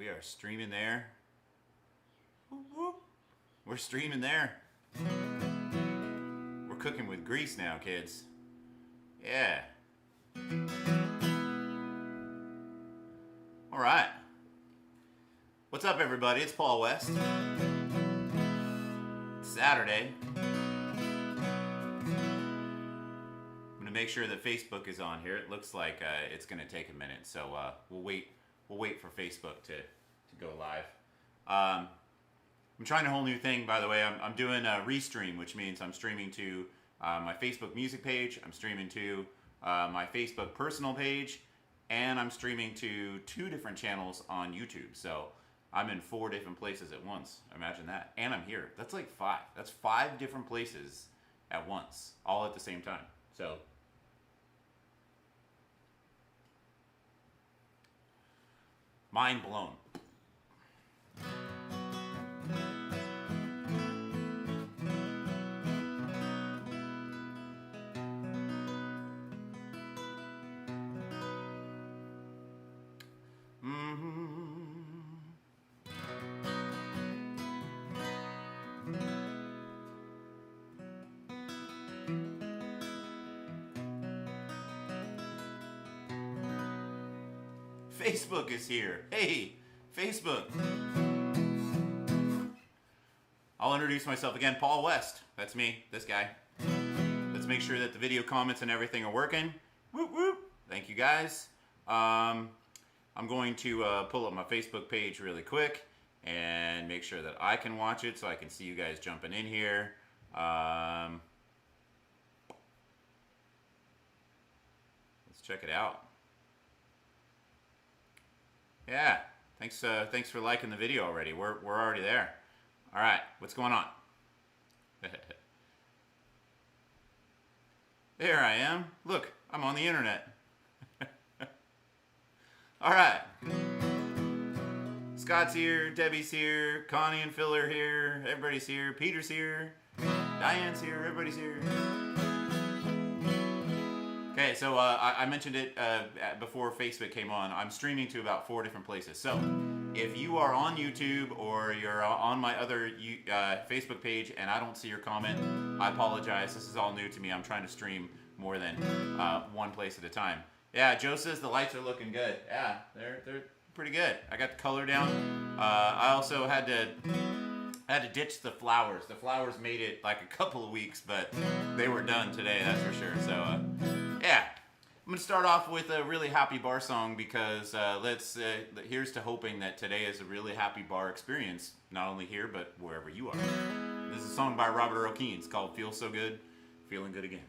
We are streaming there. Whoop, whoop. We're streaming there. We're cooking with grease now, kids. Yeah. All right. What's up, everybody? It's Paul West. It's Saturday. I'm gonna make sure that Facebook is on here. It looks like it's gonna take a minute, so we'll wait. We'll wait for Facebook to go live. I'm trying a whole new thing, by the way. I'm doing a restream, which means I'm streaming to my Facebook music page. I'm streaming to my Facebook personal page, and I'm streaming to 2 different channels on YouTube. So I'm in 4 different places at once. Imagine that. And I'm here. That's like 5. That's 5 different places at once, all at the same time. So mind blown. Facebook is here. Hey, Facebook. I'll introduce myself again. Paul West. That's me, this guy. Let's make sure that the video comments and everything are working. Whoop, whoop. Thank you, guys. I'm going to pull up my Facebook page really quick and make sure that I can watch it so I can see you guys jumping in here. Let's check it out. Yeah, thanks for liking the video already. We're already there. All right, what's going on? There I am. Look, I'm on the internet. All right. Scott's here, Debbie's here, Connie and Phil are here, everybody's here, Peter's here, Diane's here, everybody's here. Okay, so I mentioned it before Facebook came on. I'm streaming to about 4 different places. So if you are on YouTube or you're on my other Facebook page and I don't see your comment, I apologize. This is all new to me. I'm trying to stream more than 1 place at a time. Yeah, Joe says the lights are looking good. Yeah, they're pretty good. I got the color down. I also had to ditch the flowers. The flowers made it like a couple of weeks, but they were done today, that's for sure. So yeah, I'm gonna start off with a really happy bar song because here's to hoping that today is a really happy bar experience, not only here but wherever you are. This is a song by Robert Earl Keen. It's called "Feel So Good, Feeling Good Again."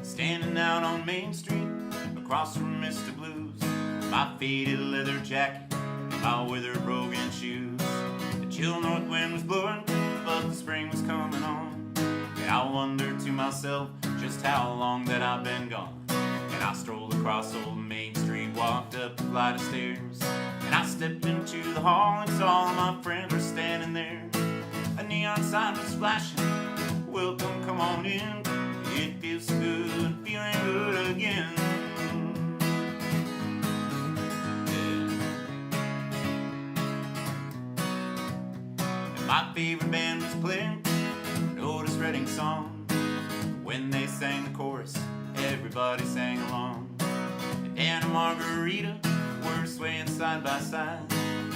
Standing out on Main Street, across from Mr. Blues, my faded leather jacket, my withered broken shoes. The chill north wind was blowing, but the spring was coming on. And I wondered to myself just how long that I've been gone. And I strolled across old Main Street, walked up a flight of stairs, and I stepped into the hall and saw my friends were standing there. A neon sign was flashing, "Welcome, come on in. It feels so good, feeling good again." And my favorite band was playing an Otis Redding song. When they sang the chorus, everybody sang along. And Dan and Margarita were swaying side by side.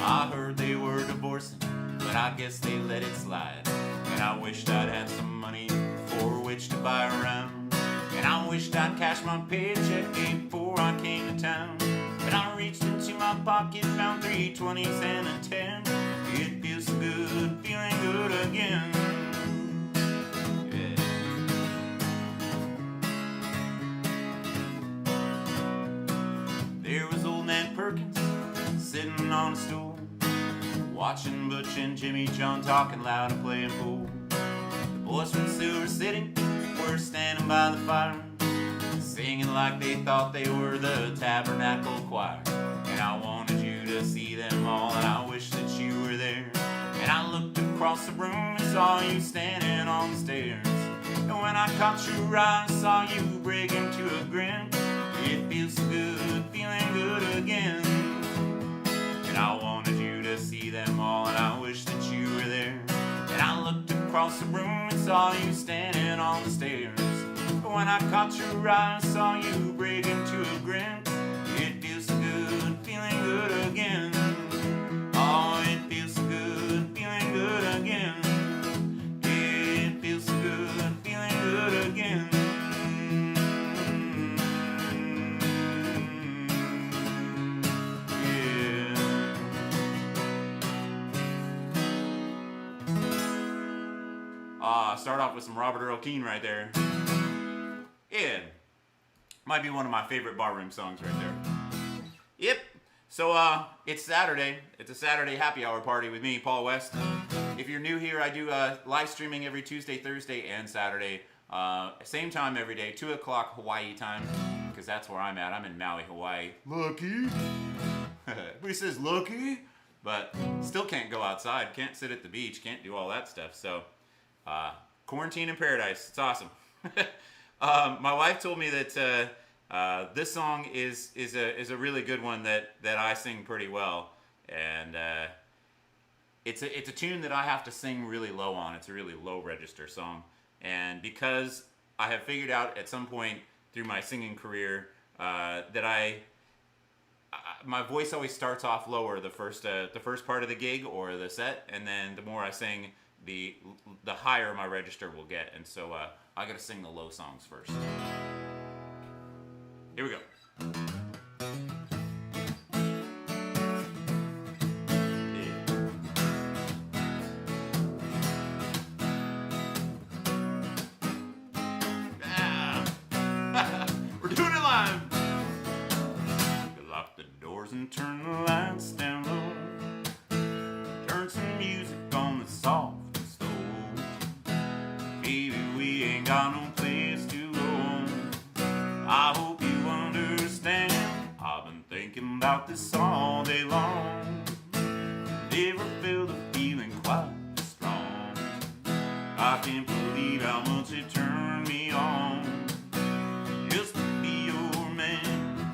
I heard they were divorcing, but I guess they let it slide. And I wished I'd had some money for which to buy a round. And I wished I'd cashed my paycheck before I came to town. But I reached into my pocket, found 320s and a 10. It feels so good, feeling good again. Yeah. There was old Ned Perkins sitting on a stool, watching Butch and Jimmy John talking loud and playing pool. The boys from Silver City were standing by the fire, singing like they thought they were the Tabernacle Choir. And I wanted you to see them all, and I wish that you were there. And I looked across the room and saw you standing on the stairs. And when I caught your eye, saw you break into a grin. It feels so good, feeling good again. And I wanted you to see them all, and I wish that you were there. And I looked across the room and saw you standing on the stairs. But when I caught your eye, saw you break into a grin. It feels so good, feeling good again. Oh, it feels so good, feeling good again. It feels so good, feeling good again. Start off with some Robert Earl Keen right there. Yeah. Might be one of my favorite barroom songs right there. Yep. So, it's Saturday. It's a Saturday happy hour party with me, Paul West. If you're new here, I do live streaming every Tuesday, Thursday, and Saturday. Same time every day, 2 o'clock Hawaii time, because that's where I'm at. I'm in Maui, Hawaii. Lucky. Everybody says lucky, but still can't go outside. Can't sit at the beach. Can't do all that stuff. So, quarantine in paradise. It's awesome. My wife told me that this song is a really good one that I sing pretty well, and it's a tune that I have to sing really low on. It's a really low register song, and because I have figured out at some point through my singing career that my voice always starts off lower the first part of the gig or the set, and then the more I sing, the higher my register will get, and so I gotta sing the low songs first. Here we go. Yeah. We're doing it live. Lock the doors and turn the lights down low. Turn some music on the soft. We ain't got no place to go. I hope you understand. I've been thinking about this all day long. Never felt a feeling quite strong. I can't believe how much it turned me on just to be your man.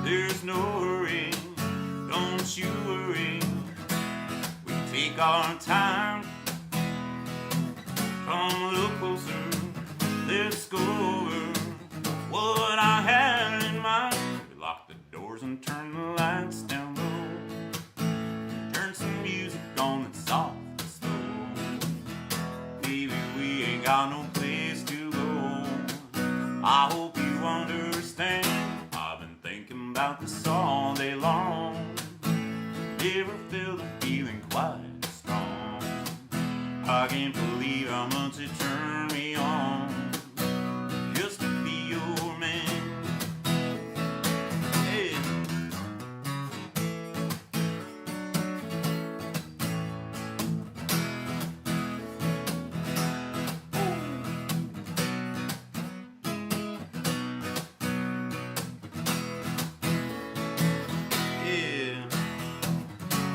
There's no hurry, don't you worry. Take our time, come a little closer, let's go over what I had in mind. We lock the doors and turn the lights down low. Turn some music on that's soft and slow. Baby, we ain't got no place to go. I hope you understand. I've been thinking about this all day long. Never felt a feeling quite strong. I can't believe how much it turned me on just to be your man. Yeah.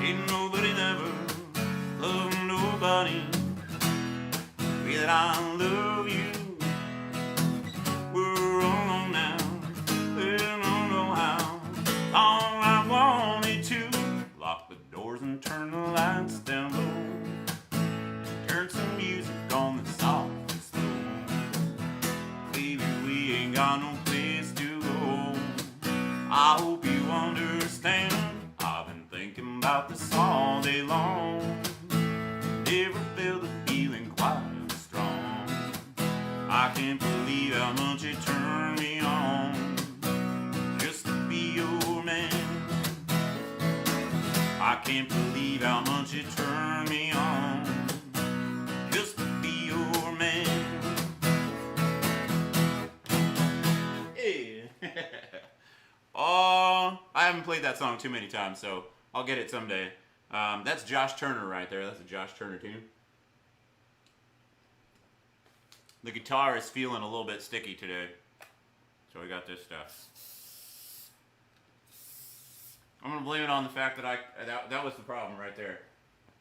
Ain't nobody never loved nobody the way that I love you. We're alone now, we don't know how long I wanted to. Lock the doors and turn the lights down low. Turn some music on that's soft and slow. Baby, we ain't got no place to go. I hope you understand. I've been thinking about this all day long. Never felt a feeling quite strong. I can't believe how much it turned me on just to be your man. I can't believe how much it turned me on just to be your man. Yeah. Oh, I haven't played that song too many times, so I'll get it someday. That's Josh Turner right there. That's a Josh Turner tune. The guitar is feeling a little bit sticky today, so I got this stuff. I'm gonna blame it on the fact that that was the problem right there.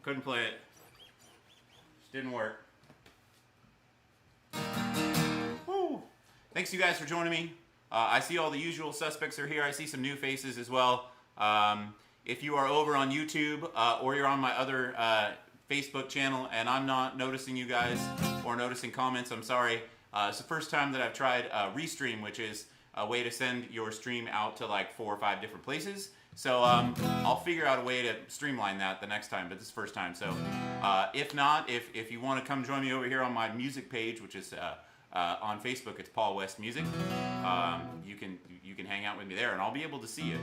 Couldn't play it Didn't work. Woo. Thanks you guys for joining me. I see all the usual suspects are here. I see some new faces as well. If you are over on YouTube or you're on my other Facebook channel and I'm not noticing you guys or noticing comments, I'm sorry. It's the first time that I've tried Restream, which is a way to send your stream out to like 4 or 5 different places. So I'll figure out a way to streamline that the next time, but this is the first time. So if not, if you want to come join me over here on my music page, which is on Facebook, it's Paul West Music. You can hang out with me there, and I'll be able to see you.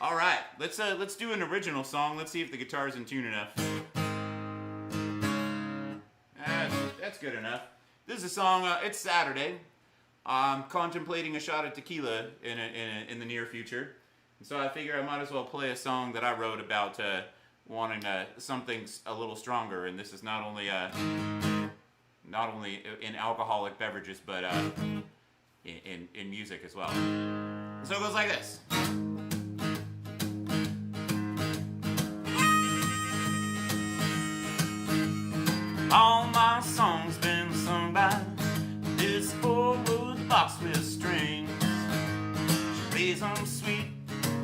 All right, let's do an original song. Let's see if the guitar's in tune enough. That's good enough. This is a song. It's Saturday. I'm contemplating a shot of tequila in the near future, and so I figure I might as well play a song that I wrote about wanting something a little stronger. And this is not only in alcoholic beverages, but in music as well. So it goes like this. All my songs been sung by this 4-wood box with strings. She plays them sweet,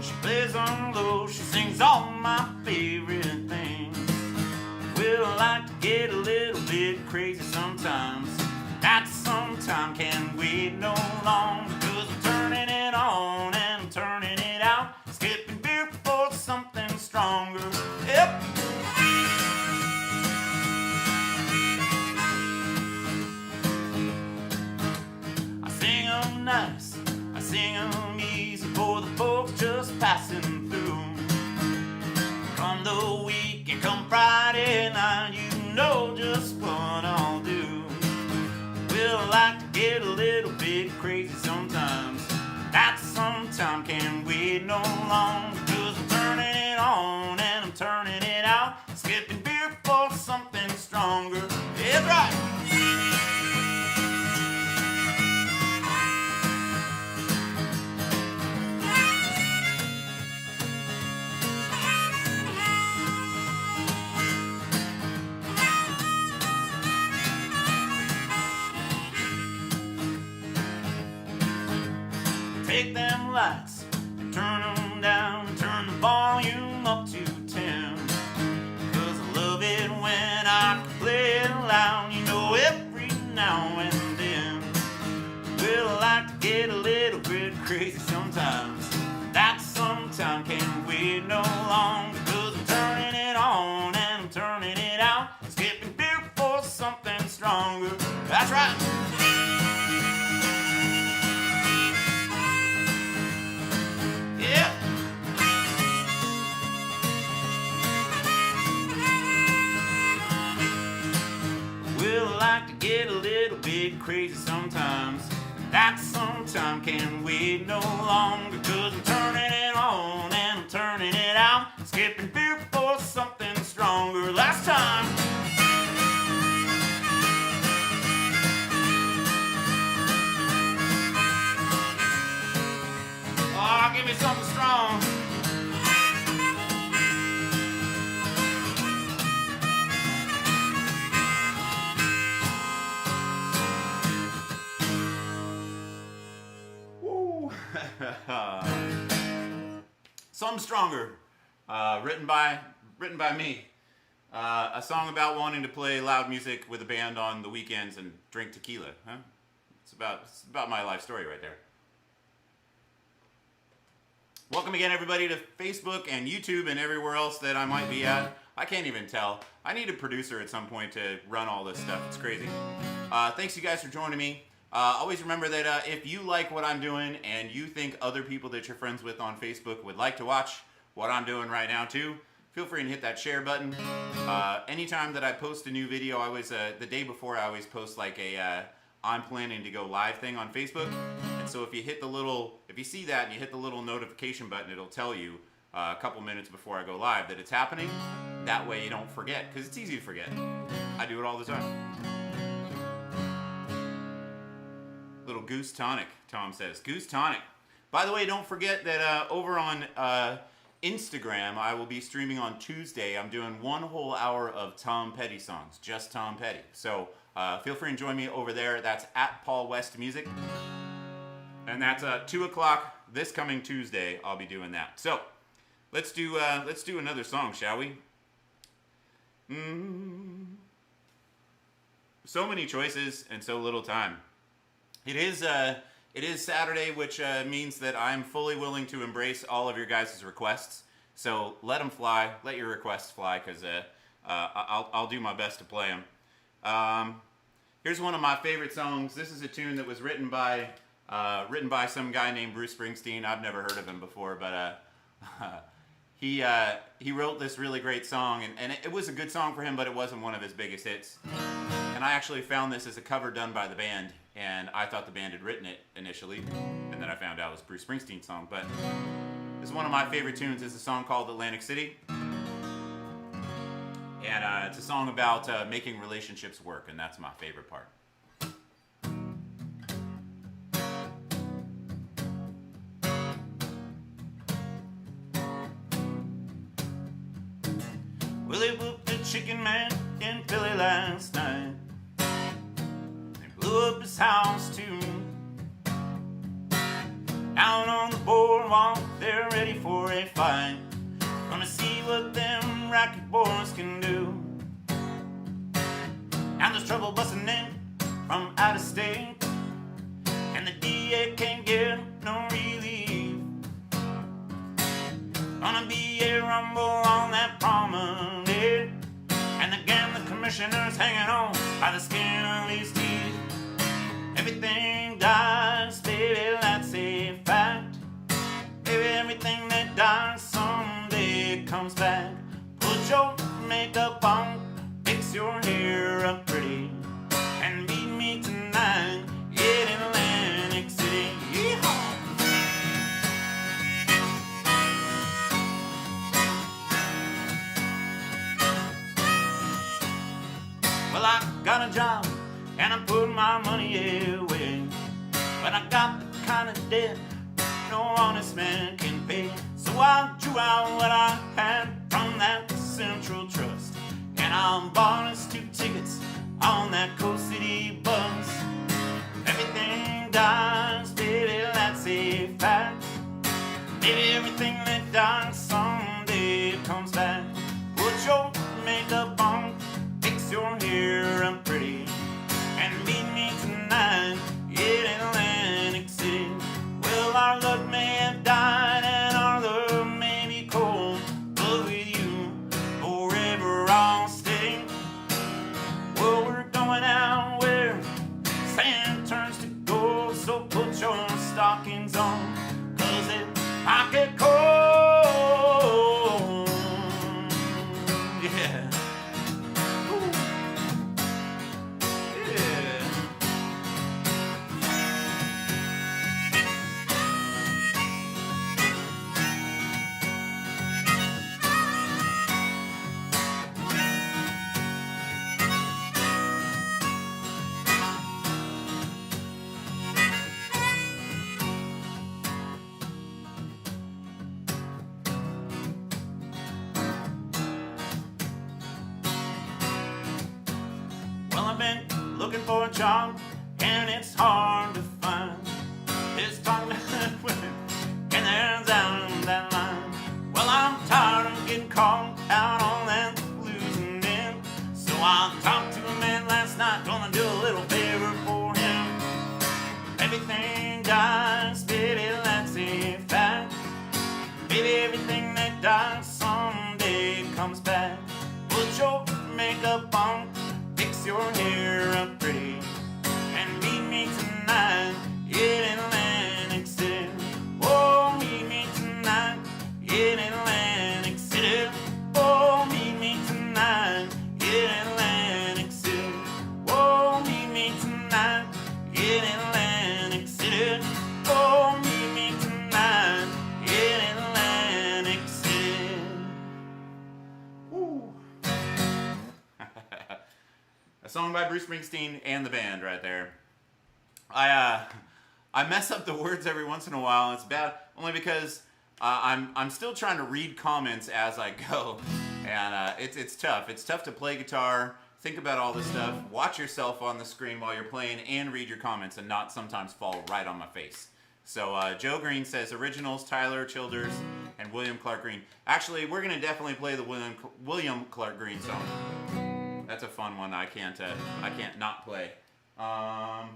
she plays them low, she sings all my favorite things. Well, I like to get a little bit crazy sometimes. That sometime can't wait no long, because I'm turning it on and I'm turning it out, skipping beer for something stronger. Yep. Nice. I sing them easy for the folks just passing through. Come the weekend, come Friday night, you know just what I'll do. Well, I like to get a little bit crazy sometimes. That sometime can't wait no long, because I'm turning it on and I'm turning it out, skipping beer for something stronger. That's right. Take them lights and turn them down and turn the volume up to 10. 'Cause I love it when I can play it loud, you know, every now and then. Well, I like to get a little bit crazy sometimes. That sometime can't wait no long, because I'm turning it on and I'm turning it out, skipping beer for something stronger. That's right. Get a little bit crazy sometimes. That sometime can't wait no longer, because I'm turning it on and I'm turning it out, skipping beer for something stronger. Last time. Oh, give me something strong. Something Stronger, written by me. A song about wanting to play loud music with a band on the weekends and drink tequila. Huh? It's about my life story right there. Welcome again, everybody, to Facebook and YouTube and everywhere else that I might be at. I can't even tell. I need a producer at some point to run all this stuff. It's crazy. Thanks you guys for joining me. Always remember that if you like what I'm doing and you think other people that you're friends with on Facebook would like to watch what I'm doing right now too, feel free and hit that share button. Anytime that I post a new video, I always the day before I always post like a I'm planning to go live thing on Facebook. And so if you see that and you hit the little notification button, it'll tell you a couple minutes before I go live that it's happening. That way you don't forget, because it's easy to forget. I do it all the time. Little Goose Tonic, Tom says. Goose Tonic. By the way, don't forget that over on Instagram, I will be streaming on Tuesday. I'm doing 1 whole hour of Tom Petty songs, just Tom Petty. So feel free and join me over there. That's at Paul West Music. And that's 2 o'clock this coming Tuesday. I'll be doing that. So let's do another song, shall we? So many choices and so little time. It is Saturday, which means that I'm fully willing to embrace all of your guys' requests. So let them fly. Let your requests fly, because I'll do my best to play them. Here's one of my favorite songs. This is a tune that was written by some guy named Bruce Springsteen. I've never heard of him before, but he wrote this really great song, and it was a good song for him, but it wasn't one of his biggest hits. And I actually found this as a cover done by the band, and I thought the band had written it initially, and then I found out it was a Bruce Springsteen song. But this is one of my favorite tunes. It's a song called Atlantic City, and it's a song about making relationships work, and that's my favorite part. Well, they whooped the chicken man in Philly last night. They blew up his house too. Out on the boardwalk, they're ready for a fight. Gonna see what them racket boys can do. Now there's trouble busting in from out of state, and the DA can't get no relief. Gonna be a rumble on that promenade, and again the commissioner's hanging on by the skin of his teeth. Everything dies, baby, that's a fact. Baby, everything that dies someday comes back. Put your makeup on, fix your hair up pretty, and meet me tonight in Atlantic City. Yeehaw! Well, I got a job and I put my money away, but I got the kind of debt no honest man can pay. So I drew out what I had from that Central Trust, and I bought us 2 tickets on that Coast City bus. Everything dies, baby, that's a fact. Baby, everything that dies someday comes back. Put your makeup on, fix your hair up pretty, and meet me tonight in Atlantic City. Well, our luck may have died and our love may be cold, but with you forever I'll stay. Well, we're going out where sand turns to gold, so put your stockings on, 'cause it might get cold. Yeah. Ooh. Yeah. Well, I've been looking for a job, and it's hard to find. It's talking to women, and there's out on that line. Well, I'm tired of getting caught out on that losing end, so I talked to a man last night, gonna do a little favor for him. Everything dies, baby, that's a fact. Baby, everything that dies someday comes back. Put your makeup on, fix your hair up pretty, and meet me tonight in Atlantic City. Oh, meet me tonight in Atlantic City. Oh, meet me tonight in Atlantic City. Oh, meet me tonight in Atlantic City. Oh, meet me tonight in Atlantic City. Woo. A song by Bruce Springsteen and the band right there. I mess up the words every once in a while. It's bad only because I'm still trying to read comments as I go, and it's tough. It's tough to play guitar, think about all this stuff, watch yourself on the screen while you're playing, and read your comments, and not sometimes fall right on my face. So Joe Green says originals, Tyler Childers, and William Clark Green. Actually, we're gonna definitely play the William Clark Green song. That's a fun one. I can't not play. Let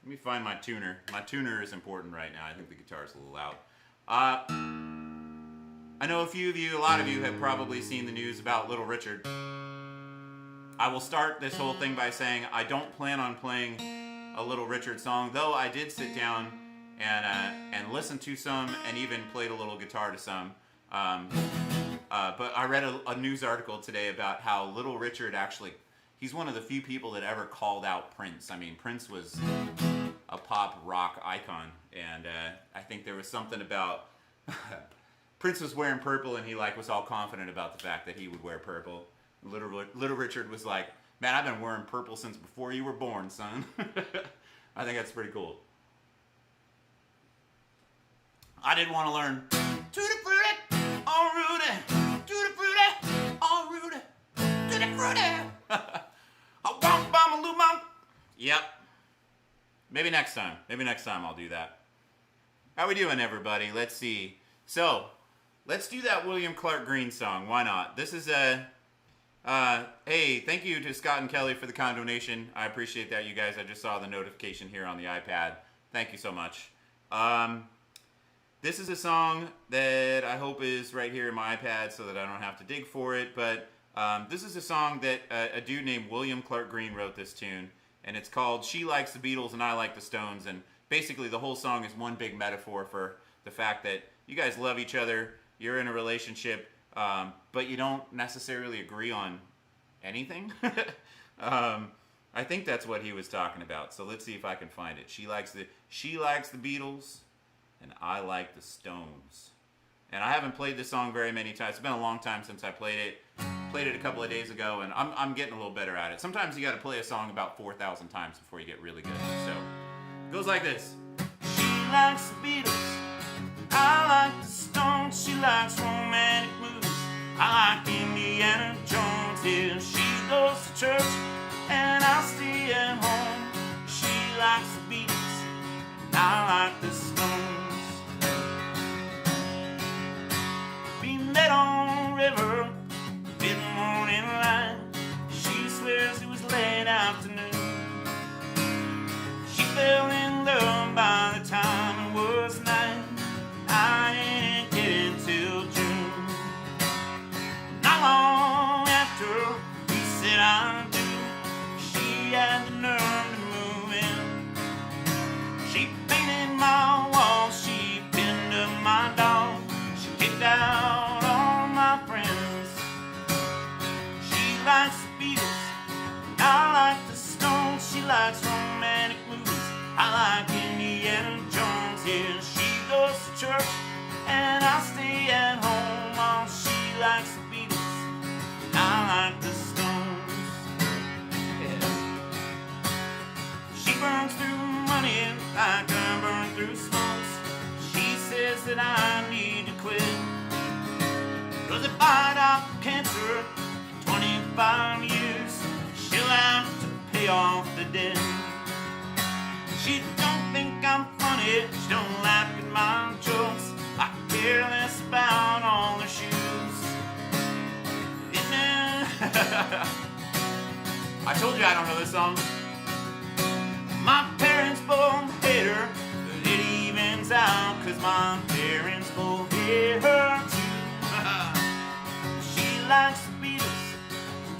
me find my tuner. My tuner is important right now. I think the guitar is a little loud. I know a lot of you have probably seen the news about Little Richard. I will start this whole thing by saying I don't plan on playing a Little Richard song, though I did sit down and listen to some and even played a little guitar to some. But I read a news article today about how Little Richard actually, he's one of the few people that ever called out Prince. I mean, Prince was a pop rock icon, and I think there was something about Prince was wearing purple, and he was all confident about the fact that he would wear purple. Little Richard was like, man, I've been wearing purple since before you were born, son. I think that's pretty cool. I did want to learn Tutti Frutti, oh Rudy, Tutti Frutti, oh Rudy, Tutti Frutti. Yep. Maybe next time. Maybe next time I'll do that. How we doing, everybody? Let's see. So, let's do that William Clark Green song. Why not? This is a... hey, thank you to Scott and Kelly for the kind donation. I appreciate that, you guys. I just saw the notification here on the iPad. Thank you so much. This is a song that I hope is right here in my iPad so that I don't have to dig for it. But this is a song that a dude named William Clark Green wrote this tune. And it's called She Likes the Beatles and I Like the Stones. And basically the whole song is one big metaphor for the fact that you guys love each other, you're in a relationship, but you don't necessarily agree on anything. I think that's what he was talking about. So let's see if I can find it. She likes the Beatles and I like the Stones. And I haven't played this song very many times. It's been a long time since I played it. Played it a couple of days ago, and I'm getting a little better at it. Sometimes you got to play a song about 4,000 times before you get really good. So it goes like this. She likes the Beatles, I like the Stones. She likes romantic movies, I like Indiana Jones. Yeah, she goes to church, and I stay at home. She likes the Beatles, and I like the Stones. We met on the river, mid-morning light. She swears it was late afternoon. She fell in love by the time it was night. I didn't get it till June. Not long after we said I do, she had the nerve to move in. She painted my walls, she pinned up my dog, she kicked out all my friends. She likes the Beatles, and I like the Stones. She likes romantic movies, I like Indiana Jones. Yeah, she goes to church, and I stay at home. Oh, she likes the Beatles, and I like the Stones. Yeah. She burns through money like I burn through smokes. She says that I need to quit, 'cause if I die from cancer 25 years, she'll have to pay off the debt. She don't think I'm funny, she don't laugh at my jokes. I care less about all her shoes. I told you I don't know this song. My parents both hate her, but it evens out, 'cause my parents both hate her too. She likes the Beatles,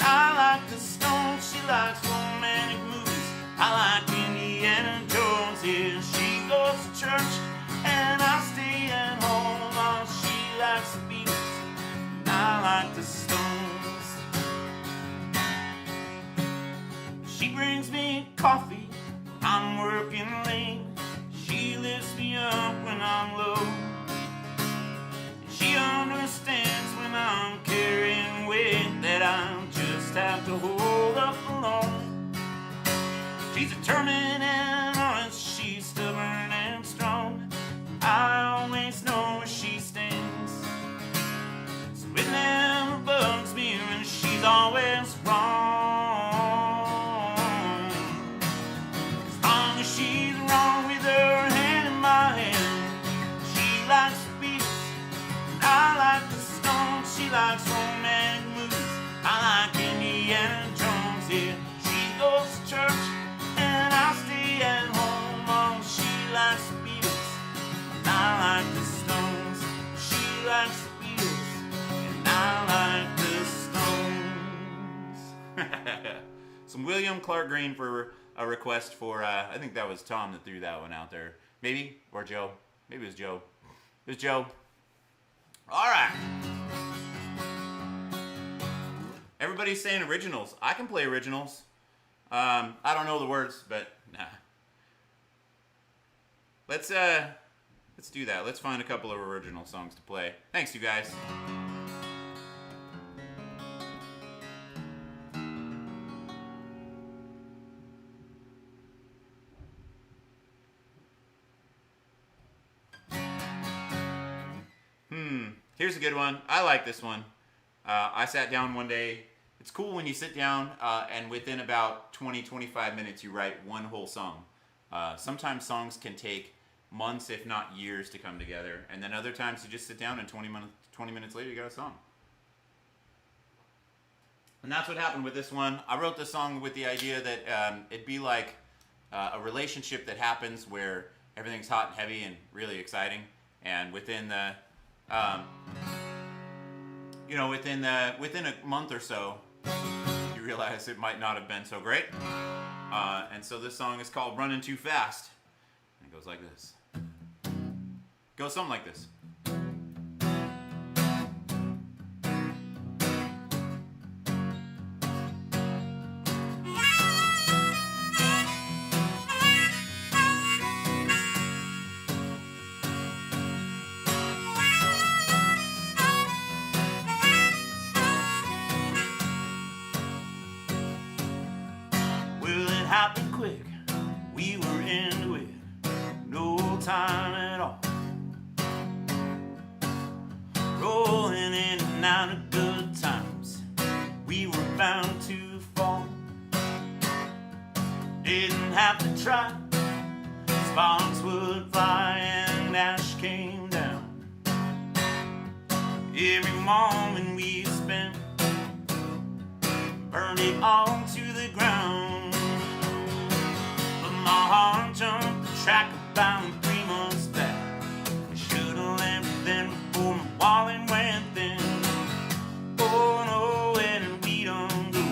I like the Stones. She likes romantic movies, I like Indiana Jones. Yeah, she goes to church, and I stay at home. Oh, she likes the Beatles, and I like the Stones. She brings me coffee when I'm working late. She lifts me up when I'm low. She understands when I'm carrying weight that I just have to hold up alone. She's determined and honest, she's stubborn and strong. I always know where she stands. likes romantic movies. I like Indiana Jones, yeah. She goes to church and I stay at home. Oh, she likes the Beatles and I like the Stones. She likes the Beatles and I like the Stones. Some William Clark Green for a request for, I think that was Tom that threw that one out there. Maybe, or Joe. Maybe it was Joe. It was Joe. All right. Everybody's saying originals. I can play originals. I don't know the words, but nah. Let's do that. Let's find a couple of original songs to play. Thanks, you guys. Here's a good one. I like this one. I sat down one day. It's cool when you sit down and within about 20-25 minutes you write one whole song. Sometimes songs can take months, if not years, to come together. And then other times you just sit down and 20 minutes later you got a song. And that's what happened with this one. I wrote this song with the idea that it'd be like a relationship that happens where everything's hot and heavy and really exciting. And within the within a month or so, you realize it might not have been so great. And so this song is called Running Too Fast. And it goes like this. It goes something like this. Happened quick, we were into it, no time at all. Rolling in and out of good times, we were bound to fall. Didn't have to try, sparks would fly and ash came down. Every moment we spent burned it all to the ground. My heart jumped the track about 3 months back. I should've left then before my wallet went thin. Oh no, where did we done go?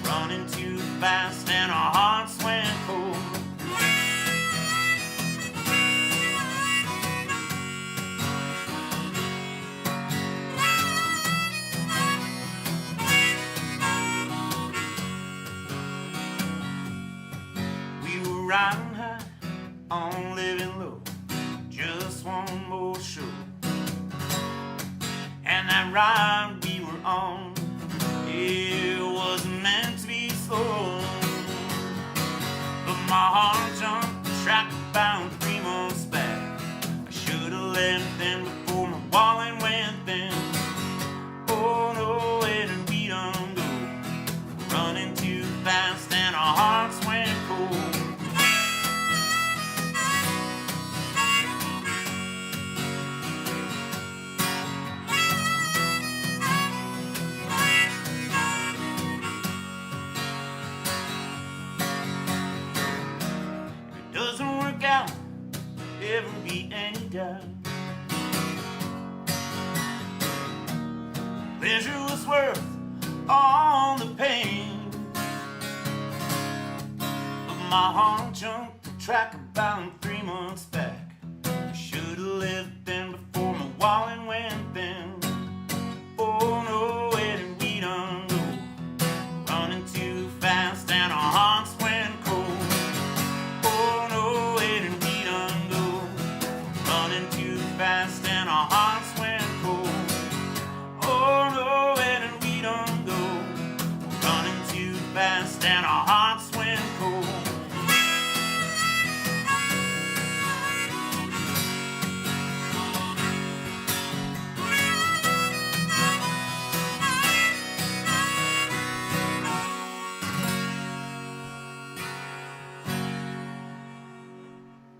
Running too fast and our hearts went cold. Riding high on living low, just one more show. And that ride we were on, it wasn't meant to be slow. But my heart jumped the track about 3 months back. I should've left then before my wallet went thin. Oh no, where did we done go? Running too fast and our hearts went cold. Ever be any doubt? Pleasure was worth all the pain, but my heart jumped the track about 3 months back. I should've left then before my wallet went thin. Oh no, where did we done go? Running too fast and our hearts went cold. Oh no, where did we done go? Running too fast and our hearts went cold. Oh no, where did we done go? Running too fast and our hearts went cold.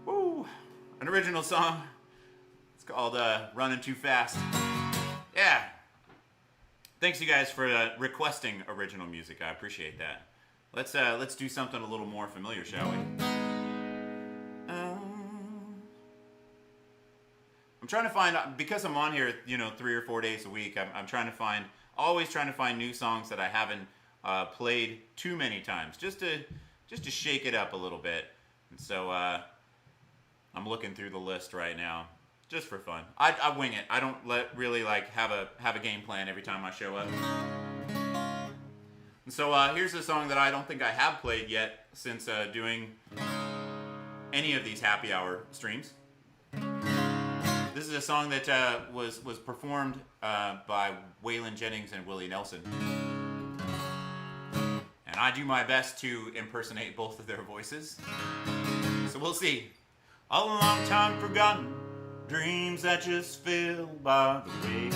Woo! An original song. It's called Running Too Fast. Yeah. Thanks you guys for requesting original music. I appreciate that. Let's do something a little more familiar, shall we? I'm trying to find, because I'm on here, 3 or 4 days a week. I'm always trying to find new songs that I haven't played too many times, just to shake it up a little bit. And so I'm looking through the list right now, just for fun. I wing it. I don't really have a game plan every time I show up. And so here's a song that I don't think I have played yet since doing any of these happy hour streams. This is a song that was performed by Waylon Jennings and Willie Nelson. And I do my best to impersonate both of their voices. So we'll see. A long time forgotten, dreams that just fell by the way.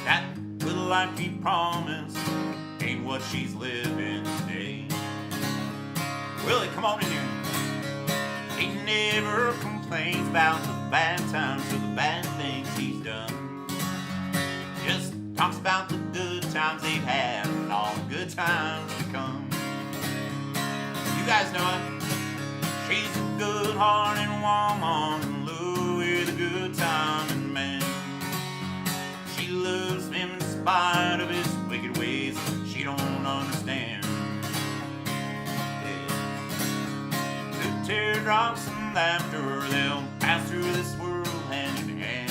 That little life he promised ain't what she's living today. Willie, come on in here. He never complains about the bad times or the bad things he's done. Just talks about the good times they've had and all the good times to come. You guys know it. She's a good-hearted woman, Louie, the good-timing man. She loves him in spite of his wicked ways. She don't understand. Yeah. The teardrops and laughter, they'll pass through this world hand in hand.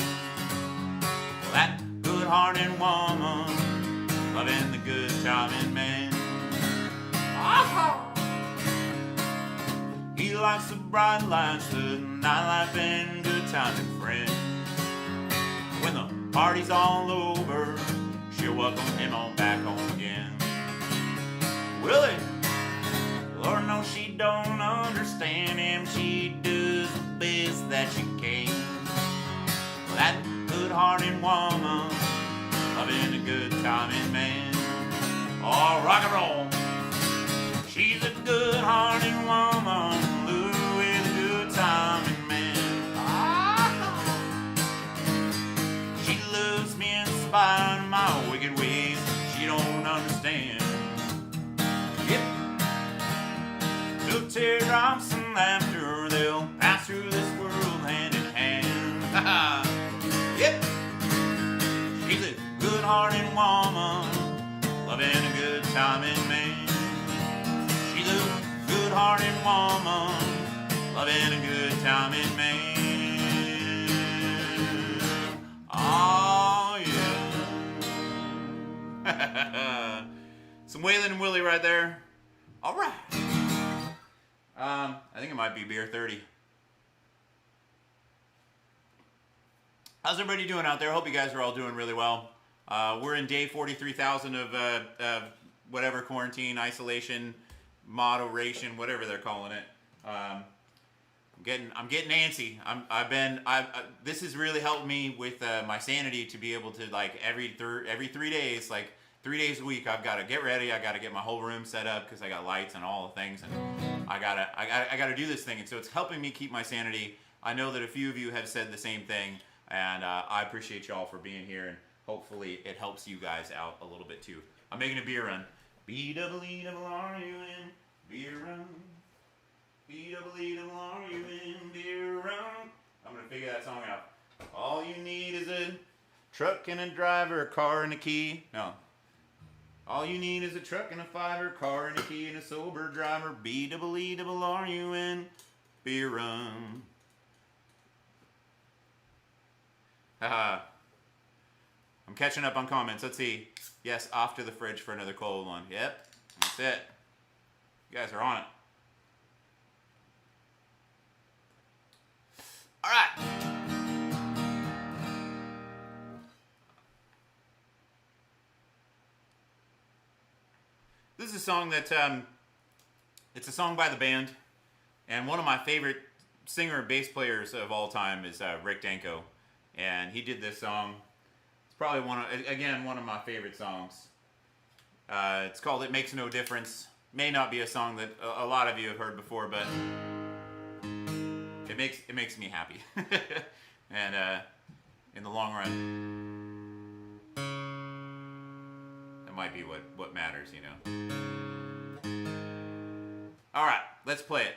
Well, that good-hearted woman, loving the good-timing man. Oh! He likes the bright lights, the nightlife, and good times and friends. When the party's all over, she'll welcome him on back home again. Willie, Lord knows she don't understand him. She does the best that she can. Well, that good-hearted woman, loving a good-timing man. Oh, rock and roll. She's a good-hearted woman, Louie, the good-timing man. She loves me in spite of my wicked ways. She don't understand. Yep. Through teardrops and laughter, they'll pass through this world hand in hand. Yep. She's a good-hearted woman, loving a good-timing man. She's a good-hearted woman, loving a good-timing man. Oh, yeah. Some Waylon and Willie right there. All right. I think it might be beer 30. How's everybody doing out there? Hope you guys are all doing really well. We're in day 43,000 of whatever quarantine, isolation, moderation, whatever they're calling it. I'm getting antsy. This has really helped me with my sanity to be able to every 3 days, 3 days a week, I've got to get ready. I got to get my whole room set up because I got lights and all the things, and I gotta do this thing. And so it's helping me keep my sanity. I know that a few of you have said the same thing, and I appreciate y'all for being here, and hopefully it helps you guys out a little bit too. I'm making a beer run. B-double-E-double-R-U-N, beer run. B-double-E-double-R-U-N, beer run. I'm going to figure that song out. All you need is a truck and a driver, a car and a key. No. All you need is a truck and a fiver, car and a key, and a sober driver. B-double-E-double-R-U-N, beer run. Haha. I'm catching up on comments. Let's see. Yes, off to the fridge for another cold one. Yep, that's it. You guys are on it. All right. This is a song that, it's a song by the band, and one of my favorite singer and bass players of all time is Rick Danko, and he did this song. Probably one of my favorite songs. It's called "It Makes No Difference." May not be a song that a lot of you have heard before, but it makes me happy, and in the long run. That might be what matters, you know. All right, let's play it.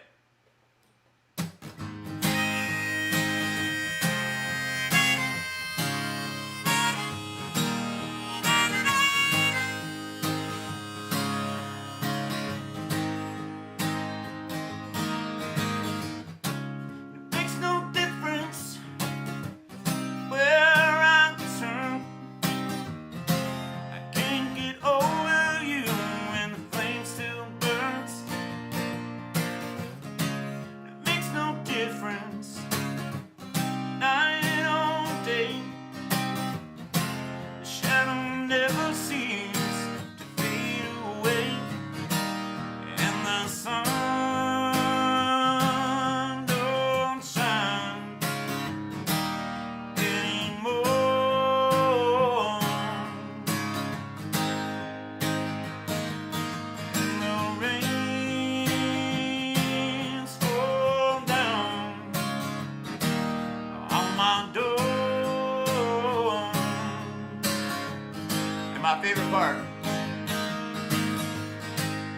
My favorite part.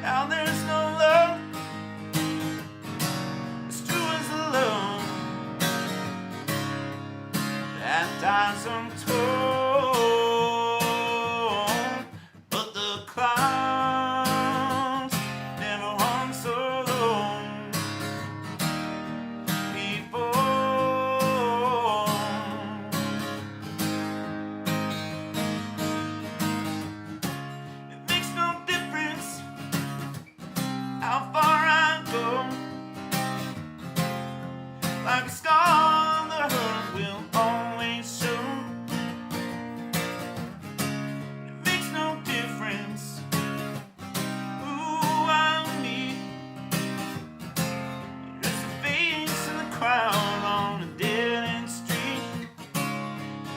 Now there's no love, it's true as the love that dies untold. But the clouds never hung so long before. How far I go, like a scar the hurt will always show. It makes no difference who I meet. There's a face in the crowd on a dead-end street,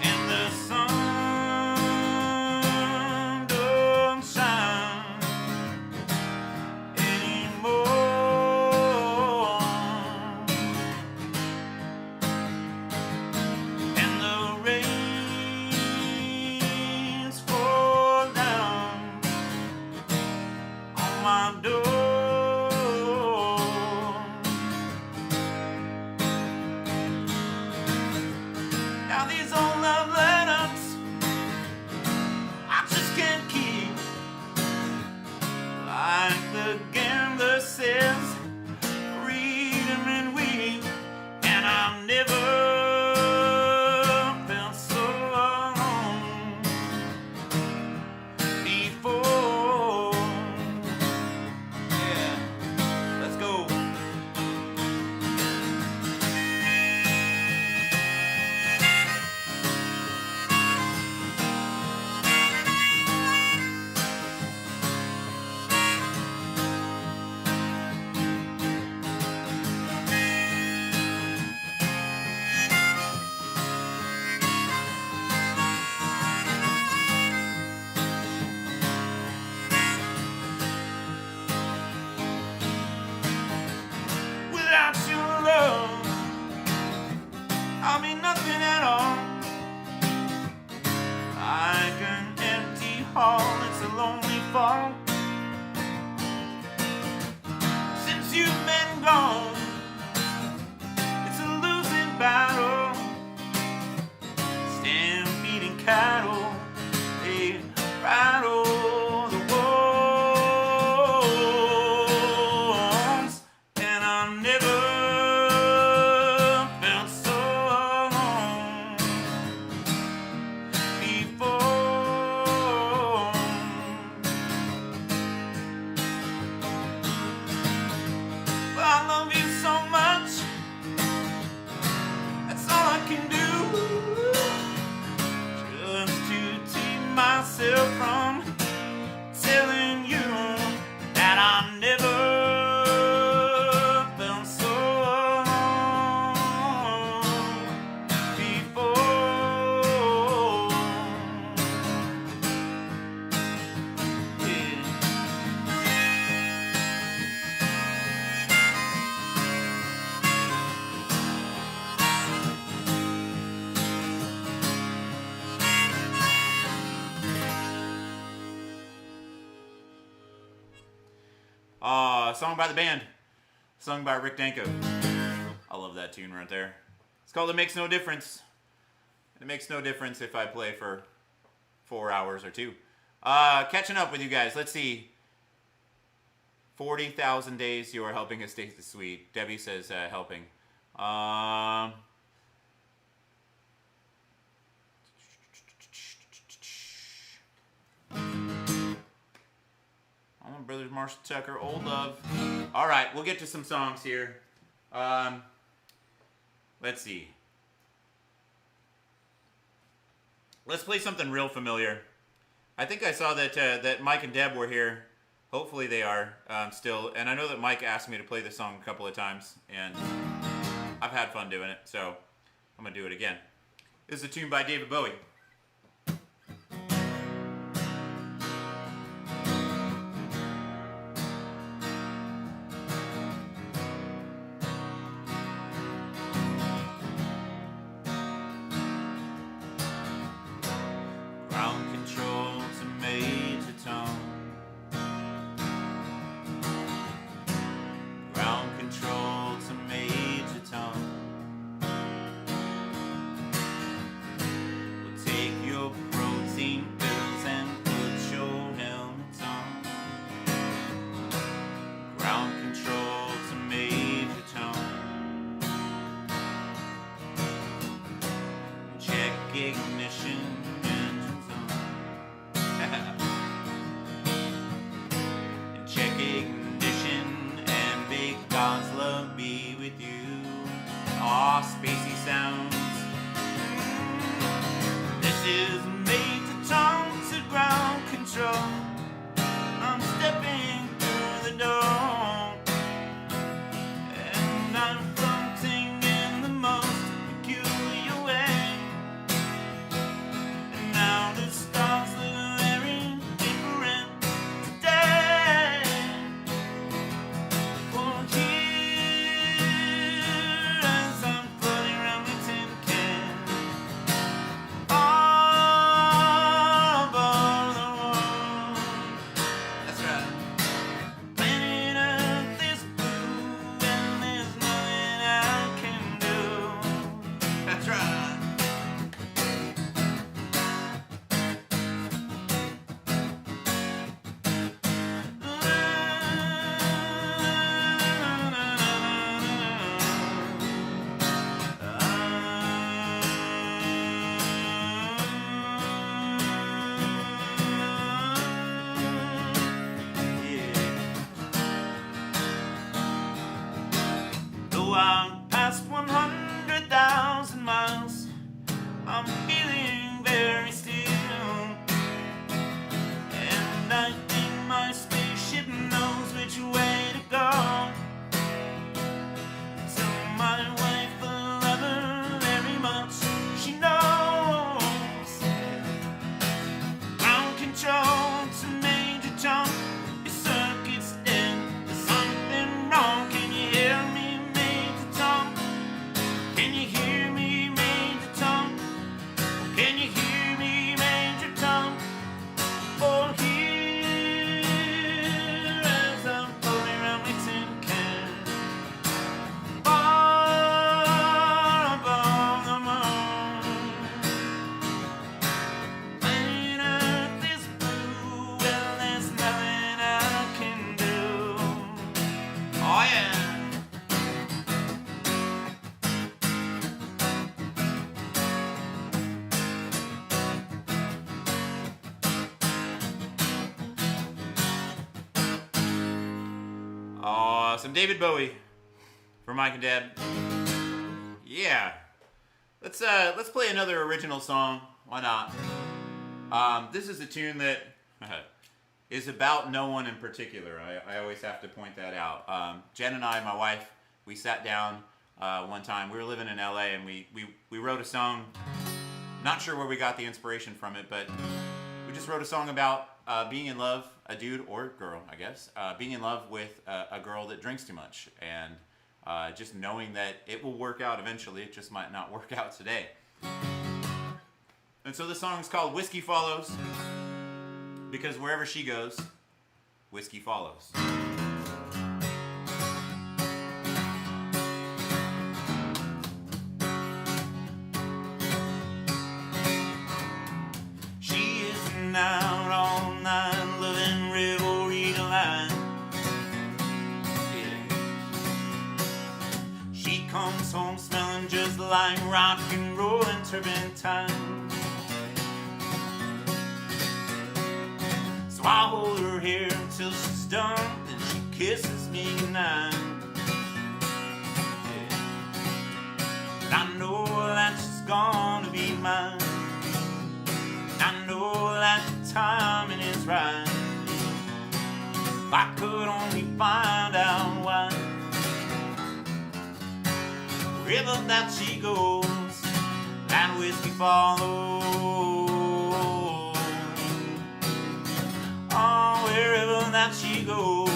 and the sun don't shine. My door. Now these old love letters I just can't keep. Like the gambler says, read them and weep. And I've never felt so alone before. Without your love, I'll be nothing at all. Like an empty hall, it's a lonely fall. Since you've been gone, it's a losing battle. Stampeding cattle, they rattle the walls, and I've never felt so alone before. But I love you so much, that's all I can do, just to keep myself from telling you that I never felt so alone before. Yeah. Song by the band, sung by Rick Danko. I love that tune right there. It's called It Makes No Difference. It makes no difference if I play for 4 hours or 2. Catching up with you guys. Let's see. 40,000 days you are helping us taste the sweet. Debbie says helping. Allman Brothers, Marshall Tucker, Old Love. All right, we'll get to some songs here. Let's see. Let's play something real familiar. I think I saw that that Mike and Deb were here. Hopefully they are still. And I know that Mike asked me to play this song a couple of times, and I've had fun doing it, so I'm going to do it again. This is a tune by David Bowie. Some David Bowie for Mike and Deb. Yeah, let's play another original song. Why not? This is a tune that is about no one in particular. I always have to point that out. Jen and I, my wife, we sat down one time. We were living in LA, and we wrote a song. Not sure where we got the inspiration from it, but we just wrote a song about being in love, a dude or girl, I guess, being in love with a girl that drinks too much, and just knowing that it will work out eventually. It just might not work out today. And so the song is called Whiskey Follows, because wherever she goes, whiskey follows. been out all night, loving revelry delight. Yeah. She comes home smelling just like rock and roll and turpentine. So I hold her hair until she's done, then she kisses me goodnight. Yeah. And I know that she's gonna be mine. I know that the timing is right. If I could only find out why. Wherever that she goes, that whiskey follows. Oh, wherever that she goes,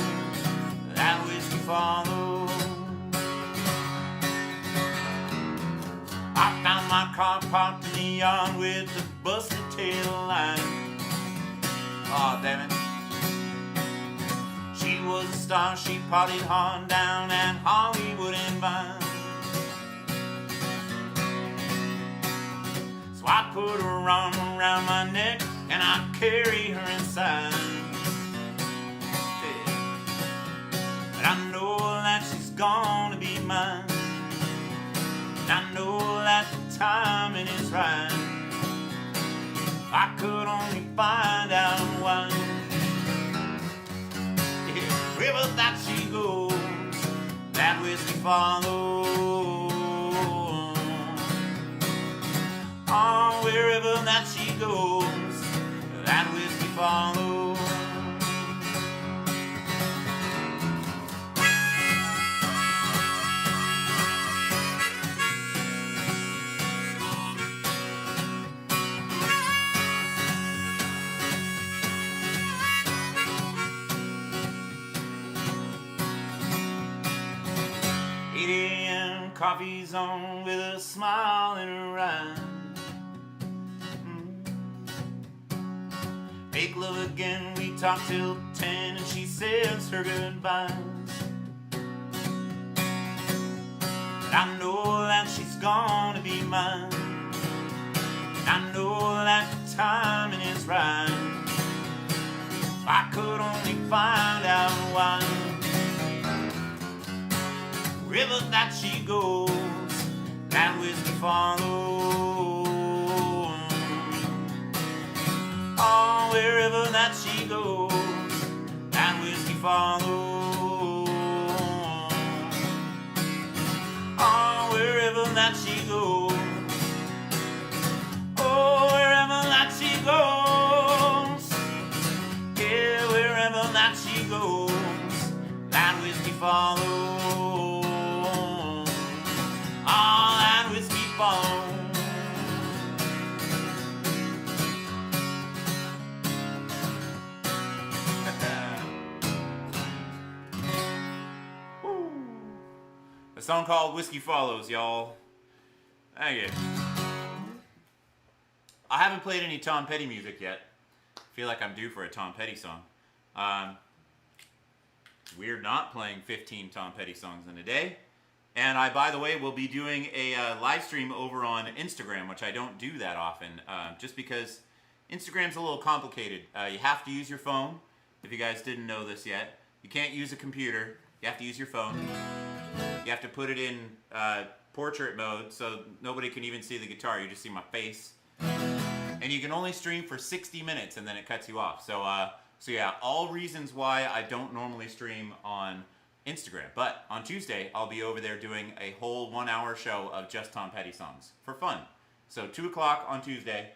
that whiskey follows. I found my car parked in the yard with the busted tail light. Oh, damn it. She was a star, she partied hard down at Hollywood and Vine. So I put her arm around my neck and I carry her inside. Yeah. But I know that she's gonna be mine. And I know that the timing is right. If I could only find out why. Yeah, wherever that she goes, that whiskey follows. Oh, wherever that she goes, that whiskey follows. Coffee's on with a smile in her eye. Make love again, we talk till 10 and she says her goodbyes. But I know that she's gonna be mine. I know that the timing is right. If I could only find out why. Wherever that she goes, that whiskey follows. Oh, wherever that she goes, that whiskey follows. Oh, wherever that she goes. Oh, wherever that she goes. Yeah, wherever that she goes, that whiskey follows. A song called Whiskey Follows, y'all. Thank you. I haven't played any Tom Petty music yet. I feel like I'm due for a Tom Petty song. We're not playing 15 Tom Petty songs in a day. And I, by the way, will be doing a live stream over on Instagram, which I don't do that often, just because Instagram's a little complicated. You have to use your phone, if you guys didn't know this yet. You can't use a computer. You have to use your phone. You have to put it in portrait mode so nobody can even see the guitar. You just see my face. And you can only stream for 60 minutes and then it cuts you off. So yeah, all reasons why I don't normally stream on Instagram. But on Tuesday, I'll be over there doing a whole 1 hour show of just Tom Petty songs for fun. So 2 o'clock on Tuesday.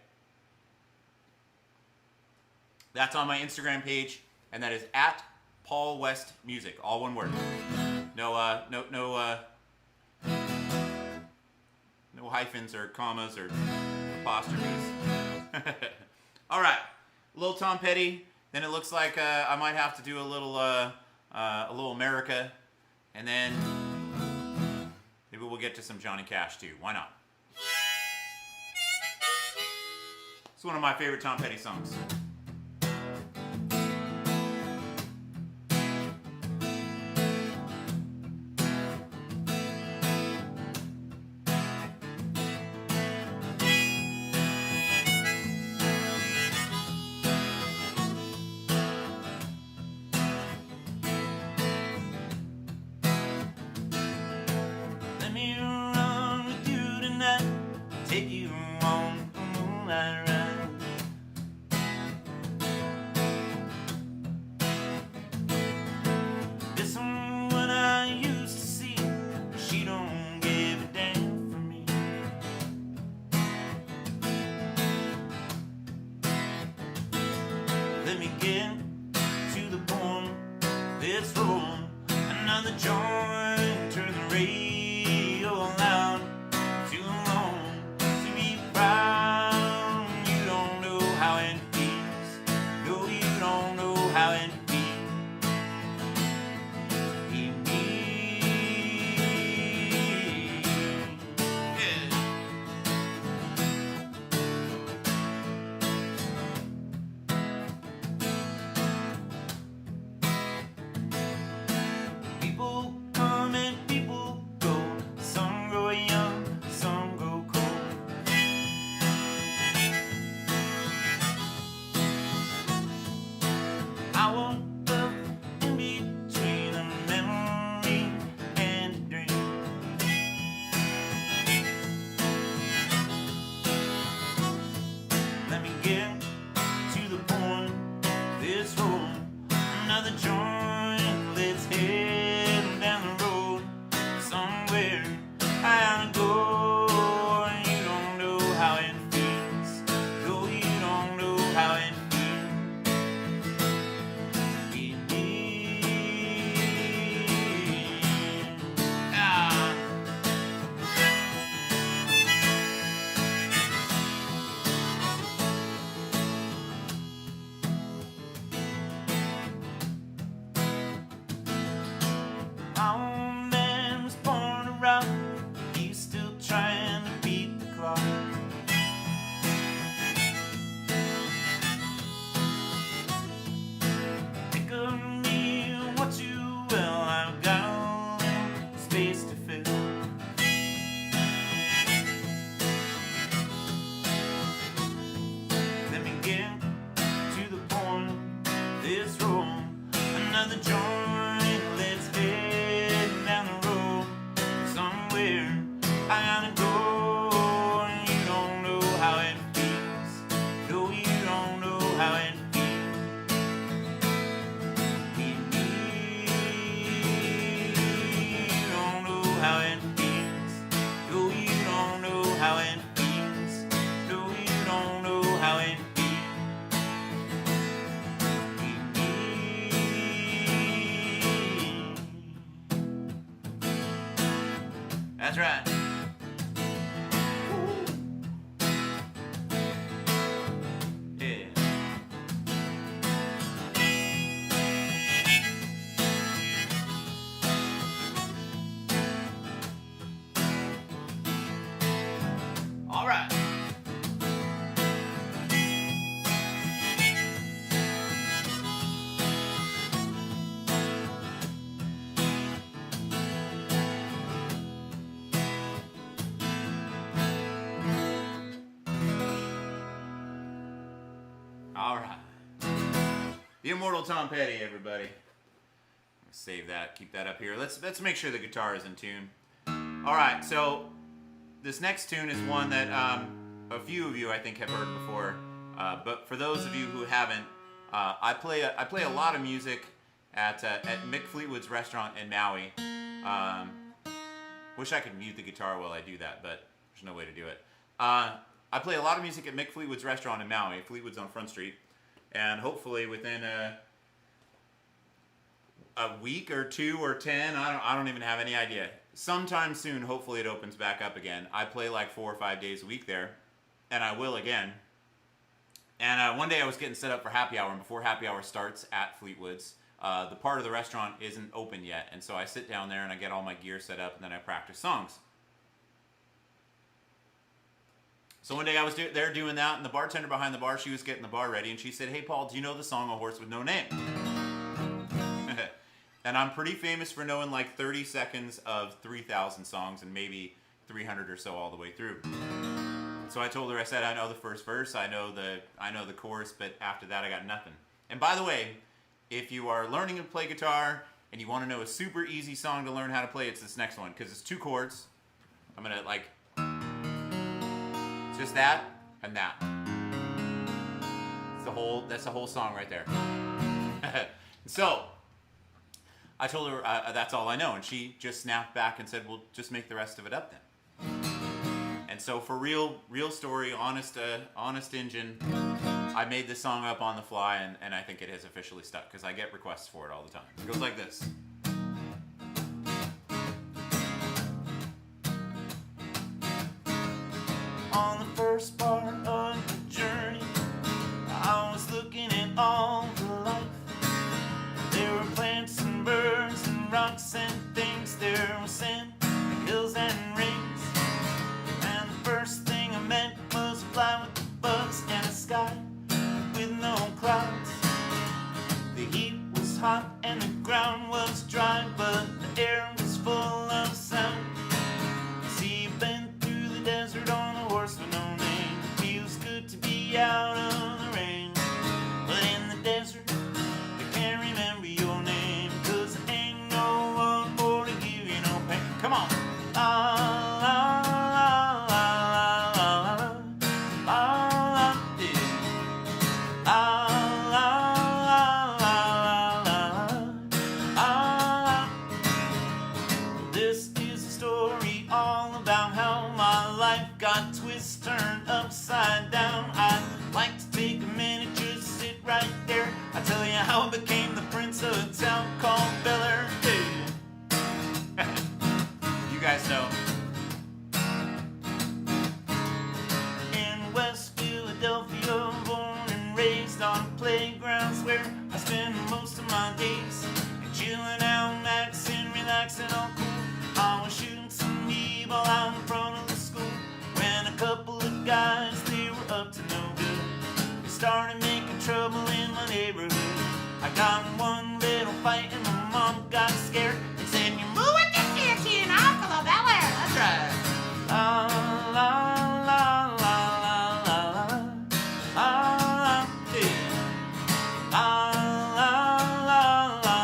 That's on my Instagram page, and that is at Paul West Music, all one word. No hyphens or commas or apostrophes. All right, a little Tom Petty. Then it looks like I might have to do a little America, and then maybe we'll get to some Johnny Cash too. Why not? It's one of my favorite Tom Petty songs. let's roll another joint, turn the radio loud. Too long to be proud. You don't know how it feels. No, you don't know how it feels. Be me. Yeah. People come and people go. Some grow young, some grow cold. I walked up in between a memory and a dream. Let me get to the point. This road, another joint. Let's head down the road somewhere. I gotta go. You don't know how it feels. No, you don't know how it feels. Be me. Ah. My old man was born around. He's still trying to beat the clock. Think of me what you will. I've got a space to fill. Let me get to the point. This road, another joint. Let's head down the road somewhere. I gotta go. You don't know how it feels. No, you don't know how it feels. Be me. You don't know how it feels. No, you don't know how it feels. No, you don't know how it feels. Be me. That's right. Yeah. All right. All right. The immortal Tom Petty, everybody. Save that. Keep that up here. Let's make sure the guitar is in tune. All right. So this next tune is one that a few of you I think have heard before, but for those of you who haven't, I play a lot of music at Mick Fleetwood's restaurant in Maui. Wish I could mute the guitar while I do that, but there's no way to do it. I play a lot of music at Mick Fleetwood's restaurant in Maui. Fleetwood's on Front Street, and hopefully within a week or 2 or 10, I don't even have any idea. Sometime soon, hopefully it opens back up again. I play like 4 or 5 days a week there, and I will again. And one day I was getting set up for happy hour, and before happy hour starts at Fleetwood's, the part of the restaurant isn't open yet, and so I sit down there and I get all my gear set up, and then I practice songs. So one day I was there doing that, and the bartender behind the bar, she was getting the bar ready, and she said, "Hey Paul, do you know the song A Horse with No Name?" And I'm pretty famous for knowing like 30 seconds of 3,000 songs and maybe 300 or so all the way through. So I told her, I said, I know the first verse, I know the chorus, but after that I got nothing. And by the way, if you are learning to play guitar and you want to know a super easy song to learn how to play, it's this next one, because it's 2 chords. I'm gonna like, it's just that and that. That's the whole song right there. So I told her that's all I know, and she just snapped back and said, "Well, just make the rest of it up then." And so for real story, honest engine, I made this song up on the fly, and I think it has officially stuck because I get requests for it all the time. It goes like this. On the first part of the journey, I was looking at all the life. There were plants and birds and rocks and things. There was sand, hills and rings. And the first thing I met was a fly with the bugs and a sky with no clouds. The heat was hot and the ground was dry, but the air was full of sound. See, you've been through the desert on a horse with no name. It feels good to be out of the rain. But in the desert, I can't remember your name, 'cause there ain't no one more to give you no pain. Come on. This is a story all about how my life got twisted, turned upside down. I'd like to take a minute, just sit right there. I tell you how I became the prince of a town called Bel Air. You guys know. In West Philadelphia, born and raised on playgrounds where I spend most of my days. And chilling out, maxing, relaxing, all cool. I was shooting some b-ball out in front of the school when a couple of guys, they were up to no good. They started making trouble in my neighborhood. I got in one little fight and my mom got scared and said, "You're moving this here to an uncle of Bel Air." That's right. La la la la la la la hey. La la la la la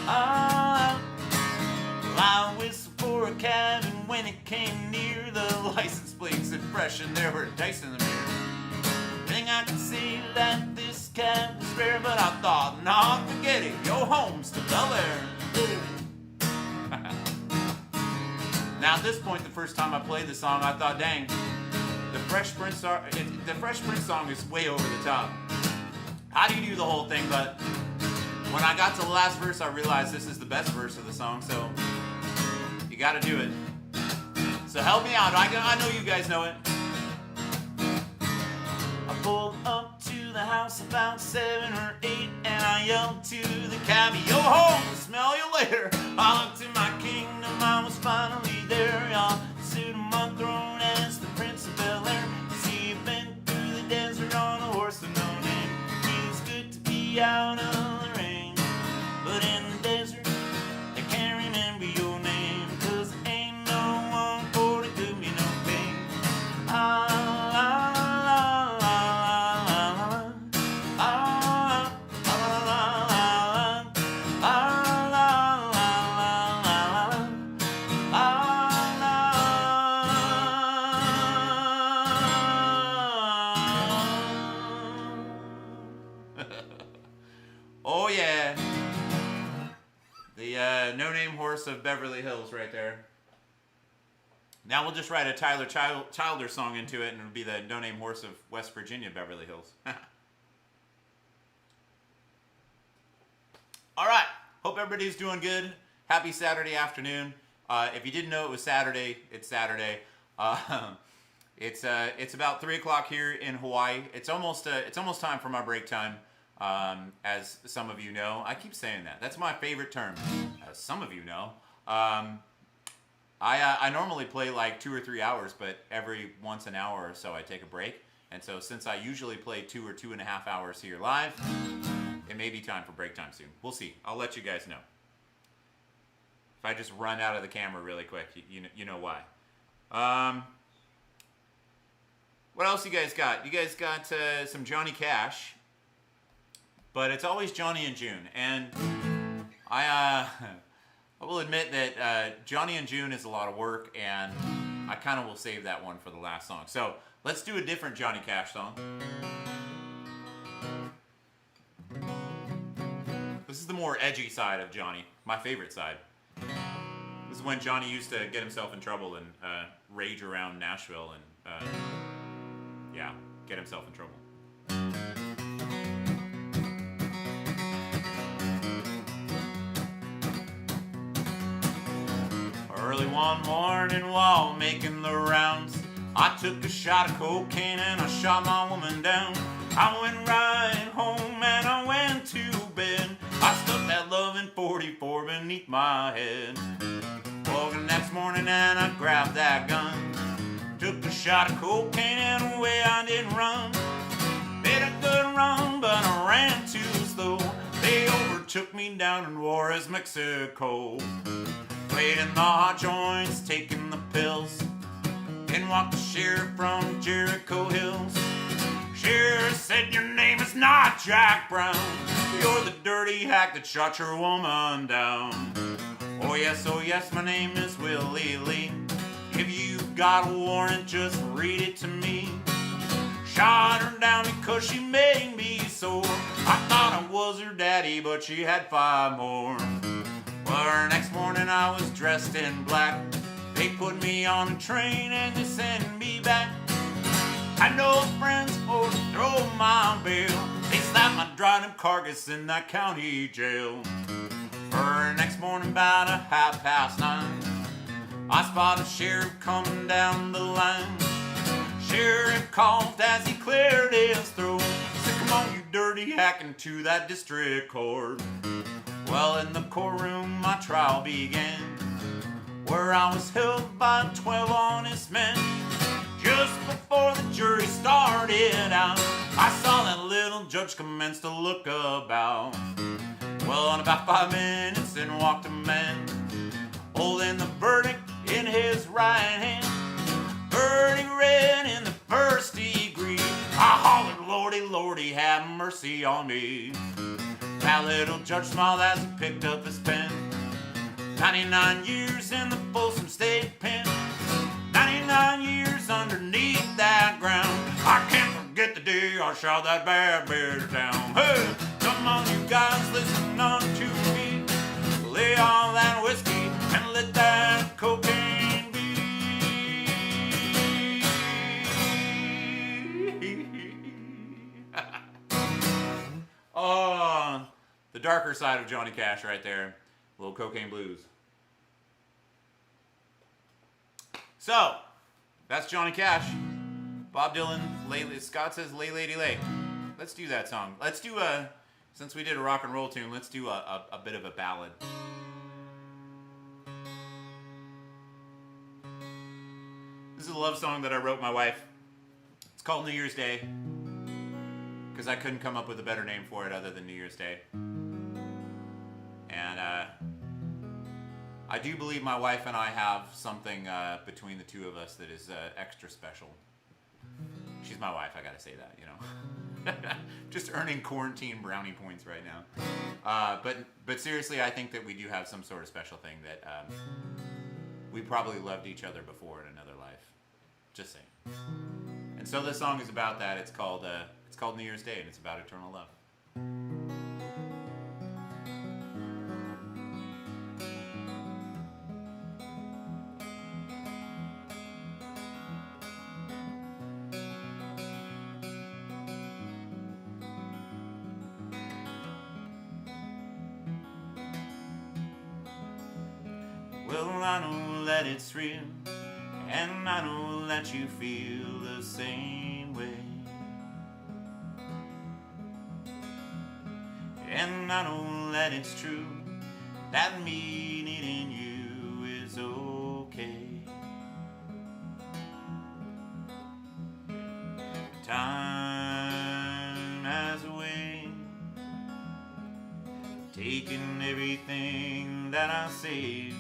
la. I whistled for a cab, and when it came near, the license plate said fresh and there were dice in the mirror. Thing I could see that this cab was rare, but I thought, nah, forget it, yo, home's to Bel Air. Now at this point, the first time I played the song, I thought, dang, the Fresh Prince song is way over the top. How do you do the whole thing? But when I got to the last verse, I realized this is the best verse of the song, so you gotta do it. So help me out, I know you guys know it. I pulled up to the house about 7 or 8, and I yelled to the cabbie, "Yo ho, smell you later." I looked to my kingdom, I was finally there. I'll sit on my throne as the Prince of Bel Air. See, you've been through the desert on a horse with no name. Feels good to be out of the rain. But in the desert, I can't remember your name, 'cause there ain't no one for to do me no pain. Oh yeah, the no-name horse of Beverly Hills right there. Now we'll just write a Tyler Childer song into it, and it'll be the no-name horse of West Virginia, Beverly Hills. All right, hope everybody's doing good. Happy Saturday afternoon. If you didn't know it was Saturday, it's Saturday. It's about 3 o'clock here in Hawaii. It's almost time for my break time. As some of you know, I keep saying that. That's my favorite term. As some of you know, I normally play like 2 or 3 hours, but every once an hour or so I take a break. And so since I usually play 2 or 2.5 hours here live, it may be time for break time soon. We'll see. I'll let you guys know. If I just run out of the camera really quick, you know why. What else you guys got? You guys got some Johnny Cash. But it's always Johnny and June, and I will admit that Johnny and June is a lot of work, and I kind of will save that one for the last song. So let's do a different Johnny Cash song. This is the more edgy side of Johnny, my favorite side. This is when Johnny used to get himself in trouble and rage around Nashville, and yeah. get himself in trouble. Early one morning while making the rounds, I took a shot of cocaine and I shot my woman down. I went right home and I went to bed. I stuck that loving 44 beneath my head. Woke the next morning and I grabbed that gun. Took a shot of cocaine and away I didn't run. Made a good run, but I ran too slow. They overtook me down in Juarez, Mexico. Played in the hot joints, taking the pills. In walked the sheriff from Jericho Hills. Sheriff said, your name is not Jack Brown. You're the dirty hack that shot your woman down. Oh yes, my name is Willie Lee. If you got a warrant, just read it to me. Shot her down because she made me sore. I thought I was her daddy, but she had 5 more. Well, next morning I was dressed in black. They put me on a train and they sent me back. Had no friends for to throw my bail. They slapped my driving carcass in that county jail. For next morning about 9:30, I spotted sheriff coming down the line. Sheriff coughed as he cleared his throat. Said, come on, you dirty hack, into that district court. Well, in the courtroom my trial began, where I was held by 12 honest men. Just before the jury started out, I saw that little judge commence to look about. Well, in about 5 minutes in walked a man, holding the verdict in his right hand. Verdict read in the first degree. I hollered, Lordy, Lordy, have mercy on me. That little judge smiled as he picked up his pen. 99 years in the Folsom State Pen. 99 years underneath that ground. I can't forget the day I shot that bad bitch down. Hey, come on you guys, listen unto me. Lay all that whiskey and let that cocaine be. Oh, the darker side of Johnny Cash right there. A little cocaine blues. So, that's Johnny Cash. Bob Dylan, Scott says Lay Lady Lay. Let's do that song. Let's do since we did a rock and roll tune, let's do a bit of a ballad. This is a love song that I wrote my wife. It's called New Year's Day, because I couldn't come up with a better name for it other than New Year's Day. And I do believe my wife and I have something between the two of us that is extra special. She's my wife, I gotta say that, you know. Just earning quarantine brownie points right now. But seriously, I think that we do have some sort of special thing that we probably loved each other before in another life. Just saying. And so this song is about that. It's called New Year's Day, and it's about eternal love. Well, I know that it's real, and I know that you feel the same way. And I know that it's true, that me needing you is okay. Time has a way, taking everything that I save,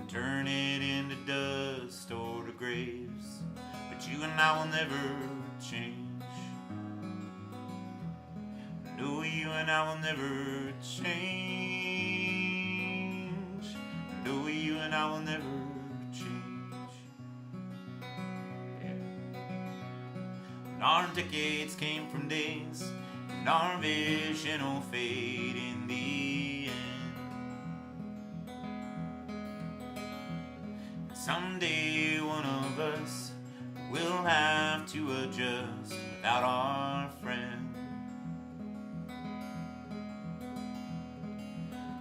turn it into dust or to graves. But you and I will never change. No, you and I will never change. No, you and I will never change. Yeah. And our decades came from days, and our vision will fade in the end. Someday one of us we'll have to adjust without our friend.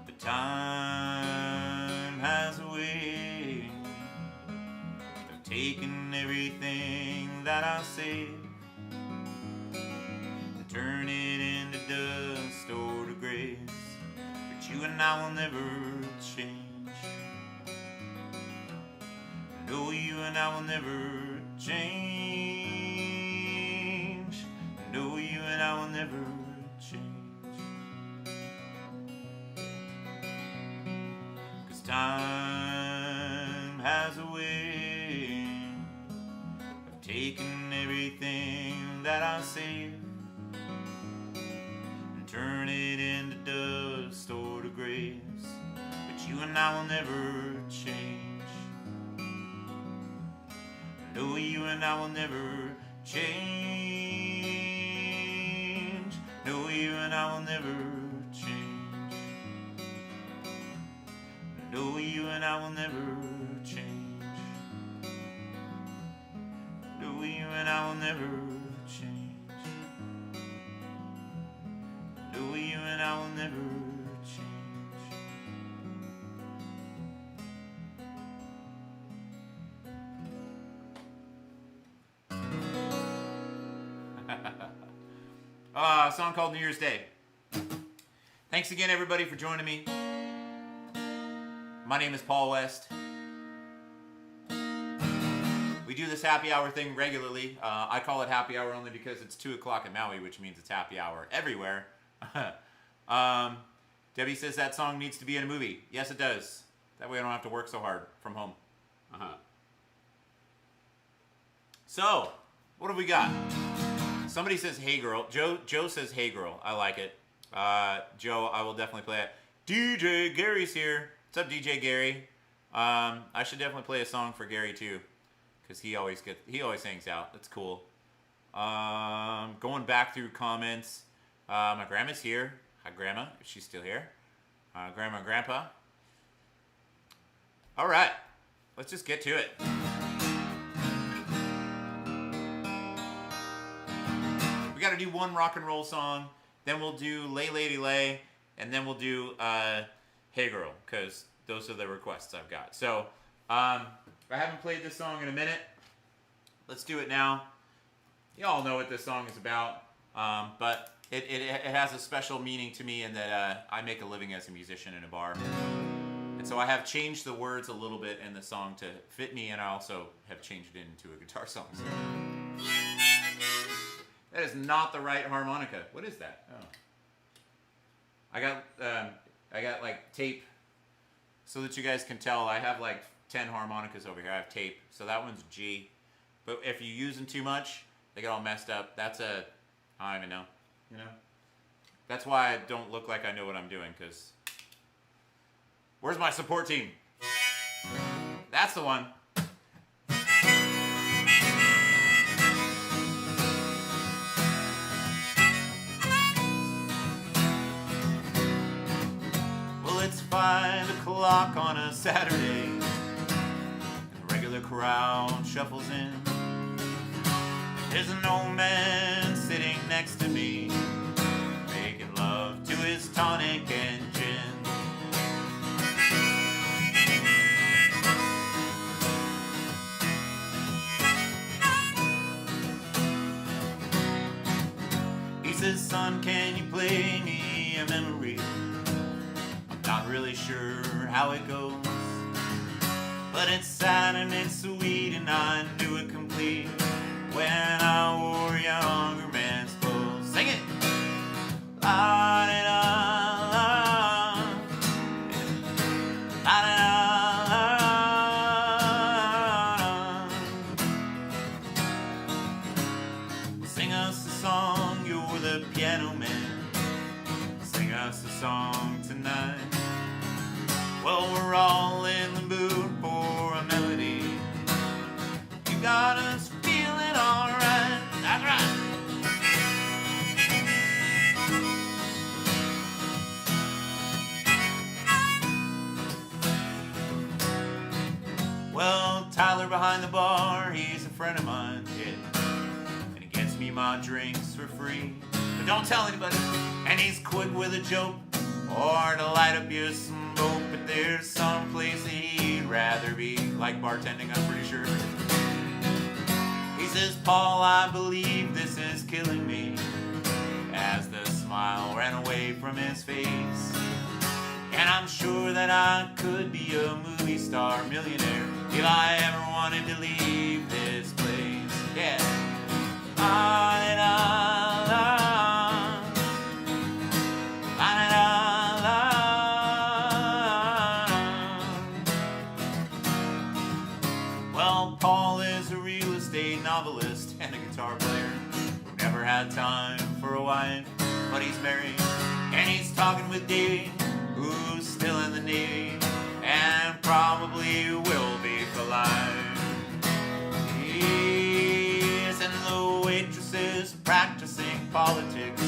But time has a way of taking everything that I say and turn it into dust or to grace. But you and I will never change. No, you and I will never change. No, you and I will never change. 'Cause time has a way of taking everything that I say and turn it into dust or to grace. But you and I will never change. No, you and I will never change. No, you and I will never change. No, you and I will never change. No, you and I will never change. No, you and I will never change. A song called New Year's Day. Thanks again, everybody, for joining me. My name is Paul West. We do this happy hour thing regularly. I call it happy hour only because it's 2 o'clock in Maui, which means it's happy hour everywhere. Debbie says that song needs to be in a movie. Yes, it does. That way I don't have to work so hard from home. So, what have we got? Somebody says, hey girl. Joe says, hey girl. I like it. Joe, I will definitely play it. DJ Gary's here. What's up, DJ Gary? I should definitely play a song for Gary too, because he always hangs out. That's cool. Going back through comments. My grandma's here. Hi, Grandma. If she's still here. Grandma and Grandpa. All right. Let's just get to it. We got to do one rock and roll song. Then we'll do Lay Lady Lay. And then we'll do Hey Girl, because those are the requests I've got. So, I haven't played this song in a minute. Let's do it now. You all know what this song is about, but it has a special meaning to me in that I make a living as a musician in a bar. And so I have changed the words a little bit in the song to fit me, and I also have changed it into a guitar song. So. That is not the right harmonica. What is that? Oh. I got like tape so that you guys can tell. I have like 10 harmonicas over here. I have tape. So that one's G. But if you use them too much, they get all messed up. That's I don't even know. You know? That's why I don't look like I know what I'm doing, because where's my support team? That's the one. It's 5 o'clock on a Saturday, and the regular crowd shuffles in. There's an old man sitting next to me, making love to his tonic and gin. He says, son, can you play me a memory? Not really sure how it goes, but it's sad and it's sweet, and I knew it complete when I wore younger man's clothes. Sing it! La da da la, la da da. Sing us a song, you're the piano man. Sing us a song tonight. Well, we're all in the mood for a melody. You got us feeling alright. That's right. Well, Tyler behind the bar, he's a friend of mine, yeah. And he gets me my drinks for free. But don't tell anybody. And he's quick with a joke or to light up your smoke. But there's some place that he'd rather be, like bartending, I'm pretty sure. He says, Paul, I believe this is killing me, as the smile ran away from his face. And I'm sure that I could be a movie star, millionaire, if I ever wanted to leave this place. Yeah. Well, Paul is a real estate novelist and a guitar player who never had time for a wife, but he's married and he's talking with Davey, who's still in the Navy and probably will be for life. Yes, and the waitresses practicing politics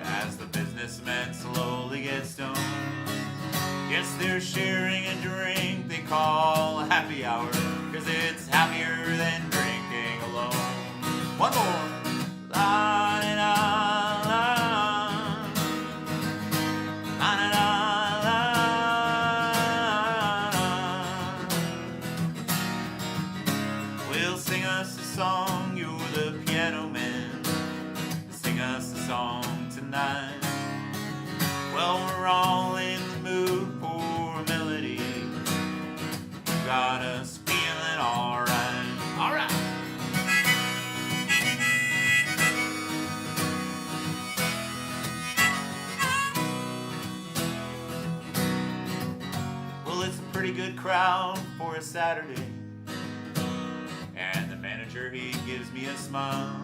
as the businessmen slowly get stoned. Yes, they're sharing a drink they call a happy hour, 'cause it's happier than drinking alone. One more. La, da, da, la. La, da, da, la. Well, sing us a song, you're the piano man. Sing us a song tonight. Well, we're all in the mood for a melody. You got us feeling alright. Alright. Well, it's a pretty good crowd for a Saturday. And the manager, he gives me a smile,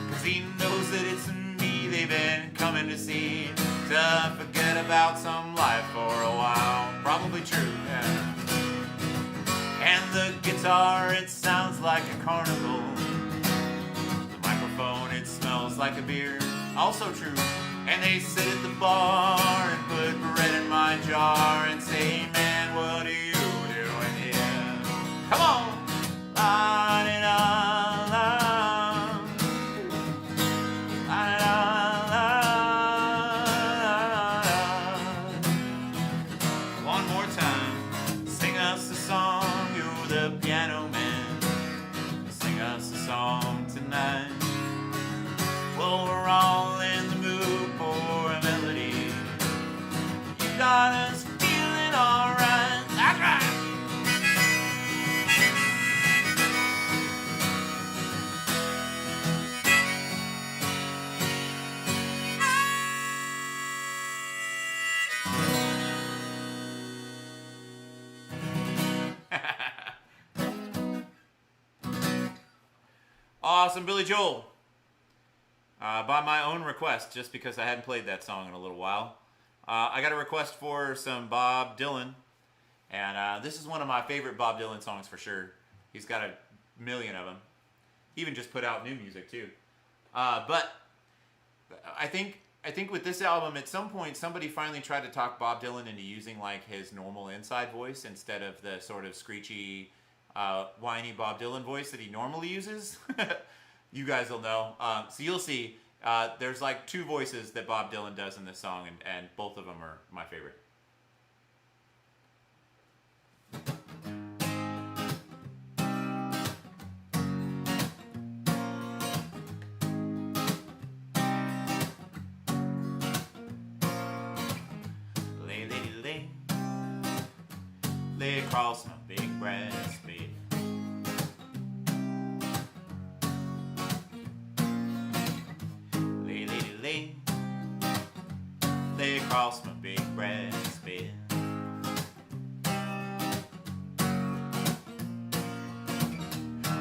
'cause he knows that it's me they've been coming to see, to forget about some life for a while. Probably true, yeah. And the guitar, it sounds like a carnival. The microphone, it smells like a beer. Also true. And they sit at the bar and put bread in my jar and say, man, what are you doing here? Come on! La, da, da, la. La, da, la, la. One more time. Sing us a song, you're the piano man. Sing us a song tonight. Well, we're all in the mood for a melody. You got us feeling alright. That's right. Awesome, Billy Joel. By my own request, just because I hadn't played that song in a little while. I got a request for some Bob Dylan, and this is one of my favorite Bob Dylan songs for sure. He's got a million of them. He even just put out new music too. But I think with this album, at some point, somebody finally tried to talk Bob Dylan into using like his normal inside voice instead of the sort of screechy, whiny Bob Dylan voice that he normally uses. You guys will know. So you'll see. There's like two voices that Bob Dylan does in this song, and both of them are my favorite. Lay, lady, lay. Lay across my big brass bed. Lay across my big brass bed.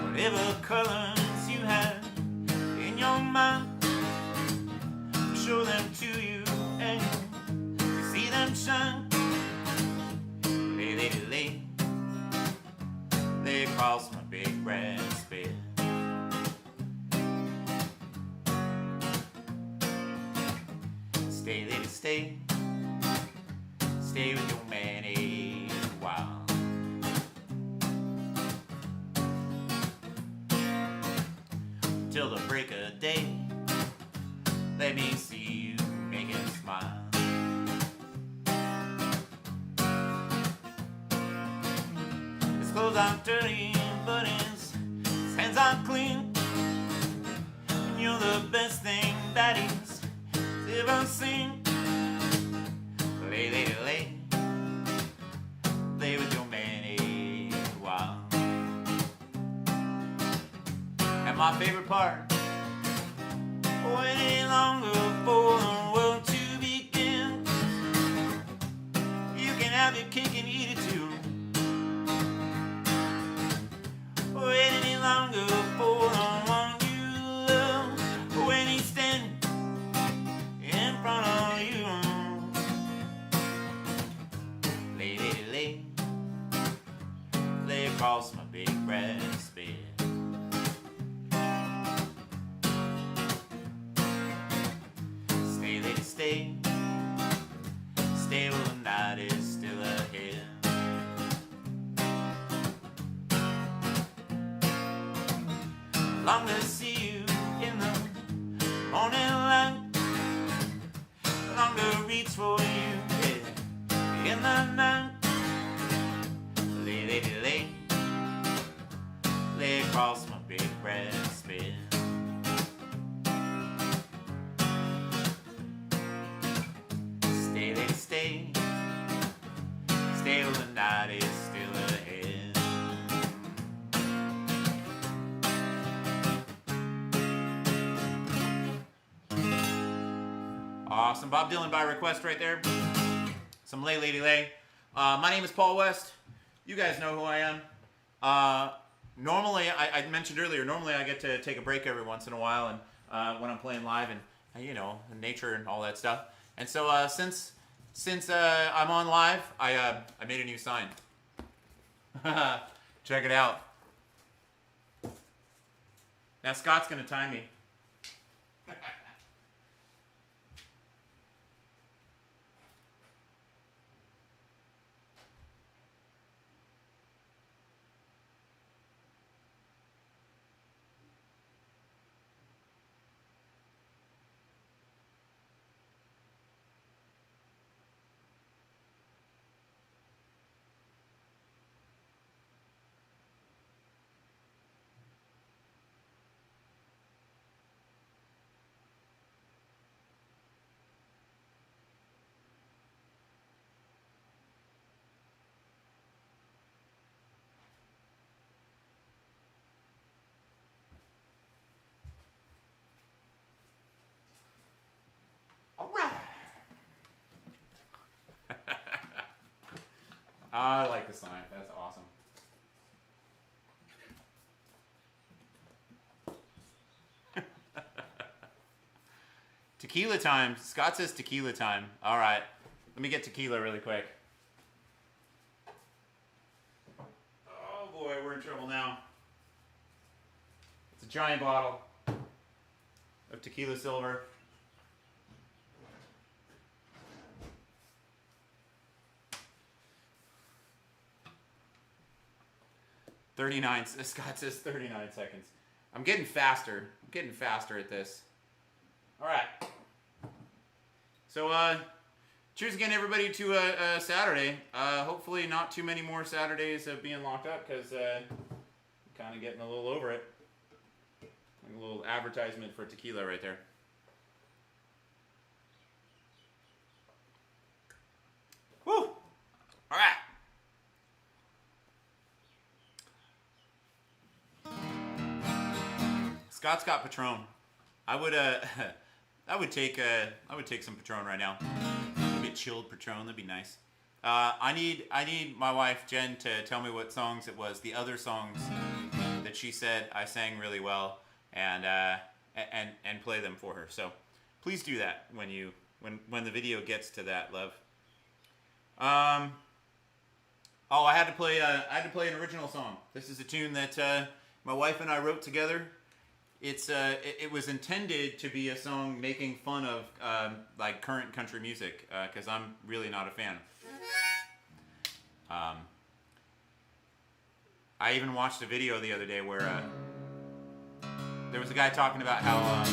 Whatever colors you have in your mind, show them to you and you see them shine. Lay, lady, lay. Lay across my big brass bed. Stay, lady, stay. Stay with your man a while. let me see you make him smile. His clothes are dirty, but his hands are clean. And you're the best thing that he's ever seen. Lay, lady, lay, play with your man a while. And my favorite part, waiting longer for the world to begin. You can have your cake and eat it too. Wait any longer for the one you love when he's standing in front of you. Lay, lady, lay, lay across my big brass bed. Stay, lady, stay, stay while the night is still ahead. Long to see you in the morning light. Long to reach for you in the night. Lay, lady, lay, lay across my big brass bed. Stay, lady, stay, stay while the night is still ahead. Awesome. Bob Dylan by request right there. Some Lay Lady Lay. My name is Paul West. You guys know who I am. Normally, I mentioned earlier, normally I get to take a break every once in a while and when I'm playing live and, you know, nature and all that stuff. And so since I'm on live, I made a new sign. Check it out. Now Scott's going to time me. I like the sign. That's awesome. Tequila time. Scott says tequila time. All right. Let me get tequila really quick. Oh boy, we're in trouble now. It's a giant bottle of tequila silver. Scott says 39 seconds. I'm getting faster. I'm getting faster at this. All right. So, cheers again, everybody, to Saturday. Hopefully not too many more Saturdays of being locked up, because I'm kind of getting a little over it. Like a little advertisement for tequila right there. Woo! All right. Scott's got Patron. I would take some Patron right now. Maybe a chilled Patron, that'd be nice. I need my wife Jen to tell me what songs it was, the other songs that she said I sang really well, and play them for her. So please do that when the video gets to that, love. Oh, I had to play an original song. This is a tune that my wife and I wrote together. It was intended to be a song making fun of like current country music, because I'm really not a fan. I even watched a video the other day where there was a guy talking about how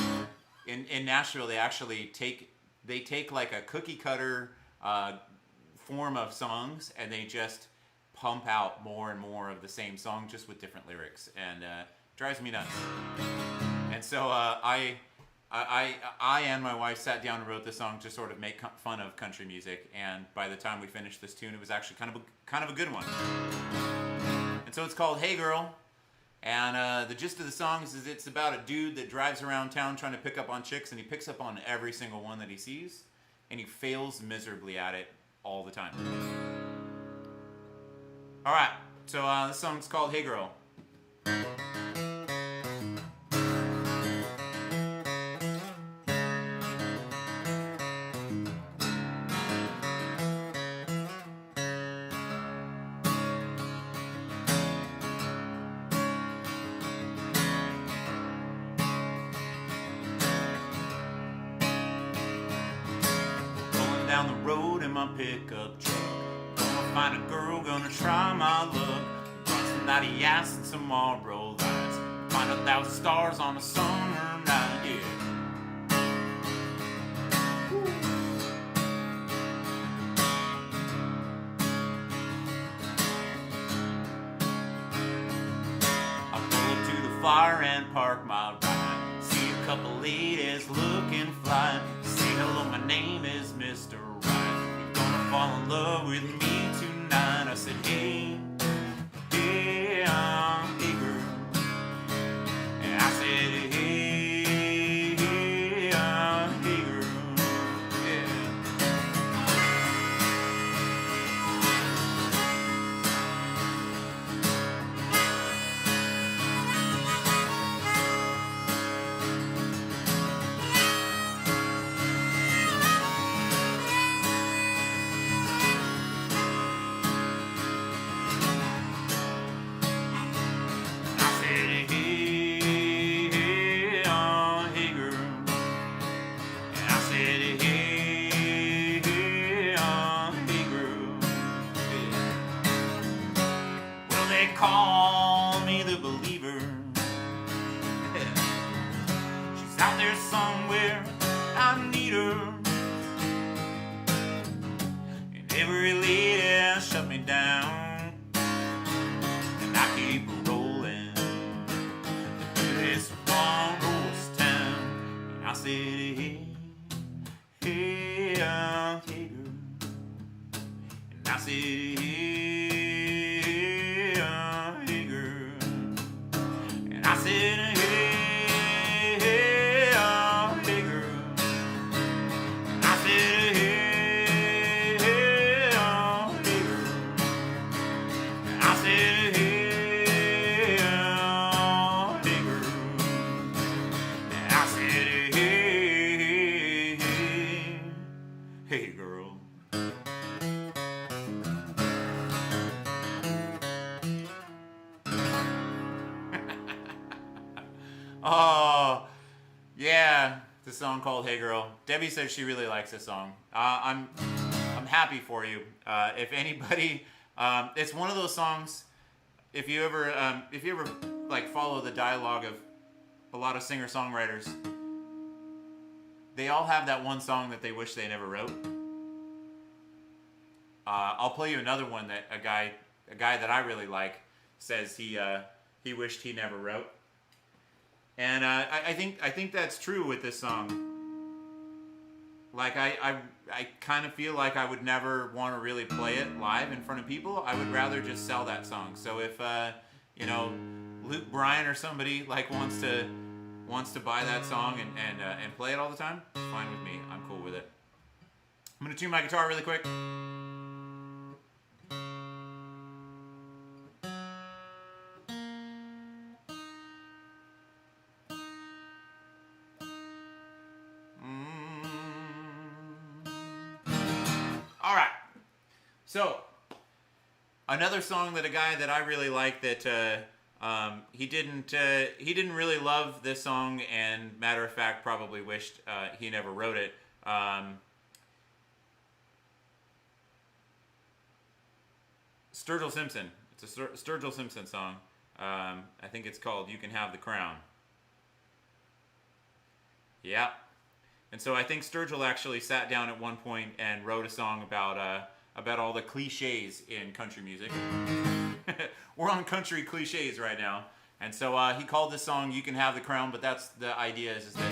in Nashville, they actually take like a cookie cutter form of songs, and they just pump out more and more of the same song, just with different lyrics, and drives me nuts. And so I and my wife sat down and wrote this song to sort of make fun of country music, and by the time we finished this tune, it was actually kind of a good one. And so it's called Hey Girl, and the gist of the song is it's about a dude that drives around town trying to pick up on chicks, and he picks up on every single one that he sees, and he fails miserably at it all the time. Alright, so this song's called Hey Girl. Down the road in my pickup truck, gonna find a girl, gonna try my luck. Run some naughty ass and some Marlboro lights, find 1,000 stars on a summer night, yeah. I pull up to the fire and park my ride, see a couple ladies looking fly. Say hello, my name is Mr. Right. You're gonna fall in love with me tonight. I said, hey, hey, hey girl. And I said, hey, hey, hey girl. Yeah. Call me the believer. She's out there somewhere, I need her. And every lady shut me down, and I keep rolling through this one ghost town. And I said, hey, hey, hey girl. And I said, hey, I said, hey, hey, hey girl. I said, hey, hey, hey girl. I said, hey, hey girl. I said, hey, hey girl. Oh, yeah, the song called Hey Girl. Debbie says she really likes this song. I'm happy for you. If anybody, it's one of those songs, if you ever like follow the dialogue of a lot of singer-songwriters, they all have that one song that they wish they never wrote. I'll play you another one that a guy that I really like says he wished he never wrote. And I think that's true with this song. Like I kind of feel like I would never want to really play it live in front of people. I would rather just sell that song. So if Luke Bryan or somebody like wants to buy that song and play it all the time, it's fine with me. I'm cool with it. I'm gonna tune my guitar really quick. All right. So another song that a guy that I really like that he didn't really love this song, and matter of fact probably wished he never wrote it. Sturgill Simpson. It's a Sturgill Simpson song. I think it's called "You Can Have the Crown." Yeah. And so I think Sturgill actually sat down at one point and wrote a song about all the cliches in country music. We're on country cliches right now. And so he called this song "You Can Have the Crown," but that's the idea is that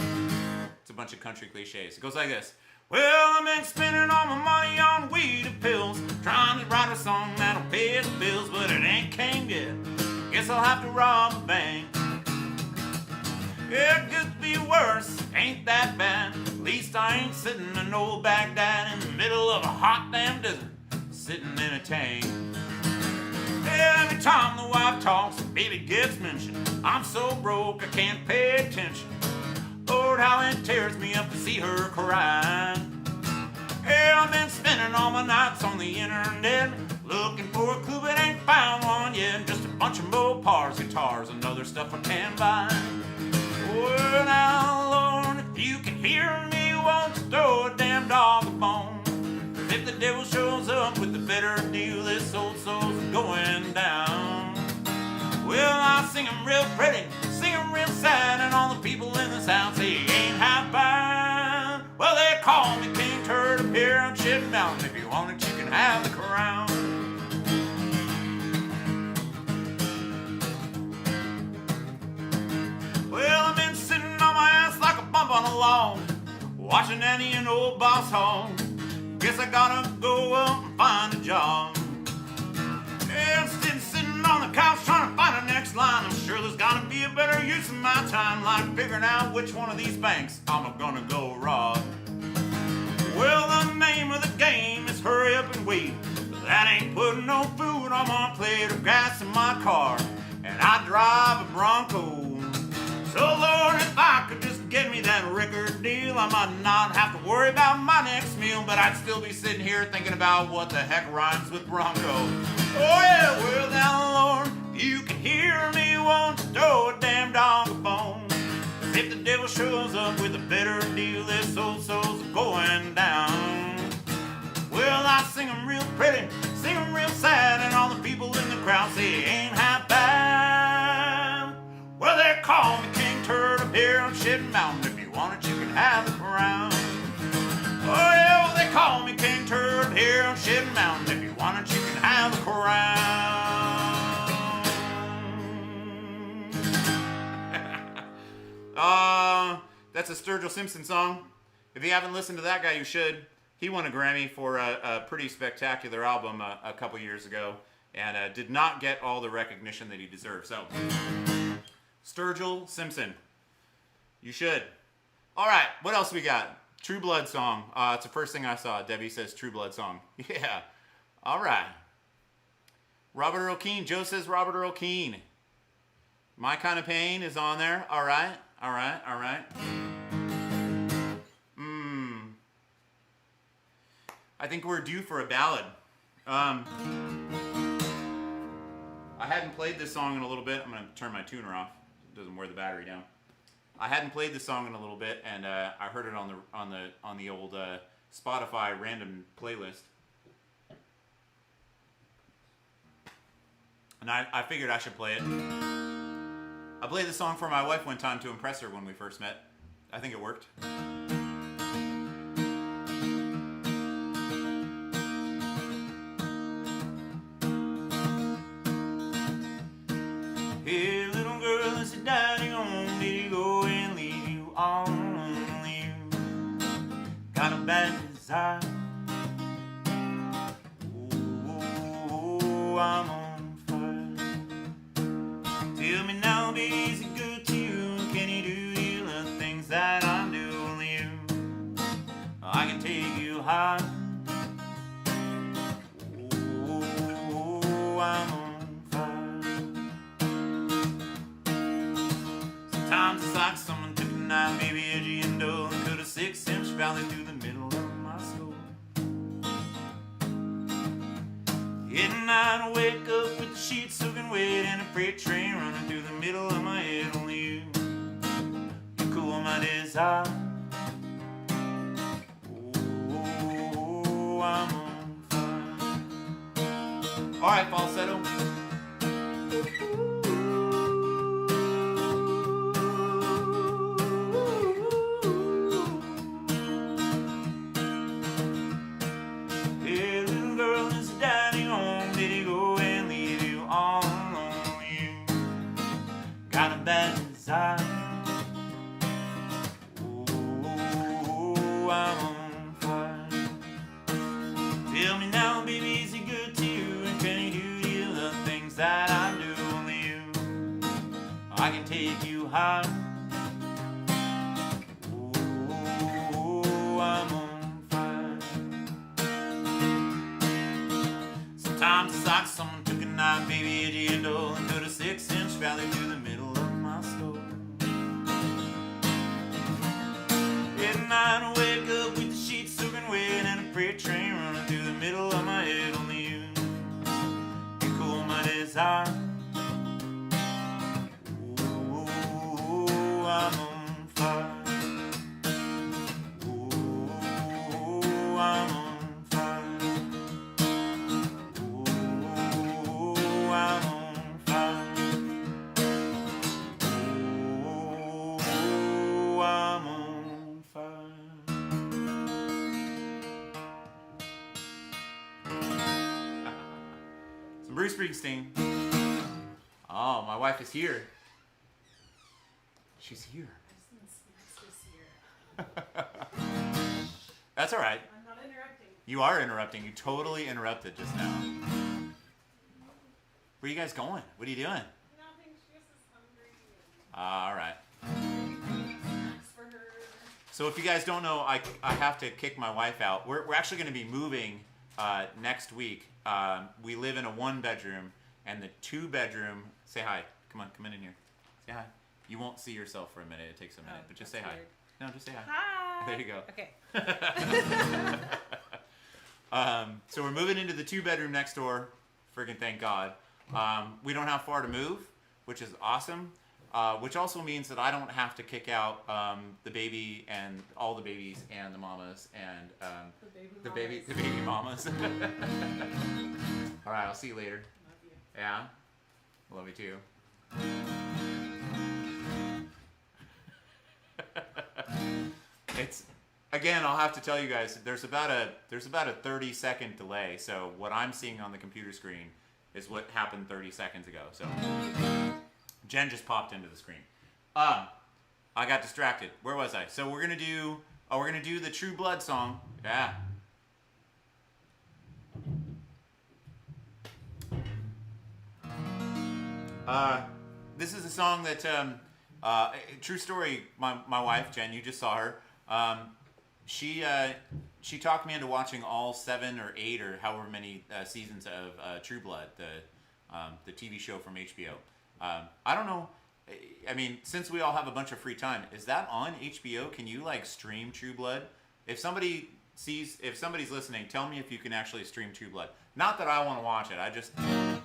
it's a bunch of country cliches. It goes like this. Well, I've been spending all my money on weed and pills, trying to write a song that'll pay the bills, but it ain't came yet. Guess I'll have to rob a bank. Yeah, it could be worse, ain't that bad. At least I ain't sitting in old Baghdad in the middle of a hot damn desert, sitting in a tank. Yeah, every time the wife talks, baby gets mentioned. I'm so broke I can't pay attention. Lord, how it tears me up to see her cry. Yeah, I've been spending all my nights on the internet, looking for a clue but ain't found one yet. Just a bunch of Mopars, guitars, and other stuff I can buy. Well, now, Lord, if you can hear me, won't you throw a damn dog a bone? If the devil shows up with a better deal, this old soul's going down. Well, I sing 'em real pretty, sing 'em real sad, and all the people in this house say he ain't half bad. Well, they call me King Turd up here on Shit Mountain. If you want it, you can have the crown. Well, I've been sitting on my ass like a bump on a log, watching Annie and old Boss Hog. Guess I gotta go up and find a job. Yeah, instead of sitting on the couch trying to find the next line, I'm sure there's gotta be a better use of my time, like figuring out which one of these banks I'm gonna go rob. Well, the name of the game is hurry up and wait, but that ain't putting no food on my plate or gas in my car, and I drive a Bronco. So Lord, if I could just get me that record deal, I might not have to worry about my next meal, but I'd still be sitting here thinking about what the heck rhymes with Bronco. Oh yeah, well now Lord, if you can hear me, won't you throw a damn dog a bone? 'Cause if the devil shows up with a better deal, this old soul's going down. Well, I sing 'em real pretty, sing 'em real sad, and all the people in the crowd say it ain't half bad. Well, they call me King Turd up here on Shit Mountain. If you want it, you can have the crown. Oh yeah, well, they call me King Turd up here on Shit Mountain. If you want it, you can have the crown. That's a Sturgill Simpson song. If you haven't listened to that guy, you should. He won a Grammy for a pretty spectacular album a couple years ago, and did not get all the recognition that he deserved. So, Sturgill Simpson. You should. All right, what else we got? True Blood song. It's the first thing I saw. Debbie says True Blood song. Yeah. All right. Robert Earl Keen. Joe says Robert Earl Keen. My Kind of Pain is on there. All right. All right. All right. I think we're due for a ballad. I hadn't played this song in a little bit. I'm going to turn my tuner off. It doesn't wear the battery down. I hadn't played this song in a little bit, and I heard it on the old Spotify random playlist, and I figured I should play it. I played this song for my wife one time to impress her when we first met. I think it worked. Hey, little girl, is it daddy home? Did he go and leave you all lonely? Got a bad desire. Oh, I'm on fire. Tell me now, baby, is he good to you? Can he do the things that I'm doing to you? I can take you high. Oh, I'm on Sometimes it's like someone took a knife, maybe edgy and dull, and cut a 6-inch valley through the middle of my soul. At night I wake up with the sheets soaking wet and a freight train running through the middle of my head. Only you cool my desire. Oh, I'm on fire. All right, falsetto. trying to wake up with the sheets soaking wet and a freight train running through the middle of my head. Only you cool my desire. Ooh, I'm on fire. Ooh, I'm on fire. Ooh, I'm on fire. Ooh, I'm on fire. Some Bruce Springsteen. Oh, my wife is here. She's here. That's all right. I'm not interrupting. You are interrupting. You totally interrupted just now. Where are you guys going? What are you doing? Nothing. She just is hungry. All right. Snacks for her. So if you guys don't know, I have to kick my wife out. We're actually going to be moving next week. We live in a 1-bedroom, and the 2-bedroom. Say hi. Come on, come in here. Say hi. You won't see yourself for a minute. It takes a minute, but just say hi. Weird. No, just say hi. Hi. There you go. Okay. So we're moving into the 2-bedroom next door. Friggin' thank God. We don't have far to move, which is awesome. Which also means that I don't have to kick out the baby and all the babies and the mamas and the baby mamas. All right, I'll see you later. Love you. Yeah, love you too. It's again. I'll have to tell you guys. There's about a 30-second delay. So what I'm seeing on the computer screen is what happened 30 seconds ago. So Jen just popped into the screen. I got distracted. Where was I? So we're gonna do the True Blood song. Yeah. This is a song that true story. My wife Jen, you just saw her. She talked me into watching all 7 or 8 or however many seasons of True Blood, the TV show from HBO. I don't know. I mean, since we all have a bunch of free time, is that on HBO? Can you like stream True Blood? If somebody's listening, tell me if you can actually stream True Blood. Not that I want to watch it. I just,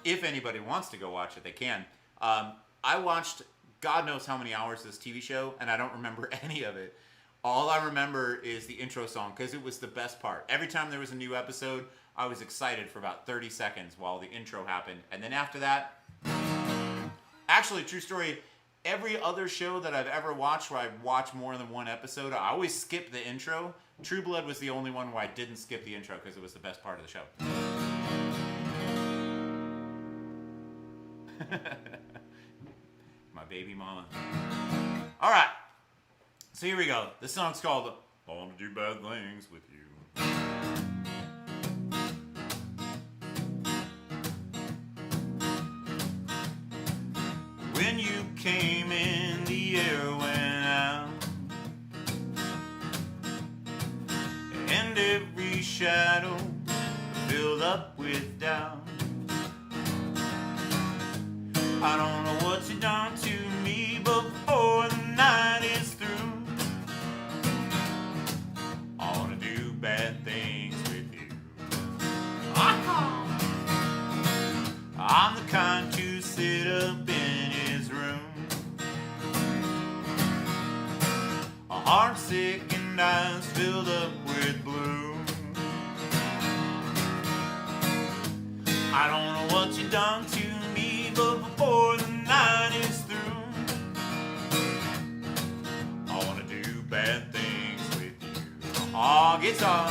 if anybody wants to go watch it, they can. I watched God knows how many hours of this TV show, and I don't remember any of it. All I remember is the intro song because it was the best part. Every time there was a new episode, I was excited for about 30 seconds while the intro happened. And then after that, actually, true story, every other show that I've ever watched where I watch more than one episode, I always skip the intro. True Blood was the only one where I didn't skip the intro because it was the best part of the show. My baby mama. All right. So here we go. This song's called I Want to Do Bad Things With You. When you came in, the air went out, and every shadow filled up with doubt. I don't know what you done to me, but before the night is through, I wanna do bad things with you. I'm the kind to sit up in his room, a heart sick and eyes filled up with gloom. I don't know what you done to me, but before the night is through, I wanna do bad things with you. Oh, guitar.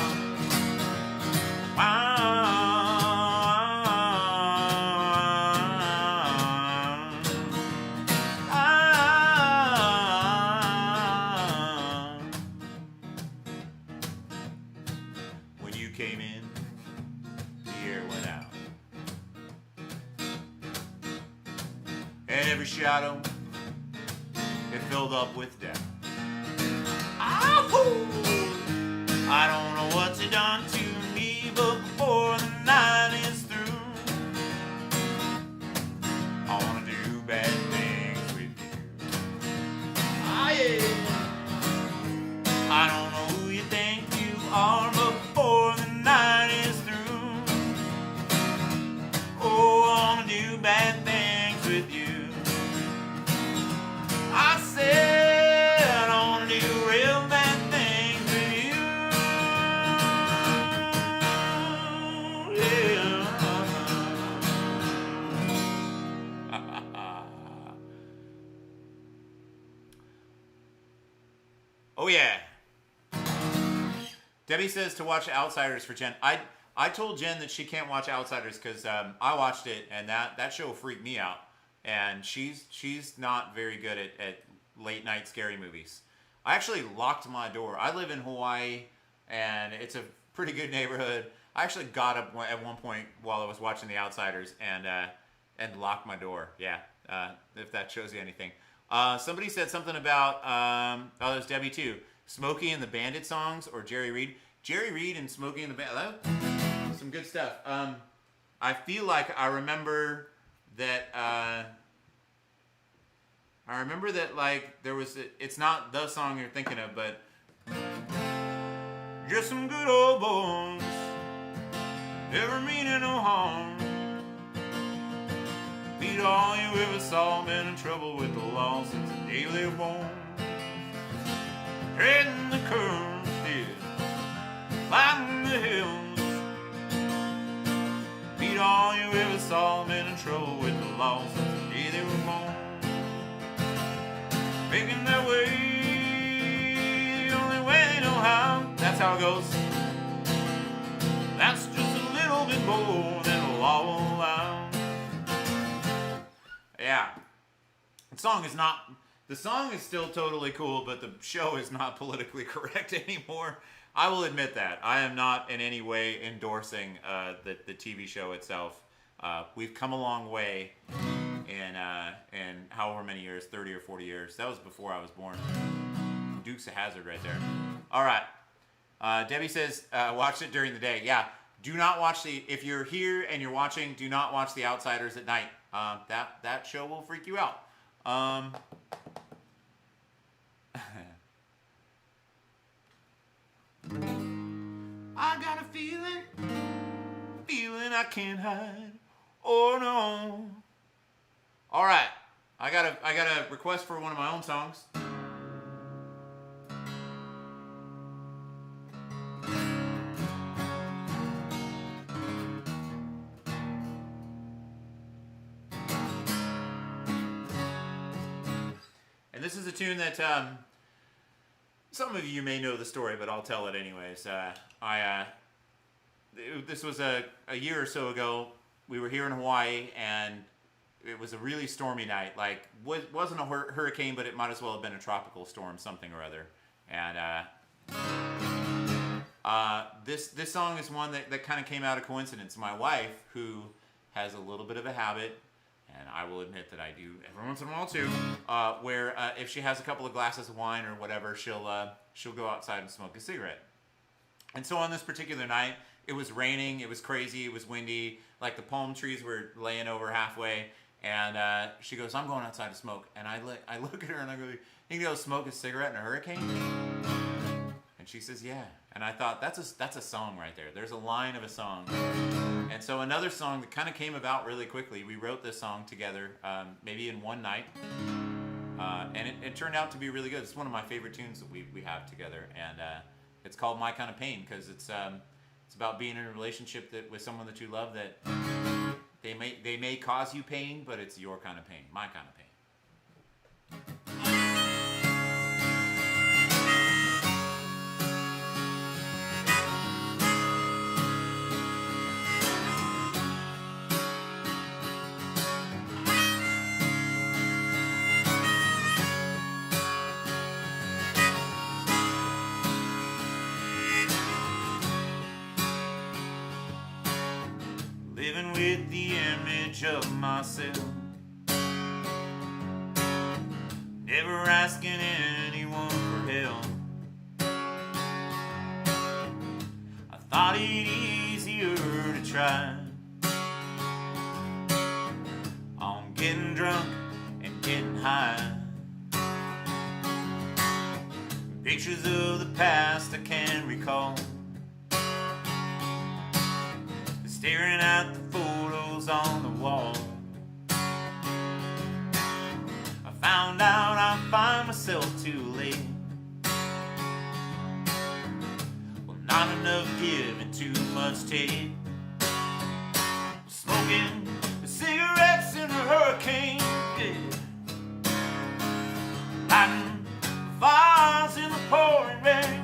When you came in, the air went out, and every shadow, it filled up with doubt. I don't know what you done to me, but before the night is through, I wanna do bad things with you. Ah, yeah. I don't know who Debbie says to watch Outsiders for Jen. I told Jen that she can't watch Outsiders because I watched it and that show freaked me out. And she's not very good at late night scary movies. I actually locked my door. I live in Hawaii, and it's a pretty good neighborhood. I actually got up at one point while I was watching The Outsiders and locked my door. Yeah, if that shows you anything. Somebody said something about there's Debbie too. Smokey and the Bandit songs or Jerry Reed. Jerry Reed and Smokey and the Bandit. Some good stuff. I feel like I remember that. Like there was. It's not the song you're thinking of, but just some good old boys, never meaning no harm. Beat all you ever saw, been in trouble with the law since the day they were born. Treading the curves, yeah, climbing the hills. Beat all you ever saw, been in trouble with the law since the day they were born. Making their way, the only way they know how. That's how it goes. That's just a little bit more than the law will allow. Yeah. The song is still totally cool, but the show is not politically correct anymore. I will admit that. I am not in any way endorsing the TV show itself. We've come a long way in however many years, 30 or 40 years. That was before I was born. Dukes of Hazzard right there. All right. Debbie says, watch it during the day. Yeah. Do not watch if you're here and you're watching, do not watch The Outsiders at night. That show will freak you out. I got a feeling I can't hide. Oh no. All right, I got a request for one of my own songs. And this is a tune that some of you may know the story, but I'll tell it anyways. This was a year or so ago. We were here in Hawaii, and it was a really stormy night. Like, wasn't a hurricane, but it might as well have been a tropical storm, something or other. And this song is one that kind of came out of coincidence. My wife, who has a little bit of a habit, and I will admit that I do every once in a while too, where if she has a couple of glasses of wine or whatever, she'll go outside and smoke a cigarette. And so on this particular night, it was raining, it was crazy, it was windy, like the palm trees were laying over halfway, and she goes, "I'm going outside to smoke." And I look at her and I go, "You can go smoke a cigarette in a hurricane?" And she says, "Yeah." And I thought, that's a song right there. There's a line of a song. And so another song that kind of came about really quickly, we wrote this song together, maybe in one night, and it turned out to be really good. It's one of my favorite tunes that we have together, and it's called "My Kind of Pain" because it's about being in a relationship with someone that you love that they may cause you pain, but it's your kind of pain, my kind of pain. Living with the image of myself, never asking anyone for help. I thought it easier to try on getting drunk and getting high. Pictures of the past I can't recall, staring at the photos on the wall. I found out I find myself too late. Well, not enough give and too much take. Smoking cigarettes in a hurricane, yeah. Lighting fires in the pouring rain.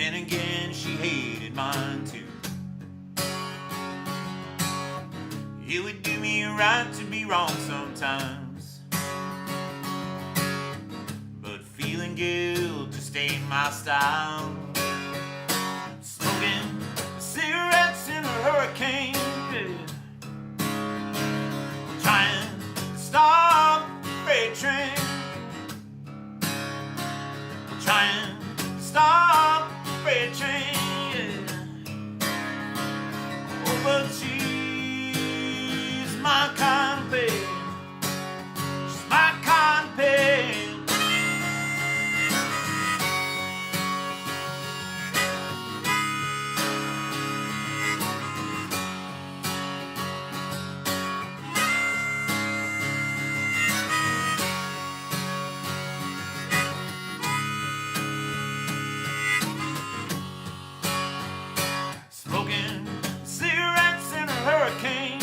then again, she hated mine too. It would do me right to be wrong sometimes, but feeling guilt just ain't my style. Smoking cigarettes in a hurricane, trying to stop the freight train, trying to stop the freight train. Oh, but she's my kind of pain. She's my kind of pain. Smoking cigarettes in a hurricane,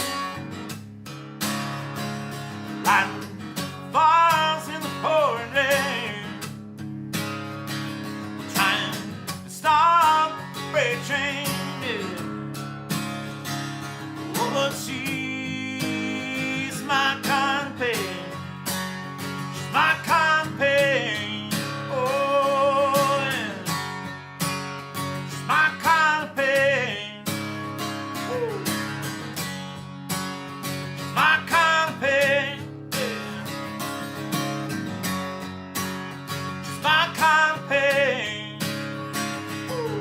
lighting fires in the pouring rain, trying to stop the freight train. Oh, but she's my kind of pain. She's my kind of pain. Oh, yeah. She's my kind of pain. Woo. She's my kind of pain. Yeah. She's my kind of pain. Woo.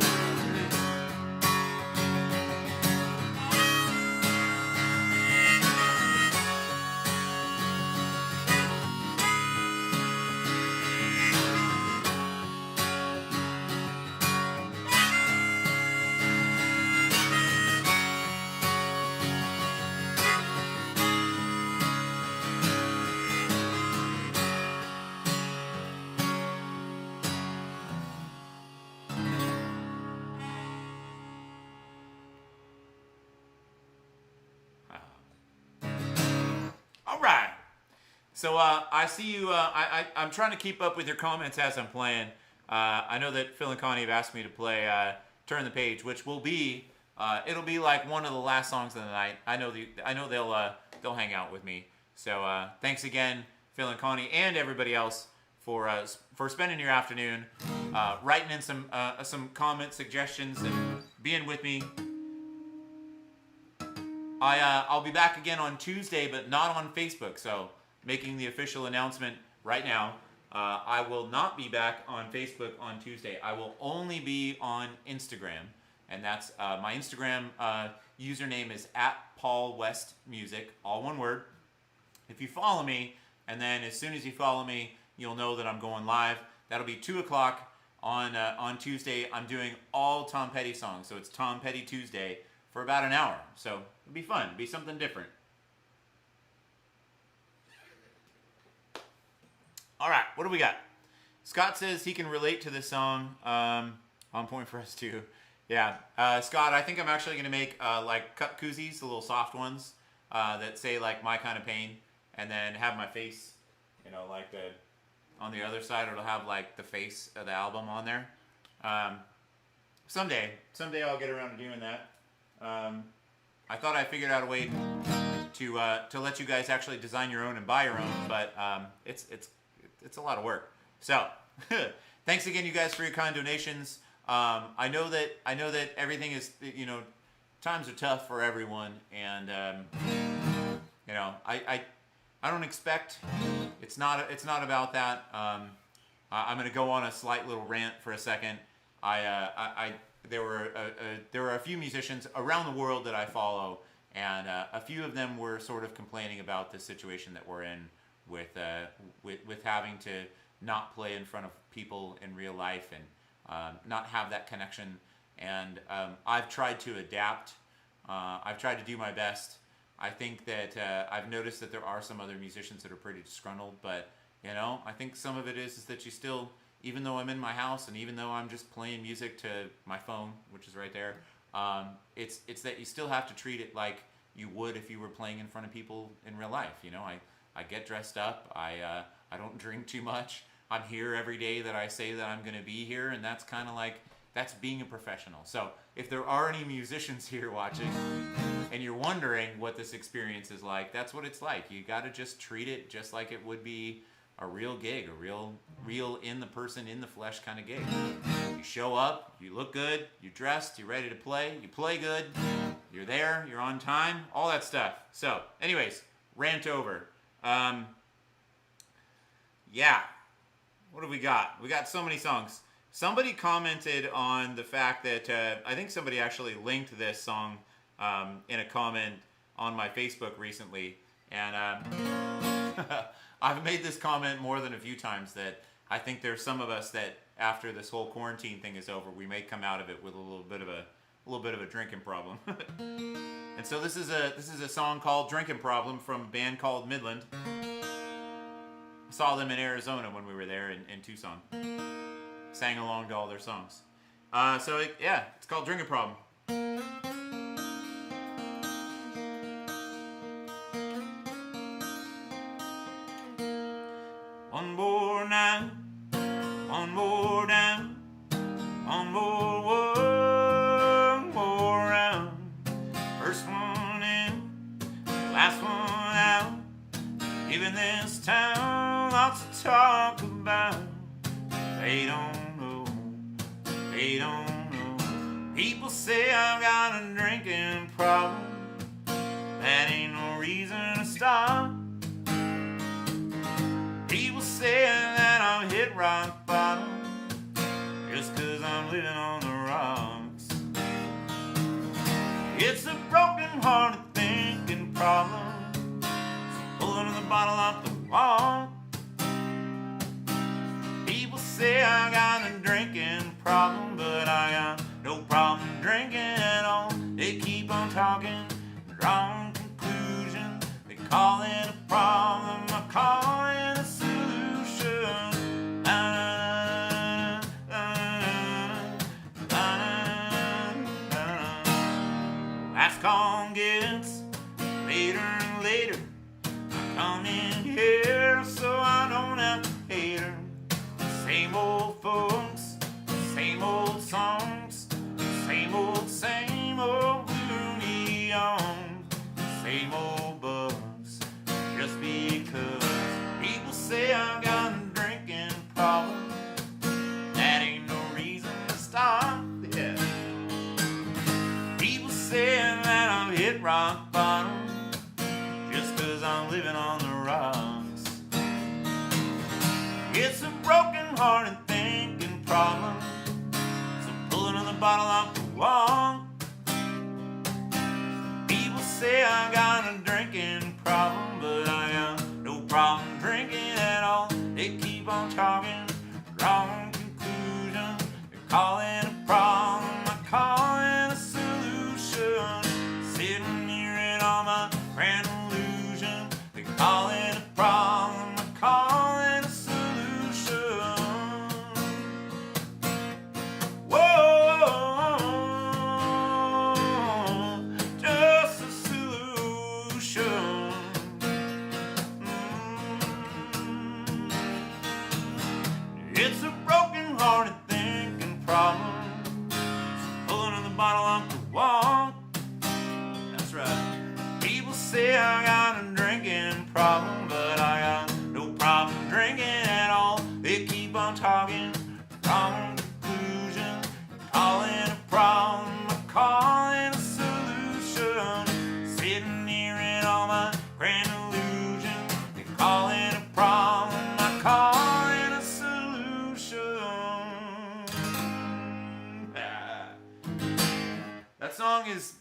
All right. So I see you. I'm trying to keep up with your comments as I'm playing. I know that Phil and Connie have asked me to play "Turn the Page," which will be it'll be like one of the last songs of the night. I know they'll hang out with me. So thanks again, Phil and Connie, and everybody else for spending your afternoon writing in some comment suggestions and being with me. I'll be back again on Tuesday, but not on Facebook. So making the official announcement right now, I will not be back on Facebook on Tuesday. I will only be on Instagram, and that's my Instagram username is @PaulWestMusic, all one word. If you follow me, and then as soon as you follow me, you'll know that I'm going live. That'll be 2 o'clock on Tuesday. I'm doing all Tom Petty songs, so it's Tom Petty Tuesday for about an hour. So it'll be fun. It'll be something different. All right, what do we got? Scott says he can relate to this song. On point for us too. Yeah, Scott, I think I'm actually gonna make like cup koozies, the little soft ones that say like "My Kind of Pain," and then have my face, like on the other side. It'll have like the face of the album on there. Someday I'll get around to doing that. I thought I figured out a way to let you guys actually design your own and buy your own, but it's a lot of work. So thanks again, you guys, for your kind donations. I know that everything is, times are tough for everyone, and I don't expect. It's not about that. I'm gonna go on a slight little rant for a second. There were a few musicians around the world that I follow, and a few of them were sort of complaining about the situation that we're in with having to not play in front of people in real life and not have that connection. And I've tried to adapt. I've tried to do my best. I think that I've noticed that there are some other musicians that are pretty disgruntled, but I think some of it is that you still, even though I'm in my house and even though I'm just playing music to my phone, which is right there, it's that you still have to treat it like you would if you were playing in front of people in real life. I get dressed up. I don't drink too much. I'm here every day that I say that I'm going to be here, and that's kind of like That's being a professional. So if there are any musicians here watching and you're wondering what this experience is like, that's what it's like. You got to just treat it just like it would be a real gig, a real in the person, in the flesh kind of gig. You show up, you look good, you're dressed, you're ready to play, you play good, you're there, you're on time, all that stuff. So anyways, rant over. Yeah, what do we got? We got so many songs. Somebody commented on the fact that, I think somebody actually linked this song in a comment on my Facebook recently. And I've made this comment more than a few times that I think there's some of us that after this whole quarantine thing is over, we may come out of it with a little bit of a drinking problem. And so this is a song called Drinking Problem from a band called Midland. I saw them in Arizona when we were there in Tucson. Sang along to all their songs. It's called Drinking Problem. One more night, one more down, one more round. First one in, last one out. Even this town, lots to talk about. They don't know. People say I've got a drinking problem. That ain't no reason to stop. People say that I've hit rock bottom just 'cause I'm living on the rocks. It's a broken hearted thinking problem. So pulling the bottle off the wall. People say I got a drinking problem, but I got no problem drinking at all. They keep on talking, drawing conclusions. They call it a problem, I call it a solution. Last call gets later and later. I come in here so I don't have to hate her. Same old folks, same old songs, same old loony on, same old bugs. Just because people say I got a drinking problem, that ain't no reason to stop. Yeah. People say that I've hit rock bottom, just 'cause I'm living on the rocks. It's a broken-hearted thinking problem. So pulling on the bottle off the wall. People say I got a drinking problem, but I got no problem drinking at all. They keep on talking, drawing conclusions. They call it a problem, I call it a solution. Sitting here in all my grand illusion. They call it a problem, I call it a solution. It's a broken-hearted thinking problem. Pulling on the bottle off the wall. That's right. People say I got a drinking problem, but I got no problem drinking at all. They keep on talking, wrong conclusion. Call it a problem, I call it a solution. Sitting here in all my grand illusion. They call it a problem, I call it a solution. That song is,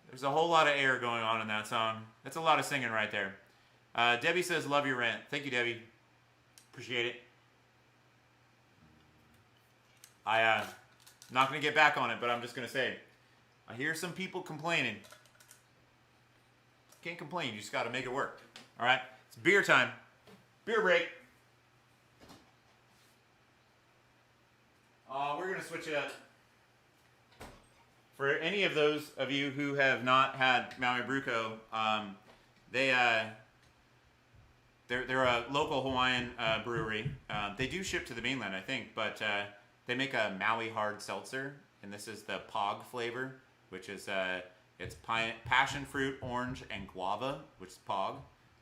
there's a whole lot of air going on in that song. That's a lot of singing right there. Debbie says, love your rant. Thank you, Debbie. Appreciate it. I'm not going to get back on it, but I'm just going to say, I hear some people complaining. Can't complain. You just got to make it work. All right? It's beer time. Beer break. We're going to switch it up. For any of those of you who have not had Maui Bruco, they're a local Hawaiian brewery. They do ship to the mainland, I think, but They make a Maui hard seltzer, and this is the Pog flavor, which is it's passion fruit, orange, and guava, which is Pog.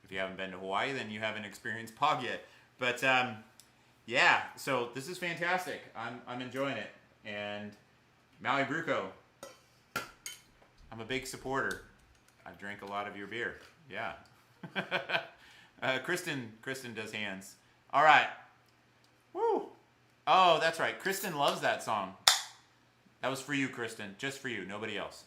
If you haven't been to Hawaii, then you haven't experienced Pog yet. But yeah, so this is fantastic. I'm enjoying it, and Maui Bruco, I'm a big supporter. I've drank a lot of your beer. Yeah. Kristen does hands. All right. Woo. Oh, that's right. Kristen loves that song. That was for you, Kristen. Just for you. Nobody else.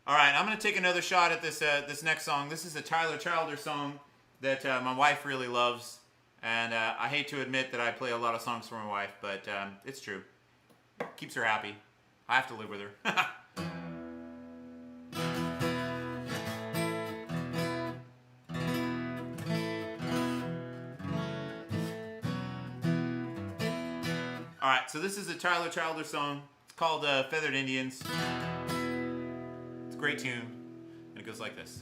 All right, I'm going to take another shot at this this next song. This is a Tyler Childers song that my wife really loves. And I hate to admit that I play a lot of songs for my wife, but it's true. Keeps her happy. I have to live with her. All right, so this is a Tyler Childers song. It's called Feathered Indians. It's a great tune, and it goes like this.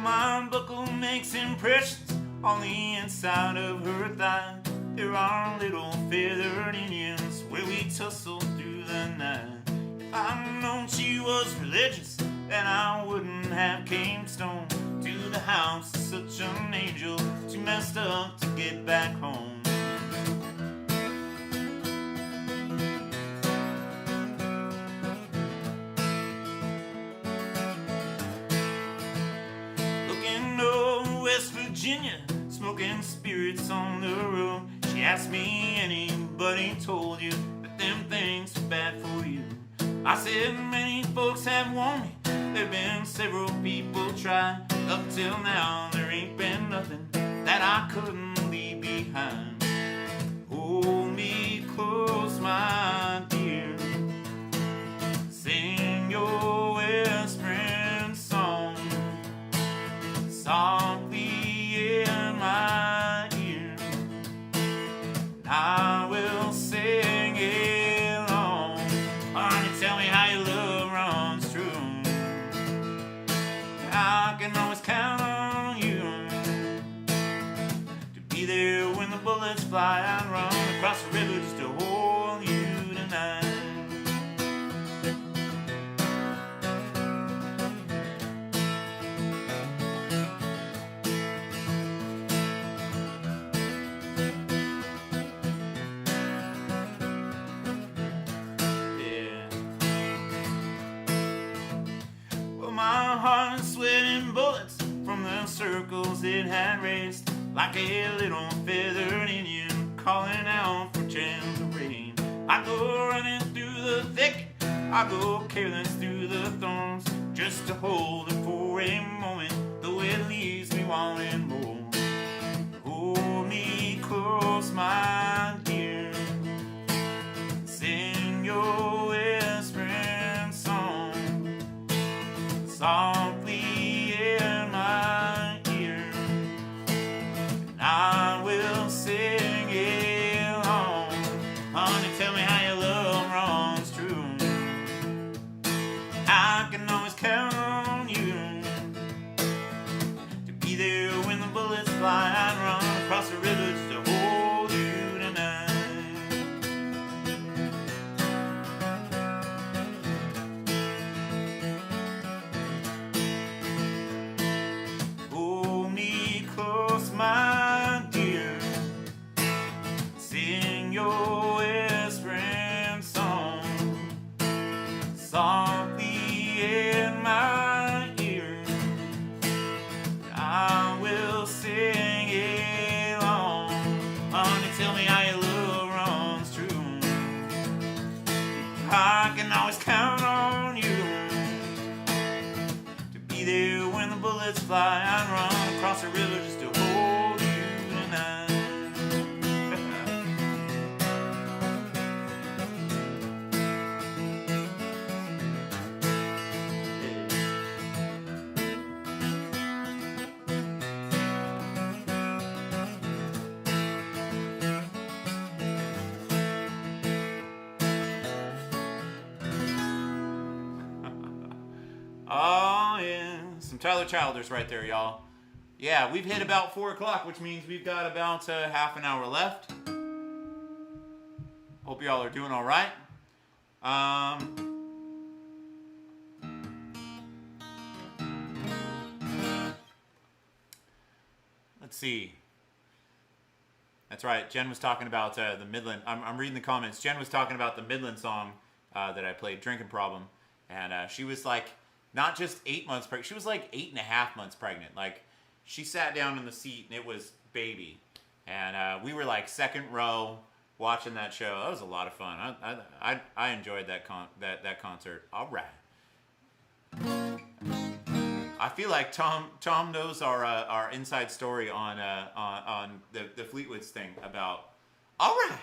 My buckle makes impressions on the inside of her thigh. There are little feathered Indians where we tussle through the night. If I'd known she was religious, then I wouldn't have came stone to the house. Such an angel, too messed up to get back home. West Virginia, smoking spirits on the road. She asked me, anybody told you that them things are bad for you? I said, many folks have warned me. There've been several people try. Up till now, there ain't been nothing that I couldn't leave behind. Hold me close, my dear. Sing your whispering song. Softly in my ear, I will sing along. Honey, tell me how your love runs true. I can always count on you to be there when the bullets fly. I'd run across the river just to hold you tonight. My heart sweating bullets from the circles it had raced, like a little feathered Indian calling out for chance of rain. I go running through the thicket, I go careless through the thorns, just to hold her for a moment, though it leaves me wanting more. Hold me close, my dear. Sing your whispering song. Softly in my ear, and I will sing along. Honey, tell me how your love runs true. I can always count on you to be there when the bullets fly. I'd run across the river just to hold you tonight. My dear, sing your whispering song. Softly in my ear, I will sing along. Honey, tell me how your love runs true. I can always count on you to be there when the bullets fly. I'd run across the river just to hold you tonight. Oh, yeah. Some Tyler Childers right there, y'all. Yeah, we've hit about 4 o'clock, which means we've got about half an hour left. Hope y'all are doing all right. Let's see. That's right. Jen was talking about the Midland. I'm reading the comments. Jen was talking about the Midland song that I played, Drinking Problem. And she was like, not just 8 months pregnant. She was like 8.5 months pregnant. Like, she sat down in the seat and it was baby. And we were like second row watching that show. That was a lot of fun. I enjoyed that concert. All right. I feel like Tom knows our inside story on the Fleetwoods thing about. All right.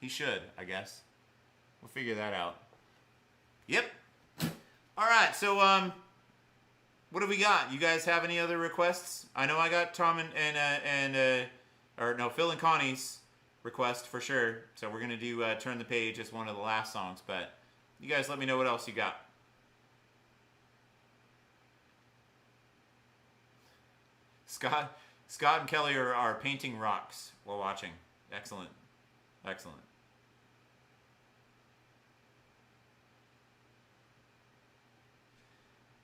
He should, I guess. We'll figure that out. Yep. All right. So what do we got? You guys have any other requests? I know I got Tom Phil and Connie's request for sure. So we're gonna do "Turn the Page" as one of the last songs. But you guys, let me know what else you got. Scott and Kelly are painting rocks while watching. Excellent. Excellent.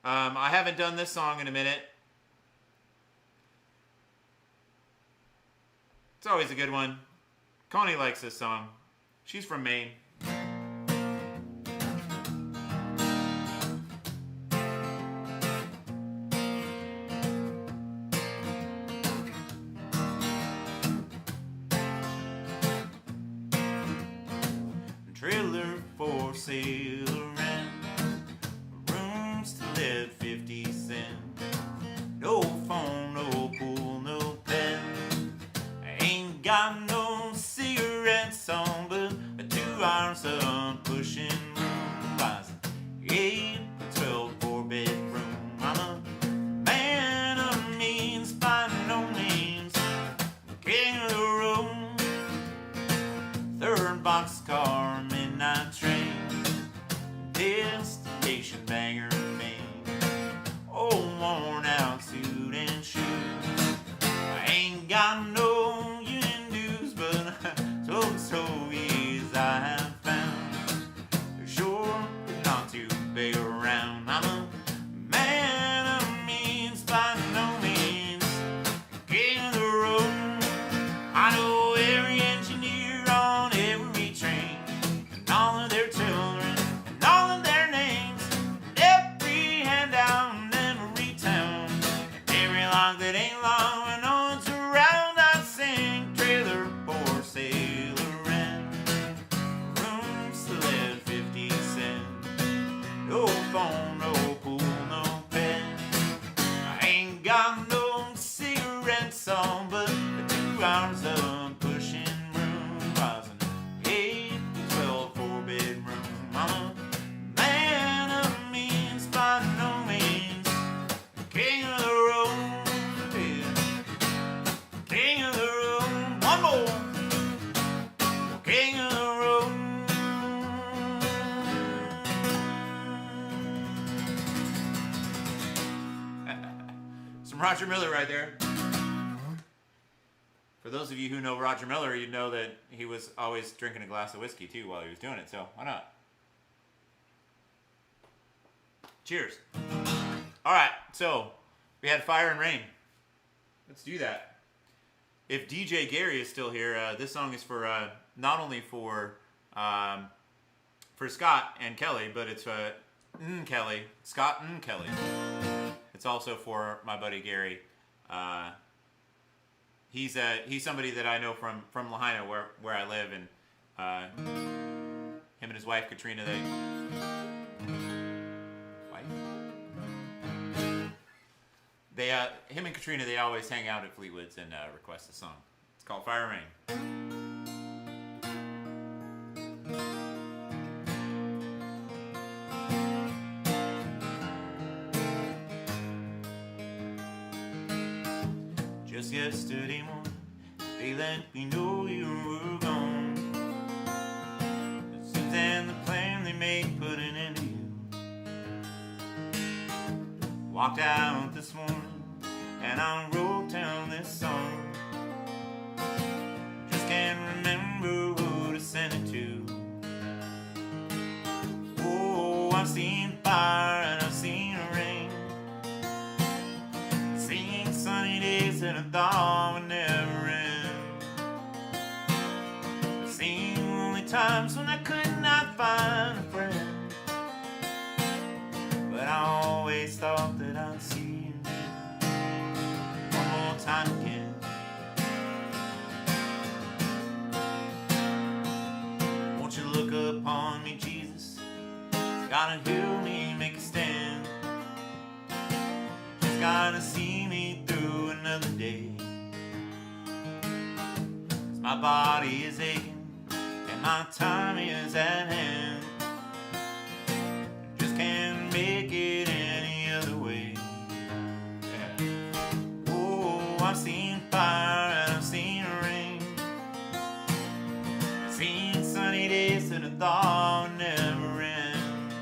I haven't done this song in a minute. It's always a good one. Connie likes this song. She's from Maine. Trailer for sale around, rooms to let 50 cents. No phone, no pool, no pen. I ain't got no cigarettes on, but 2 hours of pushing room. Buys 8 or 12 4-bedroom. I'm a man of means by no means, king of the road. 3rd boxcar, midnight train, destination Bangor, Maine. Old worn out suit and shoes. I ain't got no union dues, but so easy I have found. They're sure not to be around. I'm a man of means by no means, king of the road. I know every engineer on every train, and all of their children, and all of their names, and every handout in every town, and every log that ain't long when no one's around. I sing trailer for sale around, rooms to let 50 cents. No phone, no pool, no pen. I ain't got no cigarettes on, but 2 hours of pushing room. Was an 8 to 12 4-bedroom. I'm a man of means by no means, king of the road. Yeah. King of the road. One more. King of the road. Some Roger Miller right there. For those of you who know Roger Miller, you know that he was always drinking a glass of whiskey too while he was doing it, so why not? Cheers. All right, so we had Fire and Rain. Let's do that. If DJ Gary is still here, this song is for not only for Scott and Kelly, but it's Kelly, Scott and Kelly. It's also for my buddy Gary. He's somebody that I know from Lahaina where I live, and him and his wife Katrina, him and Katrina, they always hang out at Fleetwood's and request a song. It's called Fire and Rain. Just yesterday morning, they let me know you were gone. Since then, the plan they made put an end to you. Walked out this morning and I wrote down this song. Just can't remember who to send it to. Oh, I've seen fire and I've seen rain. Seen sunny days that I thought would never end. I've seen lonely times when I could not find a friend. But I always thought that I'd see you one more time again. Won't you look upon me, Jesus? Gotta heal me, make a stand. Just gotta see me through another day. 'Cause my body is aching and my time is at hand. Just can't make it any other way. Yeah. Oh, I've seen fire and I've seen rain. I've seen sunny days that I thought would never end.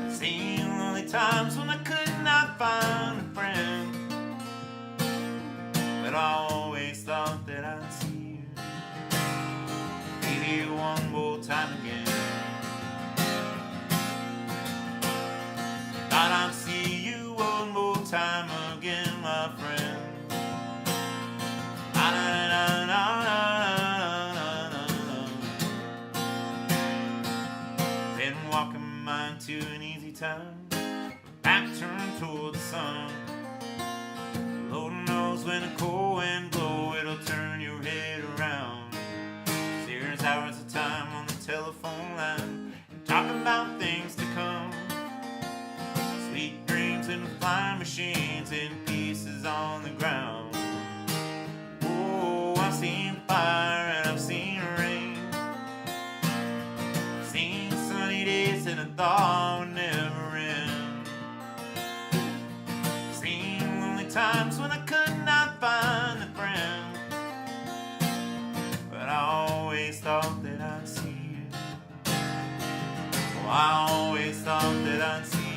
I've seen lonely times when I could not find a friend. But I always thought that I'd see you maybe one more time again. Thought I'd see you one more time again, my friend. Then walking mine to an easy time, back turned toward the sun. Lord knows when a cold wind blows, it'll turn your head around. There's hours of time on the telephone line, talking about things to come. Sweet dreams and flying machines and pieces on the ground. Oh, I've seen fire and I've seen rain. I've seen sunny days that I thought would never end. I've seen lonely times when I could not find a friend. But I always thought that I'd see you. Oh, I always thought that I'd see you.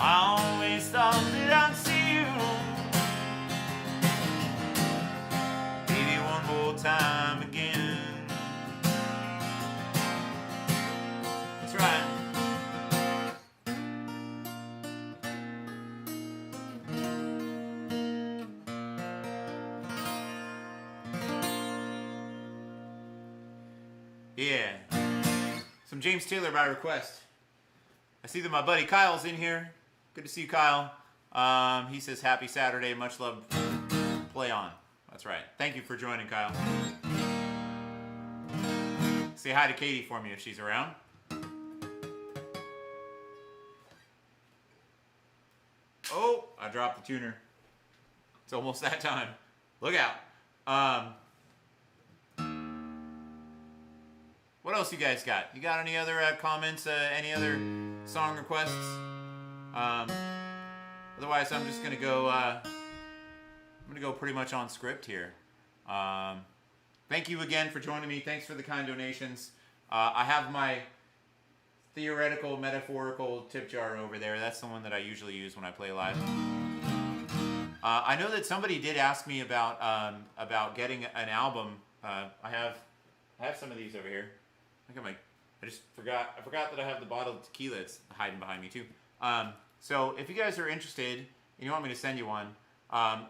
I always thought that I'd see you maybe one more time again. That's right. Yeah. Some James Taylor by request. I see that my buddy Kyle's in here. Good to see you, Kyle. He says, happy Saturday, much love, play on. That's right. Thank you for joining, Kyle. Say hi to Katie for me if she's around. Oh, I dropped the tuner. It's almost that time. Look out. What else you guys got? You got any other comments, any other song requests? Otherwise, I'm just gonna go. I'm gonna go pretty much on script here. Thank you again for joining me. Thanks for the kind donations. I have my theoretical, metaphorical tip jar over there. That's the one that I usually use when I play live. I know that somebody did ask me about getting an album. I have some of these over here. I just forgot. I forgot that I have the bottle of tequila. It's hiding behind me too. So if you guys are interested and you want me to send you one,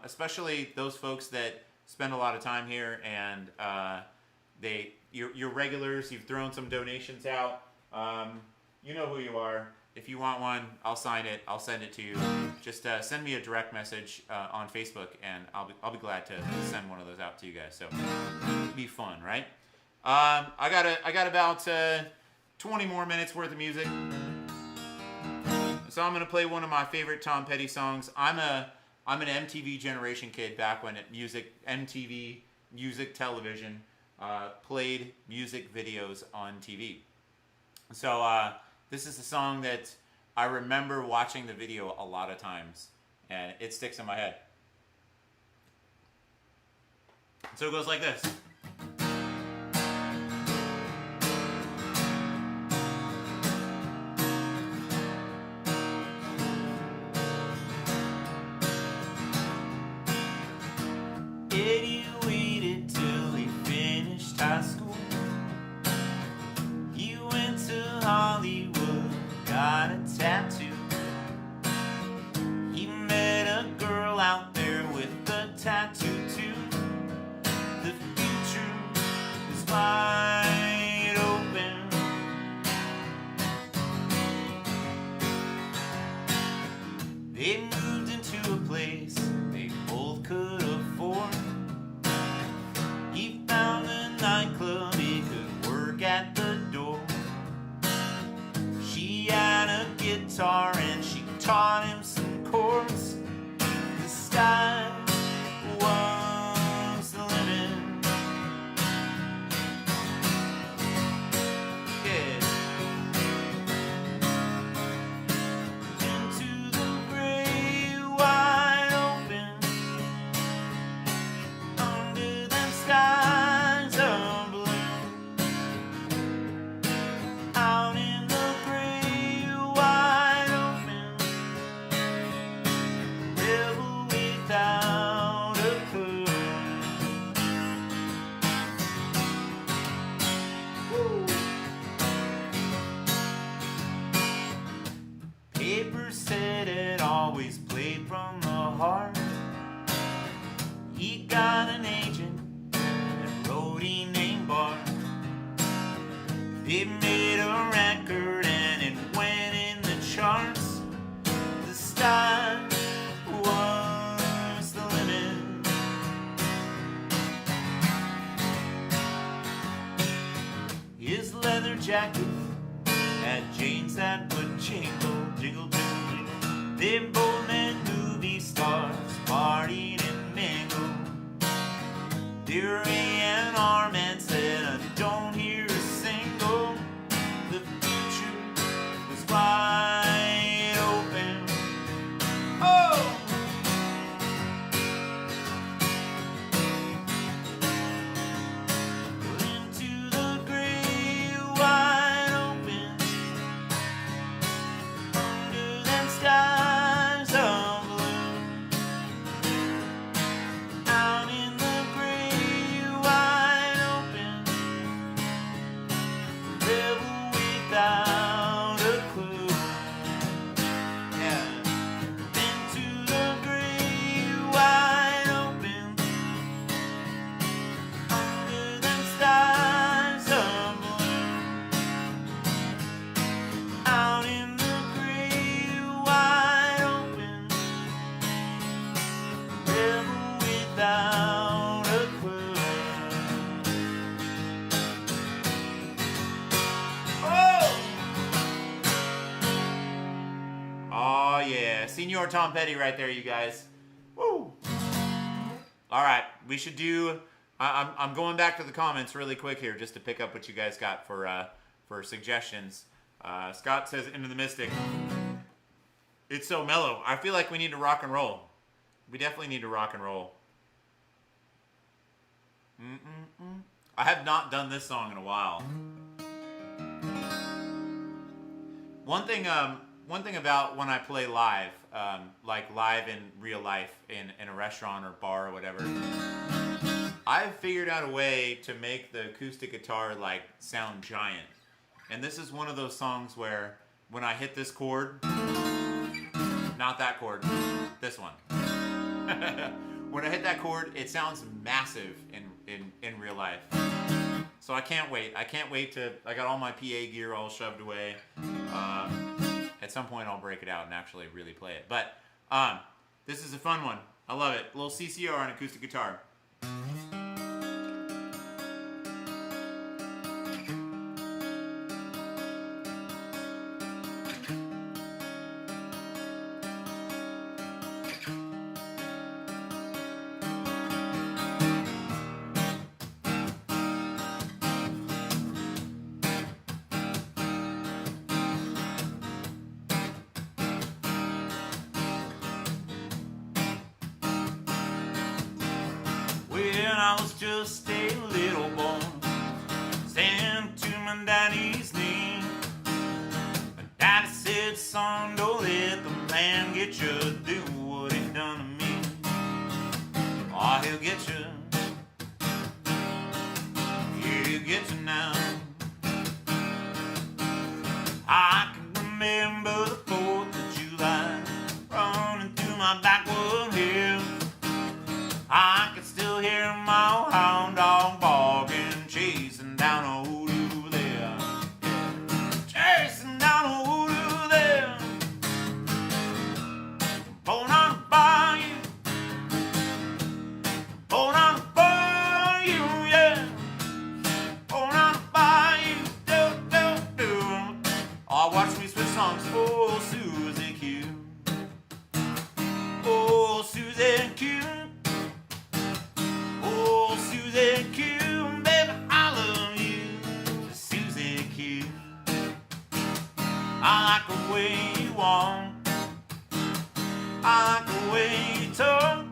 especially those folks that spend a lot of time here and you're regulars, you've thrown some donations out, you know who you are. If you want one, I'll sign it. I'll send it to you. Just send me a direct message on Facebook, and I'll be glad to send one of those out to you guys. So it'll be fun, right? I got about 20 more minutes worth of music. So I'm gonna play one of my favorite Tom Petty songs. I'm an MTV generation kid back when MTV music television played music videos on TV. So this is a song that I remember watching the video a lot of times, and it sticks in my head. So it goes like this. Eddie waited till he finished high school. He went to Hollywood, got a tattoo. He met a girl out there with a tattoo too. The future is wide open. They moved into a place they both could afford. He found a nightclub he could work at the door. She had a guitar and she taught him some chords. The sky was the limit. Yeah. Into the gray wide open, under them skies of blue. Out in the gray wide open, rebel without a clue. Woo. Paper said it always played from the heart. He got an agent, a roadie named Bart. They made a record and it went in the charts. The sky was the limit. His leather jacket had chains that would jingle, jingle, jingle, jingle. They both met movie stars, partied and mingled. Dear A&R man said, I don't hear a single. The future was wide open. Oh! Into the gray wide open, under them skies of blue. Out in the gray wide open, rebel without a clue. Yeah. Into the gray wide open, under them skies of blue. Out in the gray wide open, rebel without a clue. Oh! Oh yeah, Senior Tom Petty right there, you guys. Woo! All right, we should do. I'm going back to the comments really quick here just to pick up what you guys got for suggestions. Scott says Into the Mystic. It's so mellow. I feel like we need to rock and roll. We definitely need to rock and roll. I have not done this song in a while. One thing about when I play live, like live in real life in a restaurant or bar or whatever, I've figured out a way to make the acoustic guitar like sound giant. And this is one of those songs where when I hit this chord, not that chord, this one. When I hit that chord, it sounds massive in real life. So I can't wait. I got all my PA gear all shoved away. At some point I'll break it out and actually really play it. But this is a fun one. I love it. A little CCR on acoustic guitar. I was just a little boy, standing to my daddy's knee. My daddy said, son, don't let the man get you, do what he done to me. Oh, He'll get you. He'll get you now. I can remember the 4th of July running through my backwood hill. I can still hear my old hound dog barking, chasing down a hoodoo there. Chasing down a hoodoo there. Born on a bayou. Born on a bayou, yeah. Born on a bayou, do. Oh, watch me switch songs. Oh, Susie Q. Oh, Susie Q. Oh, Susie Q, baby, I love you, Susie Q. I like the way you walk. I like the way you talk.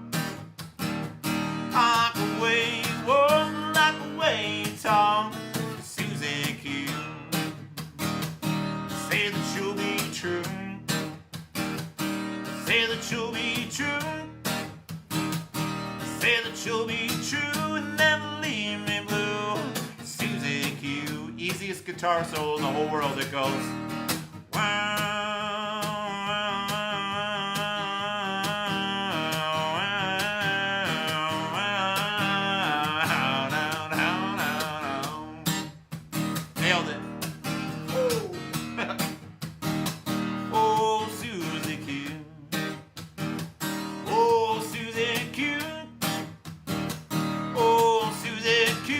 I like the way you walk, like the way you talk, Susie Q. Say that you'll be true. Say that you'll be true. Say that you'll be true and never leave me blue, Susie Q. Easiest guitar solo in the whole world. It goes. Nailed it. Oh, Susie Q. Oh, Susie Q. Oh, Susie Q,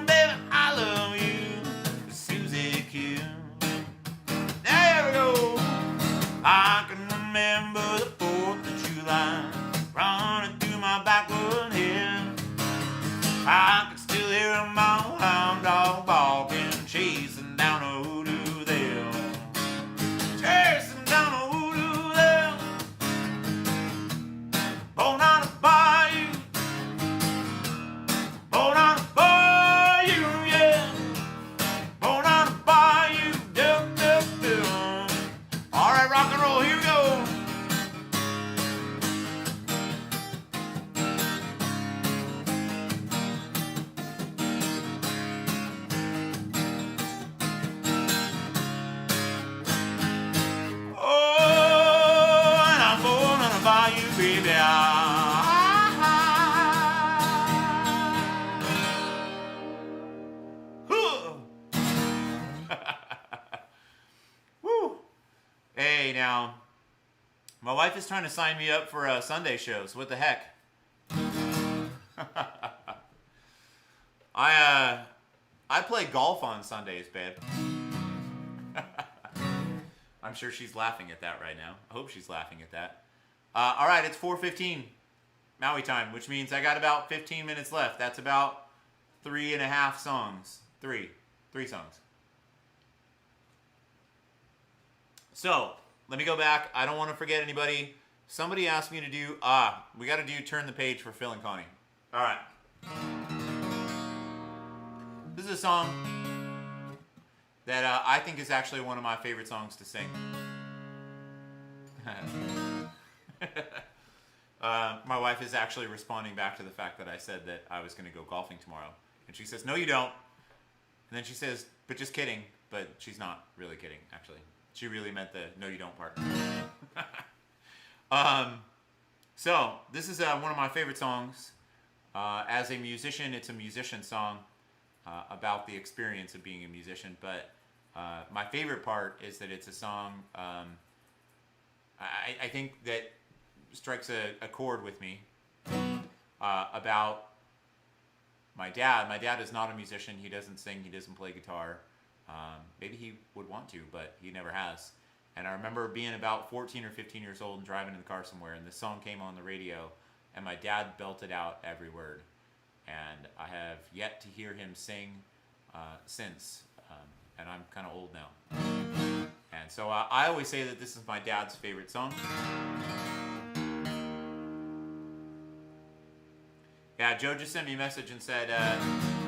baby, I love you, Susie Q. There we go. I can remember the 4th of July running through my backwood hill. I can still hear my old hound dog barking, chasing down a hoodoo there. Chasing down a hoodoo there. Born on a bayou. Born on a bayou, yeah. Born on a bayou, do. All right, rock and roll, here we go. Oh, and I'm born on a bayou, baby. Woo. Hey, now, my wife is trying to sign me up for Sunday shows. What the heck? I play golf on Sundays, babe. I'm sure she's laughing at that right now. I hope she's laughing at that. All right, it's 4:15 Maui time, which means I got about 15 minutes left. That's about 3.5 songs. Three songs. So, let me go back. I don't want to forget anybody. Somebody asked me to do, we got to do Turn the Page for Phil and Connie. All right. This is a song that I think is actually one of my favorite songs to sing. My wife is actually responding back to the fact that I said that I was going to go golfing tomorrow. And she says, no, you don't. And then she says, but just kidding. But she's not really kidding, actually. She really meant the no, you don't part. So, this is one of my favorite songs. As a musician, it's a musician song about the experience of being a musician. But my favorite part is that it's a song I think that strikes a chord with me about my dad. My dad is not a musician. He doesn't sing. He doesn't play guitar. Maybe he would want to, but he never has. And I remember being about 14 or 15 years old and driving in the car somewhere, and this song came on the radio, and my dad belted out every word. And I have yet to hear him sing since, and I'm kind of old now. And so I always say that this is my dad's favorite song. Yeah, Joe just sent me a message and said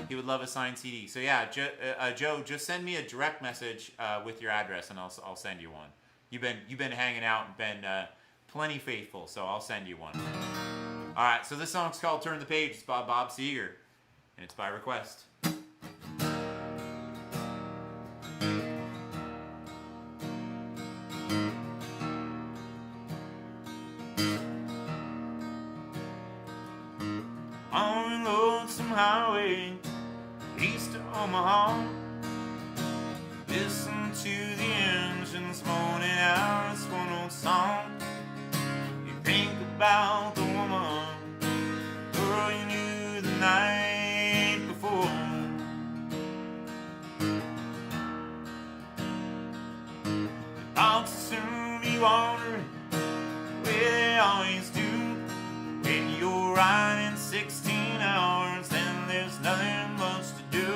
he would love a signed CD. So yeah, Joe, just send me a direct message with your address, and I'll send you one. You've been hanging out and been plenty faithful, so I'll send you one. All right, so this song's called "Turn the Page." It's by Bob Seger, and it's by request. On a lonesome highway east of Omaha, listen to the engines moaning out this one old song. You think about the woman, girl, you knew the night before. The thoughts will soon be wandering where they always do. When you're riding 16 hours and there's nothing much to do,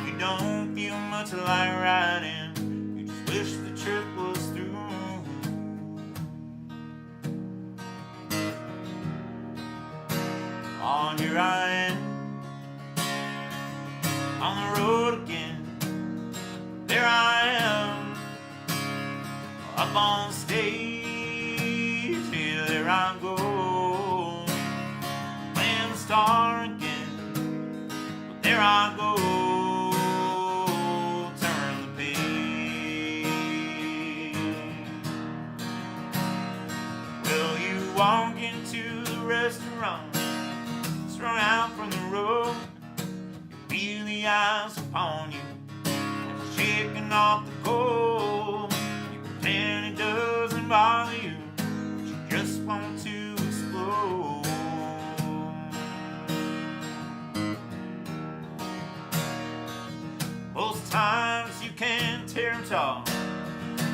you don't feel much like riding, you just wish the trip was through. On your ride, on the road again, there I am, up on stage, here there I go, playing the star again, but there I go, turn the page. Well, you walk into the restaurant, strung out from the road, you feel the eyes upon you, and you're shaking off the cold. You pretend it doesn't bother you, but you just want to explode. Most times you can tear them tall,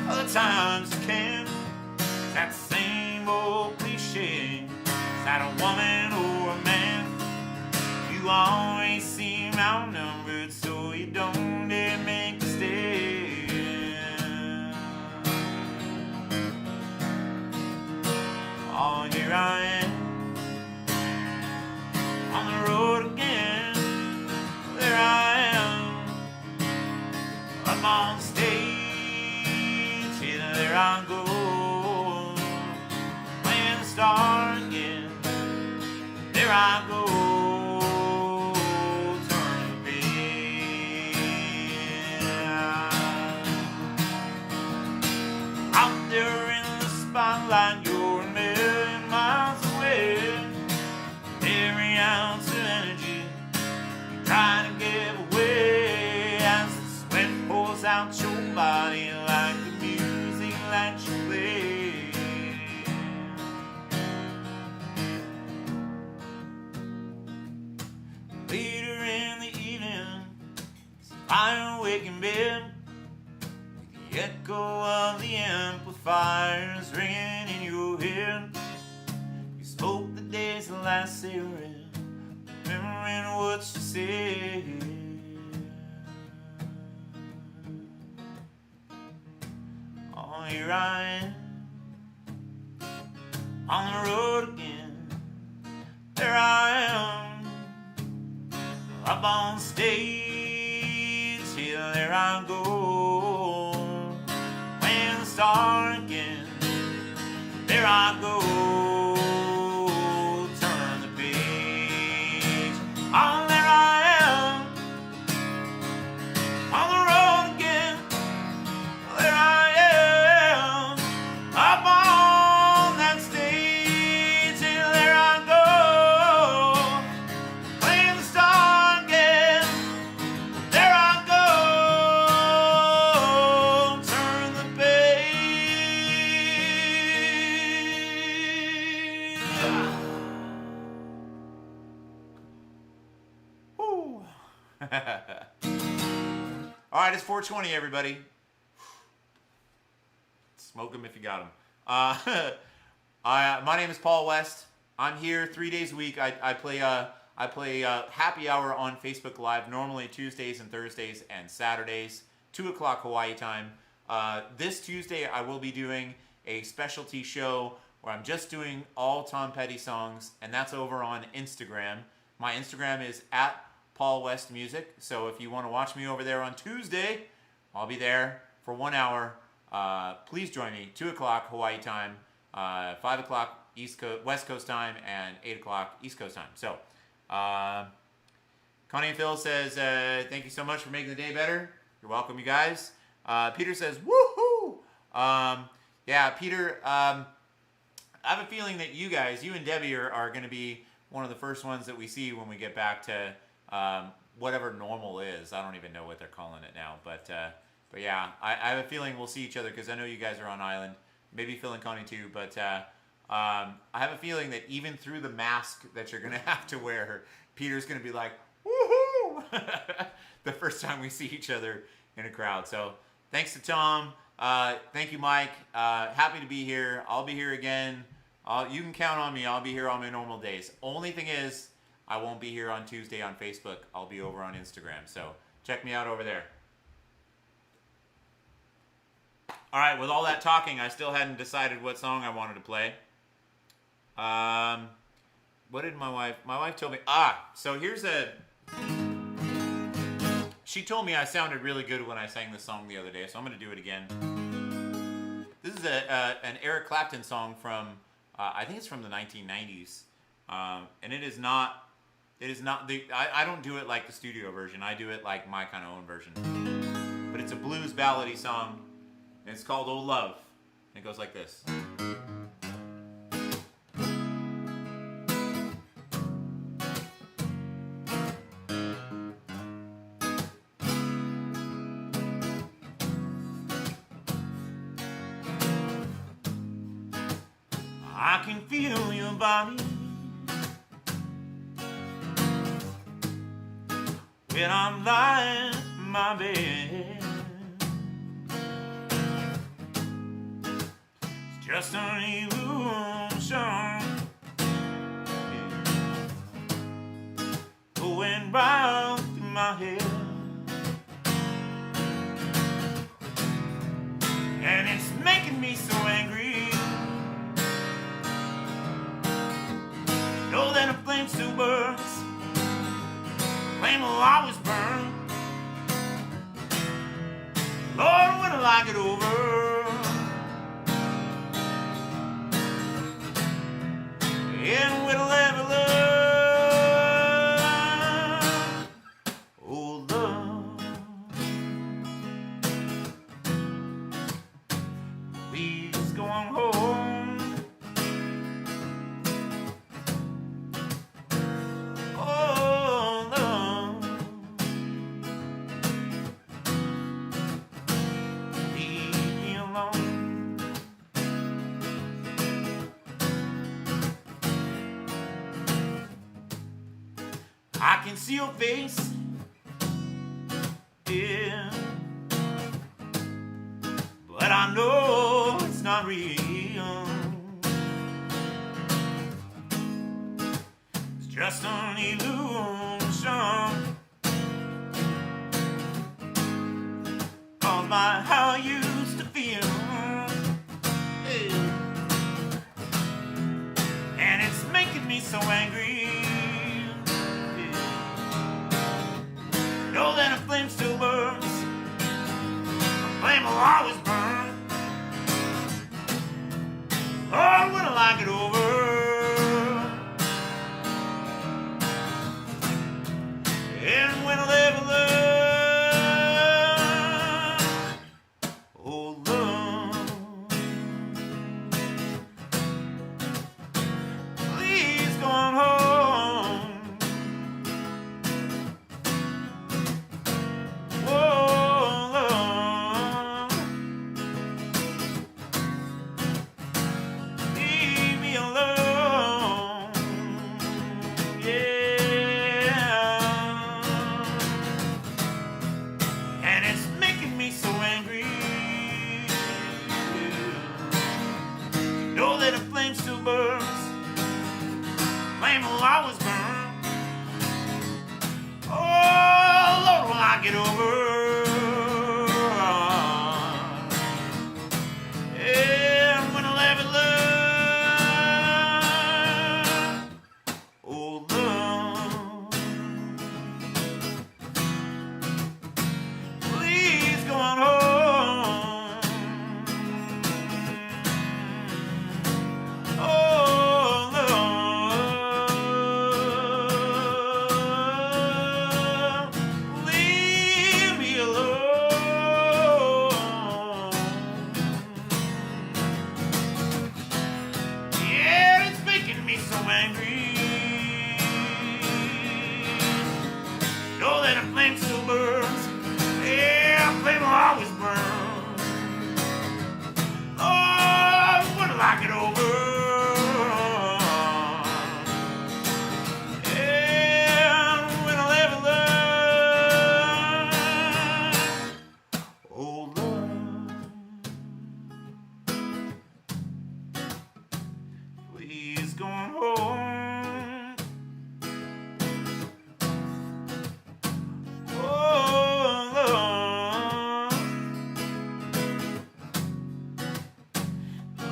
other times you can. That same old cliche, is that a woman or a man? You always seem outnumbered, so you don't dare make a stand. Oh, here I am, on the road again. There I am, up on stage. Here there I go, playing the star again. There I go, turn the page. Out there in the spotlight, you're a million miles away. Every ounce of energy you try to give away as the sweat pours out your body like the music that you play. Later in the evening, lying awake in bed, the echo of the amplifiers ringing in your head. You smoke the day's last cigarette, remembering what you said. Oh, here I am, on the road again. There I am, up on stage. Here there I go, playing the star again. There I go, turn the page. Oh, there I am, on the road again. There I am, up on that stage. Here there I go, playing the star again. There I go, turn the page. Woo. All right, it's 4:20, everybody. Smoke them if you got them. My name is Paul West. I'm here 3 days a week. I play happy hour on Facebook Live, normally Tuesdays and Thursdays and Saturdays, 2 o'clock Hawaii time. This Tuesday, I will be doing a specialty show where I'm just doing all Tom Petty songs, and that's over on Instagram. My Instagram is @PaulWestMusic. So if you want to watch me over there on Tuesday, I'll be there for 1 hour. Please join me, 2 o'clock Hawaii time, 5 o'clock West Coast time and 8 o'clock East Coast time. So, Connie and Phil says, thank you so much for making the day better. You're welcome, you guys. Peter says, woohoo! Yeah, Peter, I have a feeling that you guys, you and Debbie, are going to be one of the first ones that we see when we get back to whatever normal is. I don't even know what they're calling it now. But yeah, I have a feeling we'll see each other because I know you guys are on island. Maybe Phil and Connie too. But I have a feeling that even through the mask that you're going to have to wear, Peter's going to be like, woohoo! The first time we see each other in a crowd. So thanks to Tom. Thank you, Mike. Happy to be here. I'll be here again. You can count on me. I'll be here on my normal days. Only thing is, I won't be here on Tuesday on Facebook. I'll be over on Instagram. So check me out over there. All right, with all that talking, I still hadn't decided what song I wanted to play. What did my wife told me? So here's she told me I sounded really good when I sang this song the other day, so I'm going to do it again. This is an Eric Clapton song from, I think it's from the 1990s. And it is not, I don't do it like the studio version. I do it like my kind of own version. But it's a blues ballady song, and it's called Old Love. And it goes like this. I can feel your body when I'm lying in my bed. It's just an illusion going round through my head, and it's making me so angry. Know that a flame still burns, flame will always burn. Lord, when will I get over? And when will I ever learn? Oh, love, please go on home. I can see your face, yeah, but I know it's not real. It's just an illusion of how I used to feel, yeah. And it's making me so angry. Know that a flame still burns, a flame will always burn. Oh, when will I get over? And when will I ever learn? Oh, love, please go on home. Get over, and when I'll ever learn, oh love, please go on home. Oh. angry. Know that a flame still burns. Yeah, a flame will always burn. Oh, when will I get over? Yeah, when I'll ever learn. Oh, love, please go home.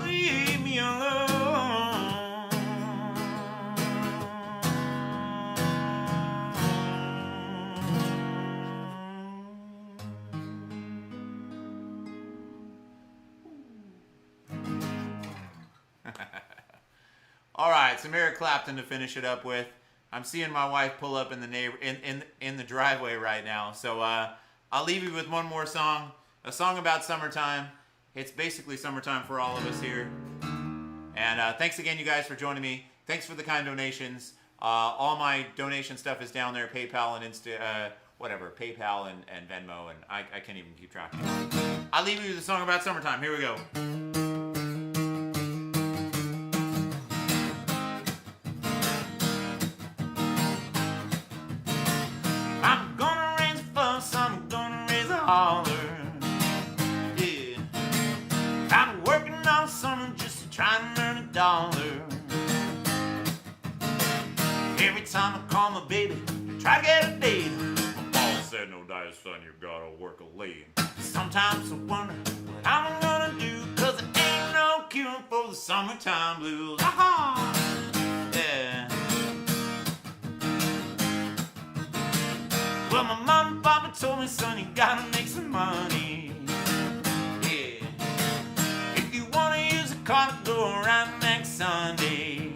Leave me alone. All right, some Eric Clapton to finish it up with. I'm seeing my wife pull up in the in the driveway right now, so I'll leave you with one more song, a song about summertime. It's basically summertime for all of us here. And thanks again, you guys, for joining me. Thanks for the kind donations. All my donation stuff is down there, PayPal and PayPal and Venmo, and I can't even keep track of it. I'll leave you with a song about summertime. Here we go. I'm gonna raise a fuss, I'm gonna raise a holler. Yeah, I'm working all summer just to try and earn $1. Every time I call my baby to try to get a date, my boss said, no diet, son, you gotta work a late. Sometimes I wonder what I'm gonna do, cause there ain't no cure for the summertime blues. Aha! Yeah. Well, my mom and papa told me, son, you gotta make some money. Yeah. If you wanna use a car to go around next Sunday.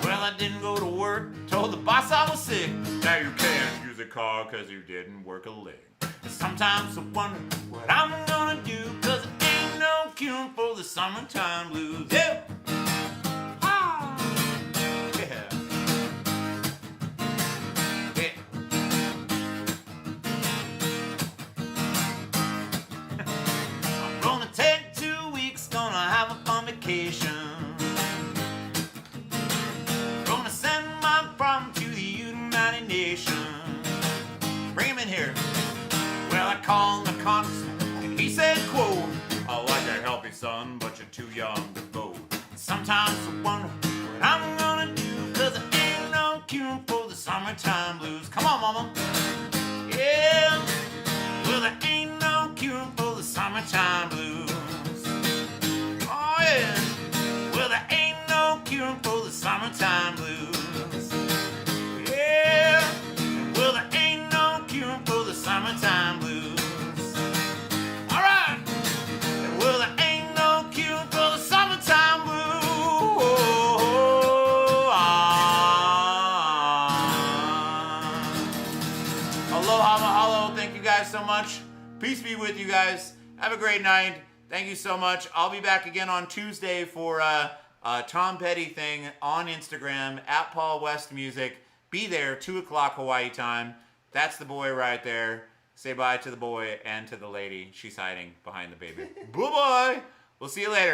Well, I didn't go to work, told the boss I was sick. Now you can't use a car cause you didn't work a lick. Sometimes I wonder what I'm gonna do, cause there ain't no cure for the summertime blues. Yeah. Ah. Yeah. Yeah. I'm gonna take 2 weeks, gonna have a fun vacation. Gonna send my problem to the United Nations. Bring him in here. Well, I called the congressman, and he said, quote, I'd like to help you, son, but you're too young to vote. Sometimes I wonder what I'm gonna do, cause there ain't no cure for the summertime blues. Come on, mama. Yeah. Well, there ain't no cure for the summertime blues. Oh, yeah. Well, there ain't no cure for the summertime blues. Yeah. Well, there ain't no cure for the summertime blues. All right. Well, there ain't no cure for the summertime blues. Aloha mahalo. Thank you guys so much. Peace be with you guys. Have a great night. Thank you so much. I'll be back again on Tuesday for a Tom Petty thing on Instagram at Paul West Music. Be there, 2 o'clock Hawaii time. That's the boy right there. Say bye to the boy and to the lady. She's hiding behind the baby. Bye-bye. We'll see you later.